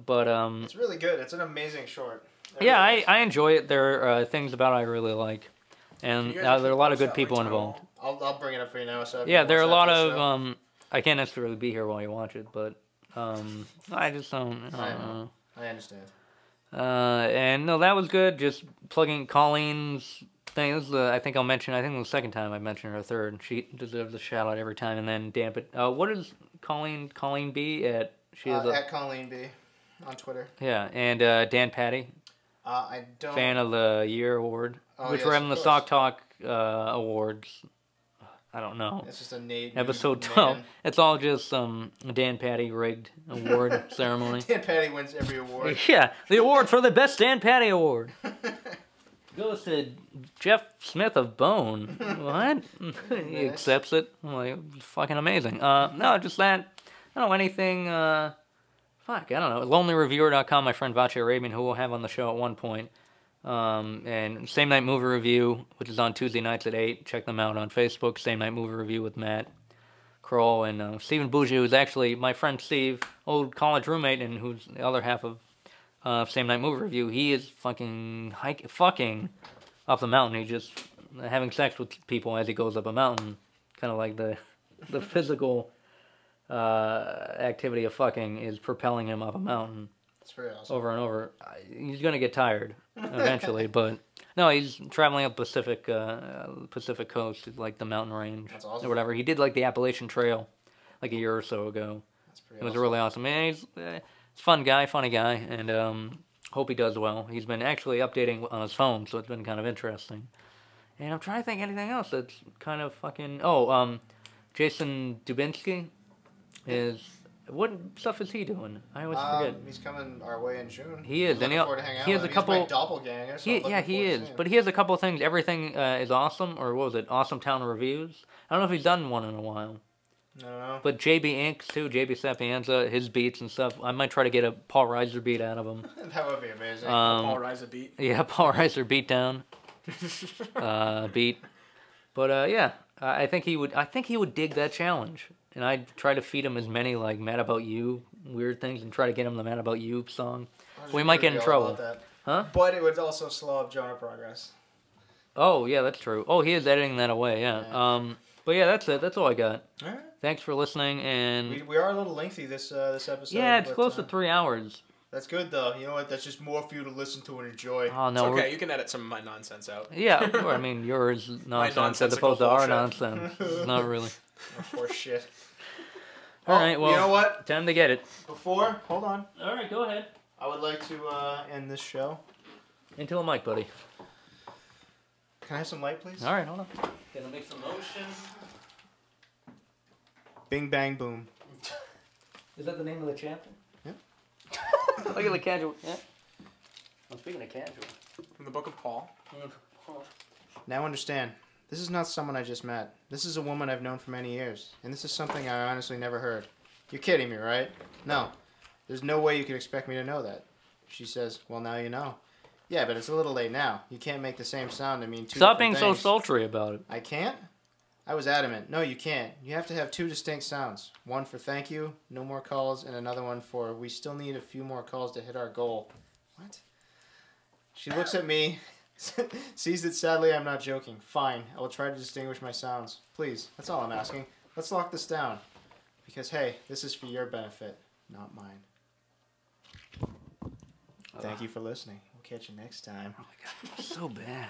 but
It's really good. It's an amazing short. It
yeah,
really is.
I enjoy it. There are things about it I really like, and
You guys
there are a lot of
post
good
that
people
link to my
involved.
wall?
I'll bring it up for you now. So
Yeah, there are a lot
everyone watch
of I can't necessarily be here while you watch it, but I just don't. I don't know.
I understand.
And no, that was good. Just plugging Colleen's thing. This is I think I'll mention. I think it was the second time I mentioned her, third. She deserves a shout out every time. And then damp it. What is Colleen B at? She is
At Colleen B on Twitter.
yeah, and Dan Patty,
I don't.
fan of the year award,
Oh,
which
yes,
we're having
of
the
course.
Sock Talk awards. I don't know.
It's just a Nate.
Episode
man.
12. It's all just some Dan Patty rigged award ceremony.
Dan Patty wins every award.
Yeah, the award for the best Dan Patty award goes to Jeff Smith of Bone. What? He accepts it. I'm like, fucking amazing. No, just that. I don't know anything. I don't know. LonelyReviewer.com, my friend Vache Arabian, who we'll have on the show at one point. And Same Night Movie Review, which is on Tuesday nights at 8. Check them out on Facebook. Same Night Movie Review with Matt Kroll and Stephen Bougie, who's actually my friend Steve, old college roommate, and who's the other half of Same Night Movie Review. He is fucking up the mountain. He's just having sex with people as he goes up a mountain. Kind of like the physical activity of fucking is propelling him up a mountain.
It's pretty awesome.
Over and over. He's gonna get tired eventually, but no, he's traveling up Pacific coast, like the mountain range
That's awesome.
or whatever. He did like the Appalachian Trail, like a year or so ago.
That's pretty
It was
awesome.
really awesome. Man, he's a funny guy, and hope he does well. He's been actually updating on his phone, so it's been kind of interesting. And I'm trying to think anything else that's kind of fucking. Jason Dubinsky is. What stuff is he doing? I always forget.
He's coming our way in June.
He is,
I'm
and
looking forward to hang out
he has
with
a
him.
couple.
He's my doppelganger. So I'm looking
he
forward to
is,
seeing him.
but he has a couple of things. Everything is awesome, or what was it? Awesome Town Reviews. I don't know if he's done one in a while.
No.
But JB Inks too, JB Sapienza, his beats and stuff. I might try to get a Paul Reiser beat out of him.
That would be amazing.
Paul Reiser beat.
Yeah, Paul Reiser beat down. Beat. But yeah, I think he would dig that challenge. And I'd try to feed him as many like Mad About You weird things and try to get him the Mad About You song. We might get in trouble. Huh?
But it would also slow up Jonah progress.
Oh yeah, that's true. Oh, he is editing that away. Yeah. But yeah, that's it. That's all I got.
All right.
Thanks for listening. And
We are a little lengthy this episode.
yeah, it's
but,
close to 3 hours.
That's good though. You know what? That's just more for you to listen to and enjoy.
Oh
It's
no.
okay, you can edit some of my nonsense out.
Yeah, I mean yours nonsense as
nonsensical
opposed to our
bullshit.
nonsense. Not really.
Oh, poor shit.
All right. Well,
you know what?
time to get it.
Hold on.
All right, go ahead.
I would like to end this show.
Into a mic, buddy.
Can I have some light, please?
All right, hold on. Gonna make some motion.
Bing bang boom.
Is that the name of the chapter?
Yep.
Look at the casual. Yeah. I'm speaking of casual.
From the Book of Paul.
Now understand, this is not someone I just met. This is a woman I've known for many years, and this is something I honestly never heard. You're kidding me, right? No. There's no way you could expect me to know that. She says, well, now you know. Yeah, but it's a little late now. You can't make the same sound. I mean,
Stop being
different
so
things.
sultry about it.
I can't? I was adamant. No, you can't. You have to have two distinct sounds. One for thank you, no more calls, and another one for we still need a few more calls to hit our goal. What? She looks at me, sees that sadly I'm not joking. Fine, I will try to distinguish my sounds. Please, that's all I'm asking. Let's lock this down. Because, hey, this is for your benefit, not mine. Thank you for listening. We'll catch you next time.
Oh my God, so bad.